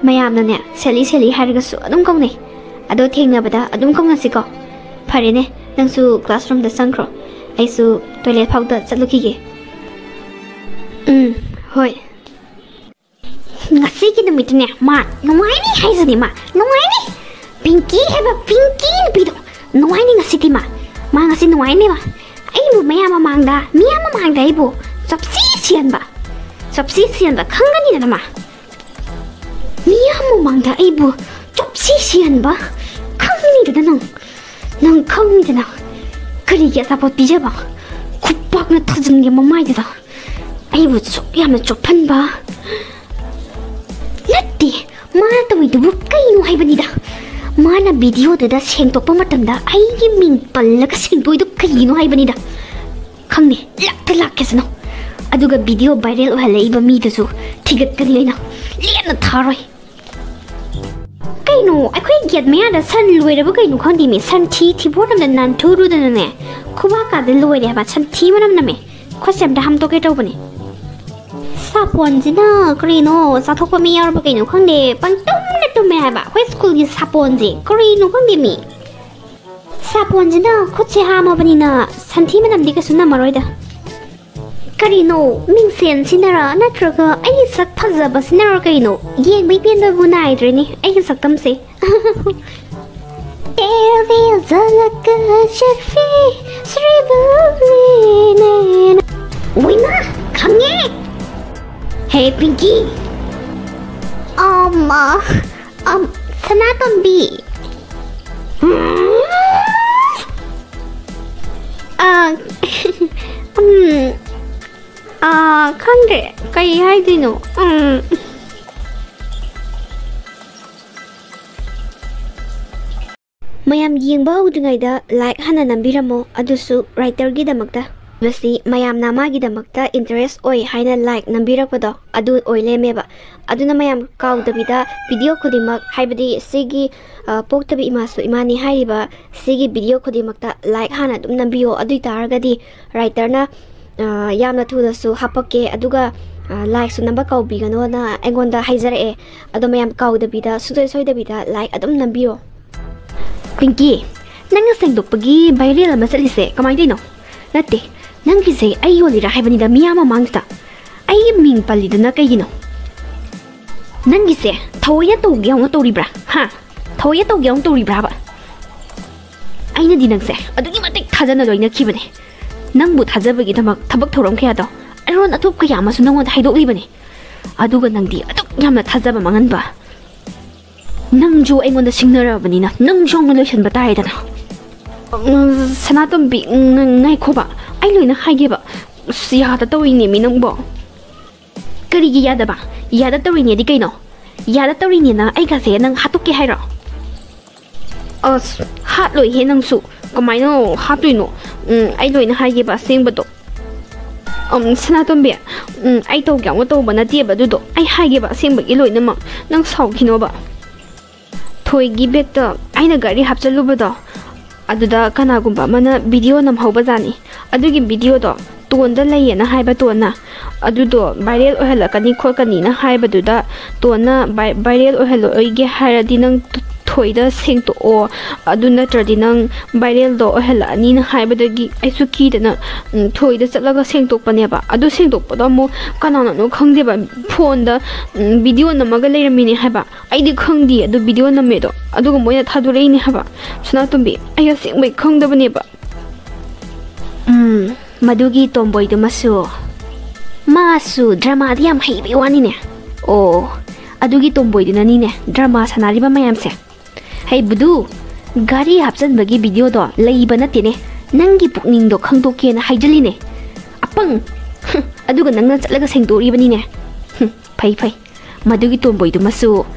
ꯃꯌꯥꯝꯅꯅꯦ ꯁꯦꯂꯤ ꯍꯥꯏꯔꯒꯁꯨ ꯑꯗꯨꯝ ꯀꯧꯅꯩ ꯑꯗꯣ ꯊꯦꯡꯅꯕꯗ ꯑꯗꯨꯝ ꯀꯧꯅꯁꯤꯀꯣ ꯐꯔꯦꯅꯦ ꯅꯪꯁꯨ ꯀ꯭ꯂꯥꯁꯔꯨꯝꯗ ꯆꯪꯈ꯭ꯔꯣ ꯑꯩꯁꯨ ꯇꯣꯏꯂꯦꯠ ꯐꯥꯎꯗ ꯆꯠꯂꯨꯈꯤꯒꯦ ꯍꯣꯏ ꯉꯁꯤꯒꯤ ꯅꯨꯃꯤꯠꯇꯨꯅꯦ ꯃꯥ ꯅꯨꯡꯉꯥꯏꯅꯤ ꯍꯥꯏꯖꯅꯤ ꯃꯥ ꯅꯨꯡꯉꯥꯏꯅꯤ ꯄꯤꯡꯀꯤ ꯍꯥꯏꯕ ꯄꯤꯡꯀꯤ ꯅꯨꯄꯤꯗꯣ ꯅꯨꯡꯉꯥꯏꯅꯤ ꯉꯁꯤꯗꯤ ꯃꯥ ꯉꯁꯤ ꯅꯨꯡꯉꯥꯏꯅꯦꯕ ꯑꯩꯕꯨ ꯃꯤꯌꯥꯝ ꯃꯃꯥꯡꯗ ꯑꯩꯕꯨ ꯆꯞꯁꯤ ꯁꯤꯍꯟꯕ ꯈꯪꯒꯅꯤꯗꯅ ꯃꯥ ꯃꯤꯌꯥꯝ ꯃꯃꯥꯡꯗ ꯑꯩꯕꯨ ꯆꯞꯁꯤ ꯁꯤꯍꯟꯕ ꯈꯪꯅꯤꯗꯅ ꯅꯪ ꯈꯪꯅꯤꯗꯅ ꯀꯔꯤꯒꯤ ꯑꯆꯥꯄꯣꯠ ꯄꯤꯖꯕ ꯈꯨꯄꯥꯛꯅ ꯊꯨꯖꯤꯟꯒꯦ ꯃꯃꯥꯏꯗꯨꯗ ꯑꯩꯕꯨ ꯌꯥꯝꯅ ꯆꯣꯞꯍꯟꯕ ꯅꯠꯇꯦ ꯃꯥꯅ ꯇꯧꯏꯗꯨꯕꯨ ꯀꯩꯅꯣ ꯍꯥꯏꯕꯅꯤꯗ ꯃꯥꯅ ꯚꯤꯗꯤꯑꯣꯗꯨꯗ ꯁꯦꯡꯗꯣꯛꯄ ꯃꯇꯝꯗ ꯑꯩꯒꯤ ꯃꯤꯡ ꯄꯜꯂꯒ ꯁꯦꯡꯗꯣꯛꯏꯗꯨ ꯀꯩꯒꯤꯅꯣ ꯍꯥꯏꯕꯅꯤꯗ ꯈꯪꯗꯦ ꯂꯥꯛꯀꯦꯁꯅꯣ ꯑꯗꯨꯒ ꯚꯤꯗꯤꯑꯣ ꯚꯥꯏꯔꯦꯜ ꯑꯣꯏꯍꯜꯂꯛꯏꯕ ꯃꯤꯗꯨꯁꯨ ꯊꯤꯒꯠꯀꯅꯤ ꯑꯩꯅ ꯂꯦꯝꯅ ꯊꯥꯔꯣꯏ ꯀꯩꯅꯣ ꯑꯩꯈꯣꯏ ꯒꯦꯠ ꯃꯌꯥꯗ ꯁꯟ ꯂꯣꯏꯔꯕ ꯀꯩꯅꯣ ꯈꯪꯗꯦꯃꯤ ꯁꯟꯊꯤ ꯊꯤꯕꯣꯠ ꯑꯃꯗ ꯅꯥꯟꯊꯨꯔꯨꯗꯅꯅꯦ ꯈꯨꯕꯥꯛꯀꯥꯗ ꯂꯣꯏꯔꯦ ꯍꯥꯏꯕ ꯁꯟꯊꯤ ꯃꯅꯝ ꯅꯝꯃꯦ ꯈꯨꯠꯁꯦ ꯑꯝꯇ ꯍꯥꯝꯗꯣꯛꯀꯦ ꯇꯧꯕꯅꯦ ꯁꯥꯄꯣꯟꯁꯤꯅ ꯀꯔꯤꯅꯣ ꯆꯥꯊꯣꯛꯄ ꯃꯤ ꯌꯥꯎꯔꯕ ꯀꯩꯅꯣ ꯈꯪꯗꯦ ꯄꯪꯇꯨꯝꯗ ꯇꯨꯝꯃꯦ ꯍꯥꯏꯕ ꯑꯩꯈꯣꯏ ꯁ꯭ꯀꯨꯜꯒꯤ ꯁꯥꯄꯣꯟꯁꯦ ꯀꯔꯤꯅꯣ ꯈꯪꯗꯦ ꯃꯤ ꯁꯥꯄꯣꯟꯁꯤꯅ ꯈꯨꯠꯁꯦ ꯍꯥꯝꯃꯕꯅꯤꯅ ꯁꯟꯊꯤ ꯃꯅꯝꯗꯤ ꯀꯩꯁꯨ ꯅꯝꯃꯔꯣꯏꯗ ꯀꯔꯤꯅೋ ꯃꯤꯡꯁꯦꯟꯁꯤꯅꯔ ꯅꯠꯇ꯭ꯔꯒ ꯑꯩꯒꯤ ꯁꯛ ꯐꯖꯕꯁꯤꯅꯔ ꯀꯩꯅꯣ ꯌꯦꯡꯕꯩ ꯄꯦꯟꯗꯕꯨ ꯅꯥꯏꯗ꯭ꯔꯦꯅꯦ ꯑꯩꯒꯤ ꯁꯛꯇꯝꯁꯦ ꯋꯤꯃꯥ ꯈꯪꯉꯦ ꯍꯦ ꯄꯤꯡꯀꯤ ꯁꯅꯥꯇꯣꯝꯕꯤ ꯈꯪꯗ꯭ꯔꯦ ꯀꯩ ꯍꯥꯏꯗꯣꯏꯅꯣ ꯃꯌꯥꯝ ꯌꯦꯡꯕ ꯍꯧꯗ꯭ꯔꯤꯉꯩꯗ ꯂꯥꯏꯛ ꯍꯥꯟꯅ ꯅꯝꯕꯤꯔꯝꯃꯣ ꯑꯗꯨꯁꯨ ꯔꯥꯏꯇꯔꯒꯤꯗꯃꯛꯇ ꯃꯁꯤ ꯃꯌꯥꯝꯅ ꯃꯥꯒꯤꯗꯃꯛꯇ ꯏꯟꯇꯔꯦꯁ ꯑꯣꯏ ꯍꯥꯏꯅ ꯂꯥꯏꯛ ꯅꯝꯕꯤꯔꯛꯄꯗꯣ ꯑꯗꯨ ꯑꯣꯏ ꯂꯩꯔꯝꯃꯦꯕ ꯑꯗꯨꯅ ꯃꯌꯥꯝ ꯀꯥꯎꯗꯕꯤꯗ ꯚꯤꯗꯤꯑꯣ ꯈꯨꯗꯤꯡꯃꯛ ꯍꯥꯏꯕꯗꯤ ꯁꯤꯒꯤ ꯄꯣꯛꯇꯕꯤ ꯏꯃꯥꯁꯨ ꯏꯃꯥꯅꯤ ꯍꯥꯏꯔꯤꯕ ꯁꯤꯒꯤ ꯚꯤꯗꯤꯑꯣ ꯈꯨꯗꯤꯡꯃꯛꯇ ꯂꯥꯏꯛ ꯍꯥꯟꯅ ꯑꯗꯨꯝ ꯅꯝꯕꯤꯌꯣ ꯑꯗꯨ ꯑꯣꯏꯇꯥꯔꯒꯗꯤ ꯔꯥꯏꯇꯔꯅ ꯌꯥꯝꯅ ꯊꯨꯅꯁꯨ ꯍꯥꯞꯄꯛꯀꯦ ꯑꯗꯨꯒ ꯂꯥꯏꯛꯁꯨ ꯅꯝꯕ ꯀꯥꯎꯕꯤꯒꯅꯣꯅ ꯑꯩꯉꯣꯟꯗ ꯍꯥꯏꯖꯔꯛꯑꯦ ꯑꯗꯣ ꯃꯌꯥꯝ ꯀꯥꯎꯗꯕꯤꯗ ꯁꯨꯡꯁꯣꯏ ꯁꯣꯏꯗꯕꯤꯗ ꯂꯥꯏꯛ ꯑꯗꯨꯝ ꯅꯝꯕꯤꯌꯣ ꯄꯤꯡꯀꯤ ꯅꯪꯅ ꯁꯦꯡꯗꯣꯛꯄꯒꯤ ꯚꯥꯏꯔꯦꯜ ꯑꯃ ꯆꯠꯂꯤꯁꯦ ꯀꯃꯥꯏꯅ ꯇꯧꯔꯤꯅꯣ ꯅꯠꯇꯦ ꯅꯪꯒꯤꯁꯦ ꯑꯩ ꯌꯣꯜꯂꯤꯔꯥ ꯍꯥꯏꯕꯅꯤꯗ ꯃꯤꯌꯥꯝ ꯃꯃꯥꯡꯗꯨꯗ ꯑꯩꯒꯤ ꯃꯤꯡ ꯄꯜꯂꯤꯗꯨꯅ ꯀꯩꯒꯤꯅꯣ ꯅꯪꯒꯤꯁꯦ ꯊꯑꯣꯏꯅ ꯇꯧꯒꯦ ꯌꯥꯎꯅ ꯇꯧꯔꯤꯕ꯭ꯔꯥ ꯊꯑꯣꯏꯅ ꯇꯧꯒꯦ ꯌꯥꯎꯅ ꯇꯧꯔꯤꯕ꯭ꯔꯥꯕ ꯑꯩꯅꯗꯤ ꯅꯪꯁꯦ ꯑꯗꯨꯛꯀꯤ ꯃꯇꯤꯛ ꯊꯥꯖꯅ ꯂꯣꯏꯅꯈꯤꯕꯅꯦ ꯅꯪꯕꯨ ꯊꯥꯖꯕꯒꯤꯗꯃꯛ ꯊꯕꯛ ꯊꯧꯔꯝ ꯀꯌꯥꯗꯣ ꯑꯔꯣꯟ ꯑꯊꯨꯞ ꯀꯌꯥ ꯑꯃꯁꯨ ꯅꯪꯉꯣꯟꯗ ꯍꯥꯏꯗꯣꯛꯂꯤꯕꯅꯦ ꯑꯗꯨꯒ ꯅꯪꯗꯤ ꯑꯗꯨꯛ ꯌꯥꯝꯅ ꯊꯥꯖꯕ ꯃꯥꯡꯍꯟꯕ ꯅꯪꯁꯨ ꯑꯩꯉꯣꯟꯗ ꯁꯤꯡꯅꯔꯕꯅꯤꯅ ꯅꯪꯁꯨ ꯌꯥꯎꯅ ꯂꯣꯏꯁꯤꯟꯕ ꯇꯥꯔꯦꯗꯅ ꯁꯅꯥꯇꯣꯝꯕꯤ ꯉꯥꯏꯈꯣꯕ ꯑꯩ ꯂꯣꯏꯅ ꯍꯥꯏꯒꯦꯕ ꯌꯥꯗ ꯇꯧꯔꯤꯅꯦꯃꯤ ꯅꯪꯕꯣ ꯀꯔꯤꯒꯤ ꯌꯥꯗꯕ ꯌꯥꯗ ꯇꯧꯔꯤꯅꯦꯗꯤ ꯀꯩꯅꯣ ꯌꯥꯗ ꯇꯧꯔꯤꯅꯦꯅ ꯑꯩꯒꯁꯦ ꯅꯪ ꯍꯥꯠꯇꯣꯛꯀꯦ ꯍꯥꯏꯔꯣ ꯑꯁ ꯍꯥꯠꯂꯣꯏꯍꯦ ꯅꯪꯁꯨ ꯀꯃꯥꯏꯅ ꯍꯥꯠꯇꯣꯏꯅꯣ ꯑꯩ ꯂꯣꯏꯅ ꯍꯥꯏꯒꯦꯕ ꯑꯁꯦꯡꯕꯗꯣ ꯁꯅꯥꯇꯣꯝꯕꯤ ꯑꯩ ꯇꯧꯒꯦ ꯌꯥꯎꯅ ꯇꯧꯕ ꯅꯠꯇꯦꯕ ꯑꯗꯨꯗꯣ ꯑꯩ ꯍꯥꯏꯒꯦꯕ ꯑꯁꯦꯡꯕꯒꯤ ꯂꯣꯏꯅꯃꯛ ꯅꯪ ꯁꯥꯎꯈꯤꯅꯣꯕ ꯊꯣꯏꯒꯤ ꯕꯦꯛꯇ ꯑꯩꯅ ꯒꯥꯔꯤ ꯍꯥꯞꯆꯜꯂꯨꯕꯗꯣ ꯑꯗꯨꯗ ꯀꯅꯥꯒꯨꯝꯕ ꯑꯃꯅ ꯚꯤꯗꯤꯑꯣ ꯅꯝꯍꯧꯕꯖꯥꯠꯅꯤ ꯑꯗꯨꯒꯤ ꯚꯤꯗꯤꯑꯣꯗꯣ ꯇꯣꯟꯗ ꯂꯩꯌꯦꯅ ꯍꯥꯏꯕ ꯇꯣꯟꯅ ꯑꯗꯨꯗꯣ ꯚꯥꯏꯔꯦꯜ ꯑꯣꯏꯍꯜꯂꯛꯀꯅꯤ ꯈꯣꯠꯀꯅꯤꯅ ꯍꯥꯏꯕꯗꯨꯗ ꯇꯣꯟꯅ ꯚꯥꯏꯔꯦꯜ ꯑꯣꯏꯍꯜꯂꯛꯑꯣꯏꯒꯦ ꯍꯥꯏꯔꯗꯤ ꯅꯪ ꯊꯣꯏꯗ ꯁꯦꯡꯇꯣꯛꯑꯣ ꯑꯗꯨ ꯅꯠꯇ꯭ꯔꯗꯤ ꯅꯪ ꯚꯥꯏꯔꯦꯜꯗꯣ ꯑꯣꯏꯍꯜꯂꯛꯑꯅꯤꯅ ꯍꯥꯏꯕꯗꯒꯤ ꯑꯩꯁꯨ ꯀꯤꯗꯅ ꯊꯣꯏꯗ ꯆꯠꯂꯒ ꯁꯦꯡꯇꯣꯛꯄꯅꯦꯕ ꯑꯗꯨ ꯁꯦꯡꯇꯣꯛꯄꯗꯣ ꯑꯃꯨꯛ ꯀꯅꯥꯅꯅꯣ ꯈꯪꯗꯦꯕ ꯐꯣꯟꯗ ꯚꯤꯗꯤꯑꯣ ꯅꯝꯃꯒ ꯂꯩꯔꯝꯃꯤꯅꯦ ꯍꯥꯏꯕ ꯑꯩꯗꯤ ꯈꯪꯗꯦ ꯑꯗꯨ ꯚꯤꯗꯤꯑꯣ ꯅꯝꯃꯦꯗꯣ ꯑꯗꯨꯒ ꯃꯣꯏꯅ ꯊꯥꯗꯣꯔꯛꯏꯅꯦ ꯍꯥꯏꯕ ꯁꯅꯥꯇꯣꯝꯕꯤ ꯑꯩ ꯑꯁꯦꯡꯕꯩ ꯈꯪꯗꯕꯅꯦꯕ ꯃꯗꯨꯒꯤ ꯇꯣꯝꯕꯣꯏꯗꯨꯃꯁꯨ 마수 드라마디 ꯌꯥꯝ ꯍꯩꯕꯩ ꯋꯥꯅꯤꯅꯦ ꯑꯣ ꯑꯗꯨꯒꯤ ꯇꯣꯝꯕꯣꯏꯗꯨꯅꯅꯤꯅꯦ ꯗ꯭ꯔꯃꯥ ꯁꯥꯟꯅꯔꯤꯕ ꯃꯌꯥꯝꯁꯦ ꯍꯩ ꯕꯨꯗꯨ ꯒꯥꯔꯤ ꯍꯥꯞꯆꯟꯕꯒꯤ ꯚꯤꯗꯤꯑꯣꯗꯣ ꯂꯩꯕ ꯅꯠꯇꯦꯅꯦ ꯅꯪꯒꯤ ꯄꯨꯛꯅꯤꯡꯗꯣ ꯈꯪꯗꯣꯛꯀꯦꯅ ꯍꯥꯏꯖꯜꯂꯤꯅꯦ ꯑꯄꯪ ꯑꯗꯨꯒ ꯅꯪꯅ ꯆꯠꯂꯒ ꯁꯦꯡꯗꯣꯛꯔꯤꯕꯅꯤꯅꯦ ꯐꯩ ꯐꯩ ꯃꯗꯨꯒꯤ ꯇꯣꯝꯕꯣꯏꯗꯨꯃꯁꯨ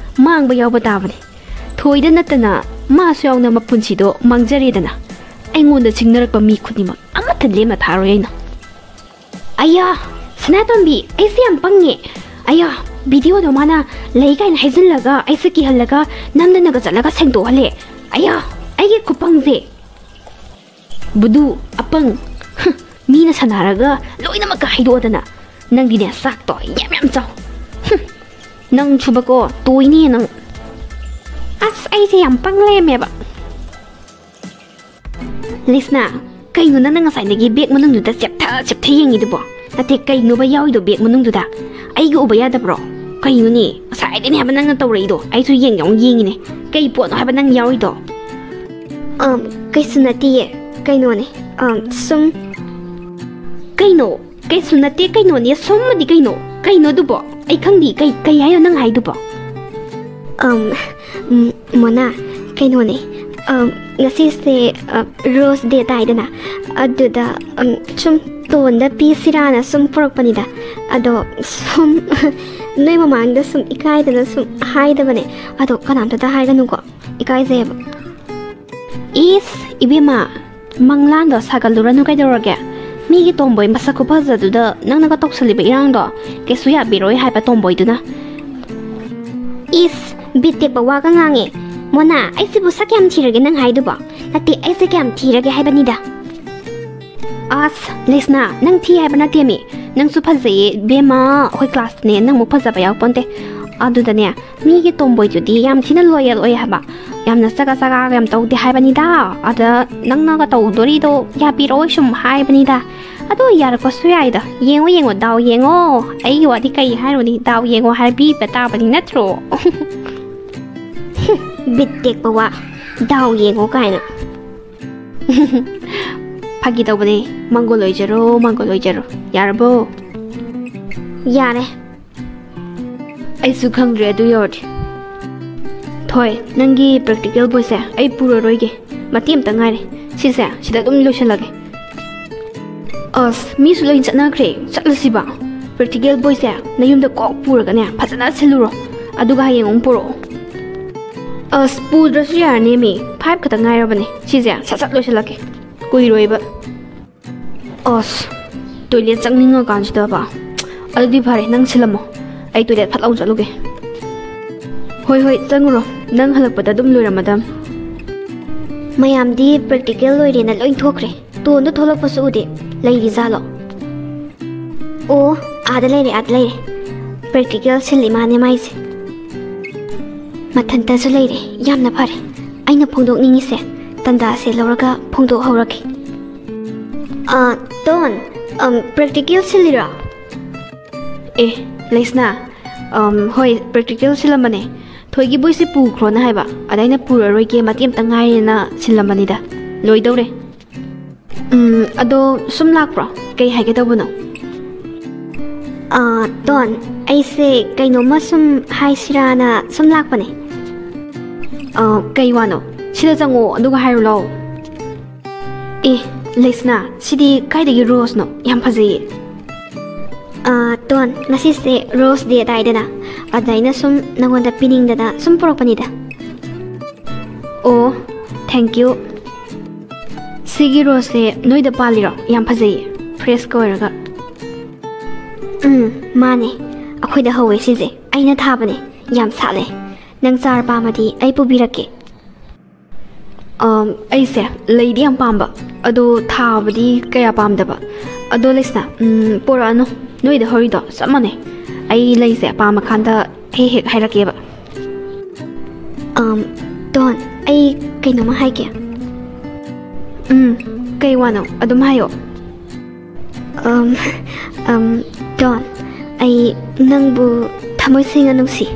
ꯃꯥꯡꯕ ꯌꯥꯎꯕ ꯇꯥꯕꯅꯤ ꯊꯣꯏꯗ ꯅꯠꯇꯅ ꯃꯥꯁꯨ ꯌꯥꯎꯅ ꯃꯄꯨꯟꯁꯤꯗꯣ ꯃꯥꯡꯖꯔꯦꯗꯅ ꯑꯩꯉꯣꯟꯗ ꯆꯤꯡꯅꯔꯛꯄ ꯃꯤ ꯈꯨꯗꯤꯡꯃꯛ ꯑꯃꯠꯇ ꯂꯦꯝꯅ ꯊꯥꯔꯣꯏ ꯑꯩꯅ ꯑꯌꯥ ꯁꯅꯥꯇꯣꯝꯕꯤ ꯑꯩꯁꯦ ꯌꯥꯝ ꯄꯪꯉꯦ ꯑꯌꯥ ꯚꯤꯗꯤꯑꯣꯗꯣ ꯃꯥꯅ ꯂꯩ ꯀꯥꯏꯅ ꯍꯥꯏꯖꯤꯜꯂꯒ ꯑꯩꯁꯦ ꯀꯤꯍꯜꯂꯒ ꯅꯝꯗꯅꯒ ꯆꯠꯂꯒ ꯁꯦꯡꯗꯣꯛꯍꯜꯂꯦ ꯑꯌꯥ ꯑꯩꯒꯤ ꯈꯨꯄꯪꯁꯦ ꯕꯨꯗꯨ ꯑꯄꯪ ꯃꯤꯅ ꯁꯥꯟꯅꯔꯒ ꯂꯣꯏꯅꯃꯛꯀ ꯍꯩꯗꯣꯛꯑꯗꯅ ꯅꯪꯗꯤꯅꯦ ꯆꯥꯛꯇꯣ ꯌꯥꯝ ꯆꯥꯎ ꯅꯪ ꯁꯨꯕꯀꯣ ꯇꯣꯏꯅꯦ ꯅꯪ ꯑꯁ ꯑꯩꯁꯦ ꯌꯥꯝ ꯄꯪ ꯂꯩꯔꯝꯃꯦꯕ ꯂꯤꯁꯅꯥ ꯀꯩꯅꯣ ꯅꯪꯅ ꯉꯁꯥꯏꯗꯒꯤ ꯕꯦꯛ ꯃꯅꯨꯡꯗꯨꯗ ꯆꯦꯞꯊ ꯌꯦꯡꯉꯤꯗꯨꯕꯣ ꯅꯠꯇꯦ ꯀꯩꯅꯣꯕ ꯌꯥꯎꯔꯤꯗꯣ ꯕꯦꯛ ꯃꯅꯨꯡꯗꯨꯗ ꯑꯩꯒ ꯎꯕ ꯌꯥꯗꯕ꯭ꯔꯣ ꯀꯩꯅꯣꯅꯦ ꯉꯁꯥꯏꯗꯩꯅꯦ ꯍꯥꯏꯕ ꯅꯪꯅ ꯇꯧꯔꯛꯏꯗꯣ ꯑꯩꯁꯨ ꯌꯦꯡꯉꯤꯅꯦ ꯀꯩ ꯄꯣꯠꯅꯣ ꯍꯥꯏꯕ ꯅꯪ ꯌꯥꯎꯔꯤꯗꯣ ꯀꯩꯁꯨ ꯅꯠꯇꯤꯌꯦ ꯀꯩꯅꯣꯅꯦ ꯁꯨꯝ ꯀꯩꯁꯨ ꯅꯠꯇꯦ ꯀꯩꯅꯣꯅꯦ ꯁꯨꯝꯃꯗꯤ ꯀꯩꯅꯣꯗꯨꯕꯣ ꯑꯩ ꯈꯪꯗꯤ ꯀꯩ ꯍꯥꯏꯌꯣ ꯅꯪ ꯍꯥꯏꯗꯨꯕꯣ ꯃꯣꯅꯥ ꯀꯩꯅꯣꯅꯦ ngasi rose day taidana aduda sum tonda pisirana sum purakpanida ado sum noi mamangda sum ikaidana sum haidabane ado kanamta da haiganu ko ikaizeba is ibima manglando sagaluranu kaidorage migi tomboy masaku pazaduda nangna ka toksaliba irangdo kesu ya biroi haiba tomboy duna is bitte bawa ka ngange Mona, I see Busak am Tiragan and Hiduba. At the Isakam Tiraga Habanida. As, Lisna, Nang Tea Habanatemi, Nang Supaze, Bema, Hoi class ne, Nang Mupazabaya Ponte, Adudania, Migi Tomboy to the Yam Tina Loyal Oyaba, Yamna Saga Saga Yam to the Habanida, other Nang Nagato, Dorido, Yapi Oshum, Habanida. Ado Yarako Suida, Yang or Dao Yango, Ayu Adika Haroni, Dao Yango Harbi, but Tabani Netro. Bitek bawa daw yengo kaina phagi tawbane mangoloi jaro yarbo yare aisu khangre du yor thoi nangi practical boy se ai pura roige matiem ta ngare sise sida dum loishalage as mi su loin chana khre chatlasiba practical boy se nayumda kok pura ga ne phajana siluro aduga hayeng puro Pudras are name, pipe cut an irony. She's a Sasatlake. Guiroiba. Os toilet something a ganj daba. I'll be parry nang silamo. I do that pat out look. Hoi hoi, Sangro, nang halapatadum lura, madam. My am deep particularly in a loin tokre. To the tolopasudi, Lady Zalo. Oh, Adelaide. Particular silly man, mice. Matanta su leire yamna phare aina phongdok ningi se tanda se loraga phongdok horaki ton practical silira Lesna hoi practical silamane thoigi boy se pu khrona haiba adaina pura roike matiem tangai na silamani da loidore ado sum lakpro kei haige dobuno ton aise kainoma sum haisirana sum lakpane Kaiwano, Silazango, Duga Hiro. Lesna, City Kaidi Rose no, Yampazi. Don, Nasiste Rose de Didana, a dinosaur, no one the pinning the some propanida. Oh, thank you. Sigi Rose, no the paliro, Yampazi, Fresco. Money, a quid a hoe, Size, I not have any, Yam Sally. Nang sar pamati ay pubirake aise lady am pamba ado thabadi kaya pamdaba ado lesna porano noi de horido samane ai leise pama khanda he hairake ba Don ai kainoma haige Kay wano adum hayo Don ai nangbu thamoi singa nungsi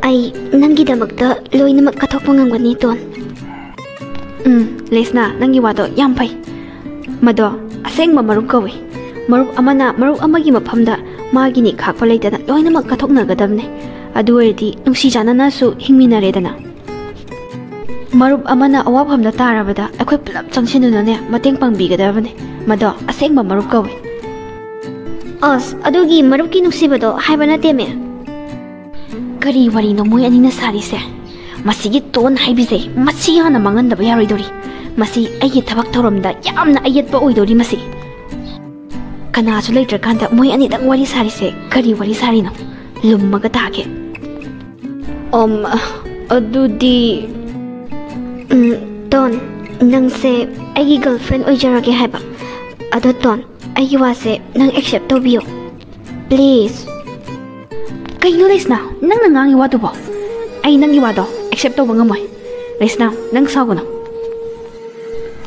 ai nangi damakta loinamak kathokpa ngamgani Don Lesna nangi wado yam phai mado asengma marup kawi marup amana marup amagi maphamda magini khakpa leitana loinamak kathoknagadamne adu erdi nungsi janana su hingminaredana marup amana awaphamda tarabada akhoi pulap changsinunane mateng pangbigadabane mado asengma marup kawi As adugi marupki nungsibado haibana teme kari wari no moi anina sarise masigi ton haibise masi hana mangandaba yaroidori masi ayi thabak thoramda yamna ayetba oidori masi kana su leitra kanda moi ani dang wari sarise kari wari sarino lummaga tage adudi Don nangse aigi girlfriend oijarage haiba ado Don aigi wase nang accept tobiyo please kaino Lesna nang nangangi wadu bo ai nangi wado accept toba ngamoi Lesna nang sagono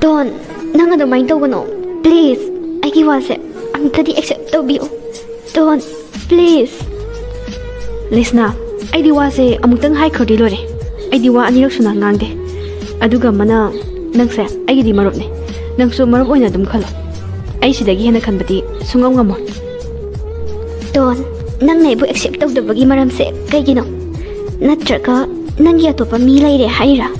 Don nang adumai togono please aigi wase amtadi accept tobiyo Don please Lesna aidi wase amutang hai khodi lore aidi wa anirak suna ngangde aduga mana nangse aigi marupne nangsu marup oina dum khalo ai sidagi hena khanbati sungam ngamo Don nang naibu accept tawdabagi maramse kaigino natraga nangi atopa mi laire haira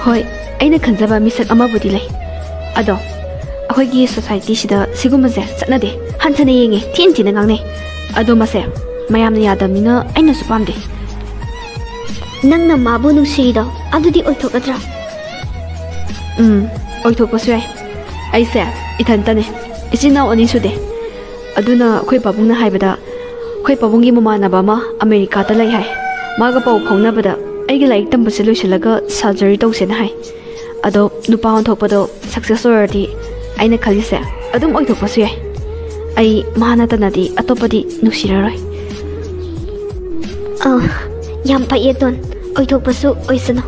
hoi aina khanjaba misak amabudi lai ado akhoi society sida sigumase satnade hanchane yenge thin thin ngangne ado mase mayamna yadamina aina su pamde nangna mabu nungsido adudi oithokadra oithokpasu yai aise ithantane ichina oni sude aduna khoi pabungna haibada khoi pabungi mamanaba ma America ta lai hai maga pau phongnabada aigi laik tambase loisalaga surgery tawsena hai ado nupa on thokpado success ordi aina khalise adum oithokpasu yai ai mahana tanadi atopadi nusiraroi yam paye Don oithokpasu oisano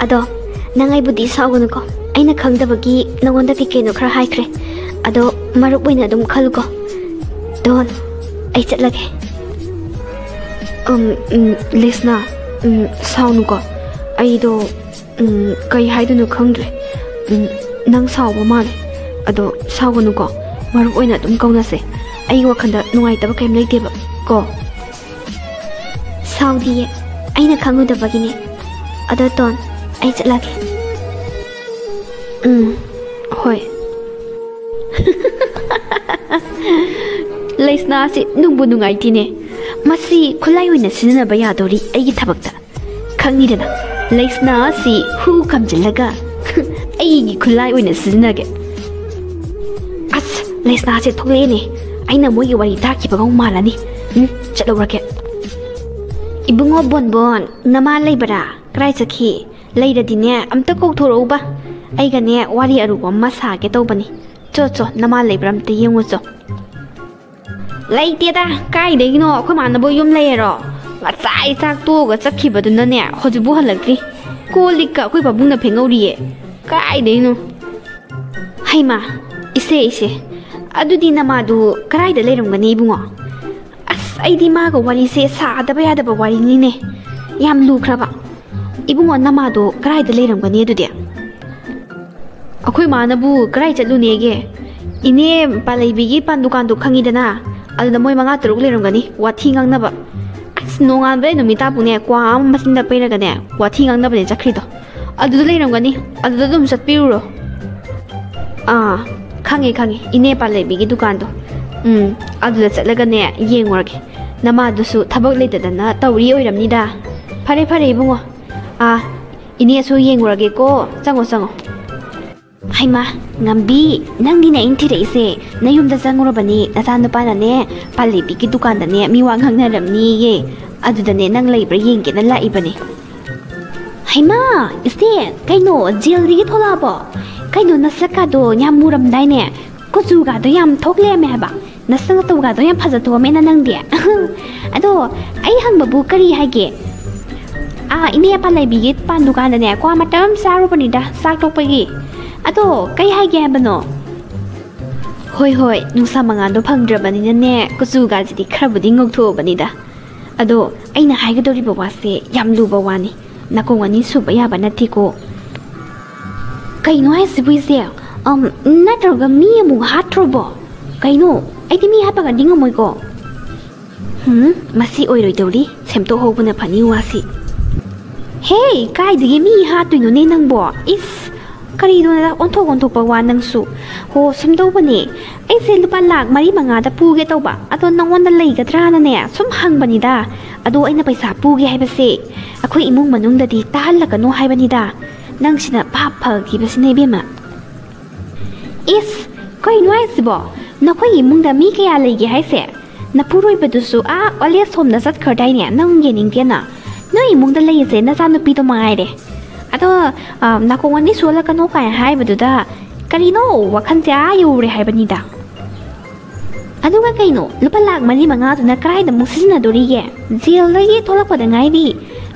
ado nangai budi saugonu ko aina khangdabagi nangonda keno khara haikre ado marup oina dum khaluko Don ai chatlage Lesna saunuko aido kai haidunu khangdre nang sauba male ado saugonuko marup oina dum kaunase ai wakhanda nungaitaba kaim leiteba ko Saudi aina khangudabagine ado Don ai chatlage hoi Lesna si nungbu nungai tine masi khulai oina sinanaba yadori aigi thabakta khangnidana Lesna si hu kamjilaga aigi khulai oina sinage as Lesna si thoklene aina mogi wari takibaga malani chalawrake Ibungo bonbon nama leibara krai sakhi leiradine amta kokthorauba aigane wari aruba masa ke tobani cho nama leibra amta yengo cho leiteda kai degino khoi manabo yum leero ngachai chak to ga chakhibaduna ne hojibu halakri kolika khoi babungna phengoriye kai degino haima ise adudi namadu karai da leirumgani ibungo aidi maga wari se saadaba yadaba wari nine yam lukhraba ibungo namado karai da leirumgani adudi akhoi manabu karai chalunege ine palaibigi pandukan du khangidana aduna moi manga turuk leirumgani wathi ngangnaba nongan bre numita pune kwa masinda peiragane wathi ngangnaba ne chakhrido adudu leirumgani adudu dum satpiruro khange ine palaibigi dukan do aduda chatlagane yengorage namadusu thabak leitadana tawri oiramnida fare ibungo ine su yengorage ko chango haima ngambi nangdi na intire ise nayumda changurabani nasan pana ne palibi ki dukan da ne miwang hangnaramni ye adudane nang leibra yengge na laibani haima ise kaino jail ri tholabo kaino nasaka do nyamuram dai ne kochu ga do yam thokle me haba nasang to ga do yam phaja to me na nang dia ado ai hang babu kari hage ine pa leibigi pan dukan da ne kwa matam saru panida sak tok pagi ado kai hai ge bano hoi hoi nusa mangan do phangdrabani ne kusu ga jidi khrabudi ngoktho banida ado aina hai ga dori bawa se yam lu bawani nakong ani su ba ya banati ko kai no ai sibu se natroga mi mu hatrobo kai no ai ti mi ha pa ga dinga moi ko masi oi roi dori semto ho buna phani wasi hey kai digi mi ha tu no ne nang bo is kari do na on thok pa wa nang su ho semdo bani ai se lupa lak mari manga da pu ge tawba ado nangwan da lei ga tra na ne sum hang bani da ado aina paisa pu ge hai ba se akhoi imung manung da di tal la ka no hai bani da nang sina pa pha gi ba sine be ma is koi no ai sibo na khoi imung da mi ke ya lei ge hai se na puroi ba du su a ole som na sat khar dai ne nang ge ning te na no imung da lei se na sa no pi to mai de ado na ko wani su la ka no kai hai ba du da kari no wa khan ja yu re hai bani da adu ga kai no lupa lak mari manga du na krai da mu sin na dori ge jil la ye thola ko da ngai bi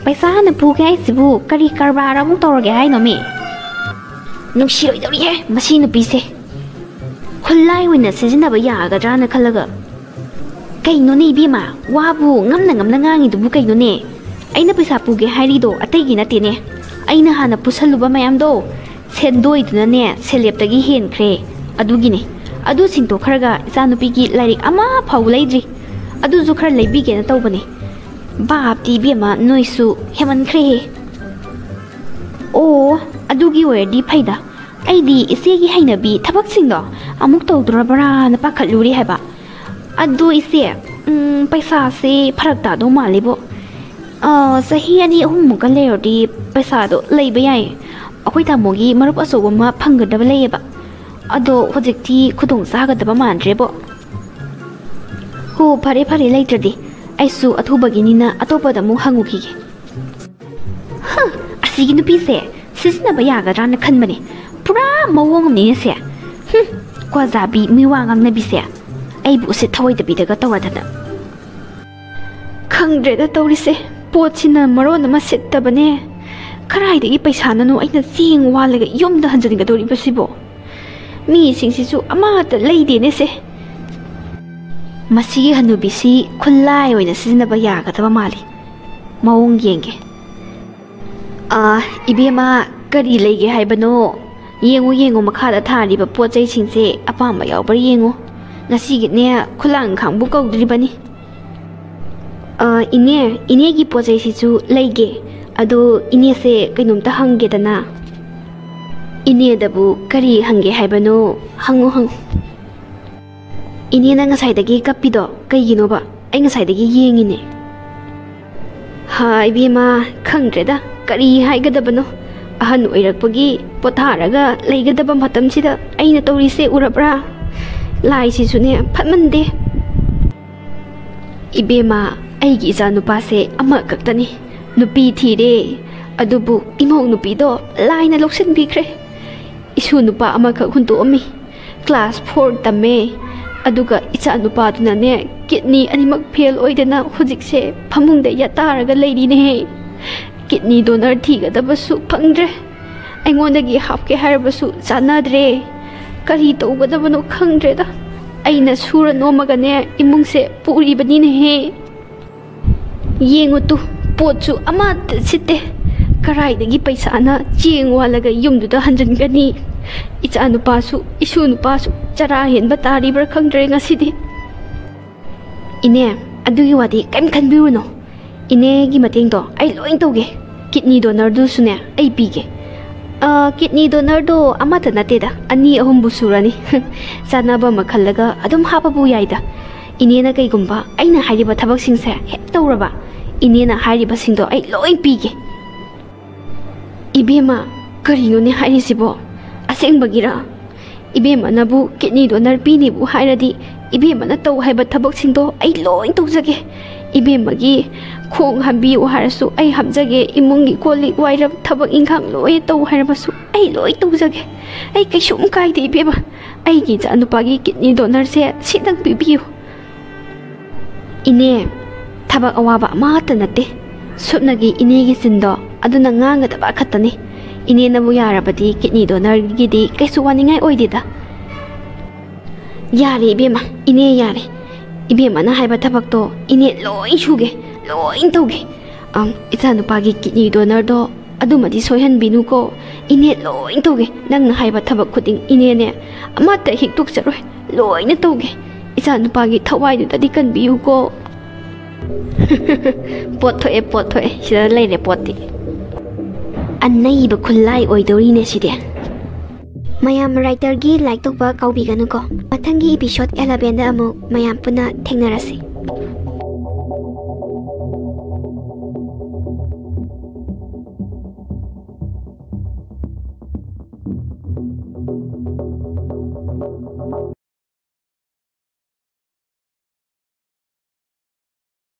paisa na pu ge sibu kari karba ra mu tor ge hai no mi nung shi roi dori he masi nu pi se khulai wina se jin da ba ya ga dra na khalaga kai no ni bi ma wa bu ngam na ngangi du bu kai no ne aina paisa pu ge hai ri do atai gi na te ne aina hana pusalu ba mayam do sendoi du na ne selep ta gi hen khre adu gi ne adu sing to kharaga isa nu pi gi lairik ama phau leidri adu zu khar leibi ge na taw bane bap ti bi ma noi su heman khre o adu gi wer di phaida ai di ise gi haina bi thabak sing do amuk taw dura bara na pa khaluri haba adu ise paisa se pharak ta do mali bo sahi ani hum muka le di paisa do leiba yai akhoi ta mogi marup aso ma phanggadaba leiba ado hojikti khudong sagadaba mandre bo ho phare phare leitradi aisu athubagi na atopa da mu hangu ki ha asigi nu pi se sisna ba ya ga ran khan bane pura mawong ni se kwa zabi mi wa ngang na bi se ai bu se thawai da bi daga tawada da khangre da tawri se pochina maro na ma set ta bane kharai da gi paisa na no aina sing wa la ga yom da hanjani ga dori basibo mi sing si su ama ta lei de ne se masi hanubi si khulai oina sina ba ya ga ta mali mawong yenge ibema kari lege hai bano yengu makha da thari ba po chai sing se apa ma yaw bar yengu ngasi gi ne khulang khang bu kau dri bani ine gi po chai si chu lege ado ine se kainom ta hangge dana ine da bu kari hangge hai bano hangu ine na ngasai da gi kapi do kai gi no ba ai ngasai da gi yengi ne hai bi ma khangre da kari hai ga da bano ahan oirakpagi potharaga leigada matam sida aina tori se urabra lai si sune phatmande ibema aigi ja nupa se ama kaktani nupi thire adubu imong nupi do laina loksin bikre isu nupa ama ka huntu ami class 4 tame aduga icha nupa tuna ne kidney animak fail oidena hujik se phamung de ya taraga leiri ne kidney donor thiga da basu phangdre aingonda gi hapke harabasu chanadre kari tawbada bano khangdre da aina sura nomaga ne imung se puri bani ne he yengu tu pochu ama sitte karai da gi paisa na cheng walaga yumdu da hanjan gani icha nupa su isu nupa su chara hen ba tari bar khangdre ngasidi ine adugi wadi kaim khanbiru no ine gi mateng do ai loing toge kidney donor du sune ai pige kidney donor do amata nate da ani ahum bu surani sanaba makhallaga adum hapa bu yaida inena kai gumba aina hariba thabak sing se he tawraba inena hariba sing do ai loing pige ibema karino ne hari sibo aseng bagira ibema nabu kidney donor pini bu hairadi ibema na taw haiba thabak sing do ai loing tawjage ibemagi khong hambi harasu ai hamjage imungi koli wairab thabak inkhang loi taw harabasu ai loi tawjage ai kaisum kai de ibema ai gi janupagi kidney donor se sidang pibiu ine thabak awaba ma ta nate ꯁꯨꯞꯅꯒꯤ ꯏꯅꯦꯒꯤ ꯆꯤꯟꯗꯣ ꯑꯗꯨꯅ ꯉꯥꯡꯒꯗꯕ ꯈꯛꯇꯅꯤ ꯏꯅꯦꯅꯕꯨ ꯌꯥꯔꯕꯗꯤ ꯀꯤꯠꯅꯤ ꯗꯣꯅꯔꯒꯤꯗꯤ ꯀꯩꯁꯨ ꯋꯥꯅꯤꯡꯉꯥꯏ ꯑꯣꯏꯗꯦꯗ ꯌꯥꯔꯦ ꯏꯕꯦꯝꯃ ꯏꯅꯦ ꯌꯥꯔꯦ ꯏꯕꯦꯝꯃꯅ ꯍꯥꯏꯕ ꯊꯕꯛꯇꯣ ꯏꯅꯦ ꯂꯣꯏ ꯁꯨꯒꯦ ꯂꯣꯏ ꯇꯧꯒꯦ ꯏꯆꯥꯅꯨꯄꯥꯒꯤ ꯀꯤꯠꯅꯤ ꯗꯣꯅꯔꯗꯣ ꯑꯗꯨꯃꯗꯤ ꯁꯣꯏꯍꯟꯕꯤꯅꯨꯀꯣ ꯏꯅꯦ ꯂꯣꯏ ꯇꯧꯒꯦ ꯅꯪꯅ ꯍꯥꯏꯕ ꯊꯕꯛ ꯈꯨꯗꯤꯡ ꯏꯅꯦꯅꯦ ꯑꯃꯠꯇ ꯍꯤꯛꯇꯣꯛꯆꯔꯣꯏ ꯂꯣꯏꯅ ꯇꯧꯒꯦ ꯏꯆꯥꯅꯨꯄꯥꯒꯤ ꯊꯋꯥꯏꯗꯨꯗꯗꯤ ꯀꯟꯕꯤꯌꯨꯀꯣ ꯄꯣꯠ ꯊꯣꯛꯑꯦ ꯁꯤꯗ ꯂꯩꯔꯦ ꯄꯣꯠꯇꯤ ꯑꯅꯩꯕ ꯈꯨꯠꯂꯥꯏ ꯑꯣꯏꯗꯧꯔꯤꯅꯦ ꯁꯤꯗꯤ ꯃꯌꯥꯝ ꯔꯥꯏꯇꯔꯒꯤ ꯂꯥꯏꯛ ꯇꯧꯕ ꯀꯥꯎꯕꯤꯒꯅꯨꯀꯣ ꯃꯊꯪꯒꯤ ꯏꯄꯤꯁꯣꯗ 11ꯗ ꯑꯃꯨꯛ ꯃꯌꯥꯝ ꯄꯨꯟꯅ ꯊꯦꯡꯅꯔꯁꯤ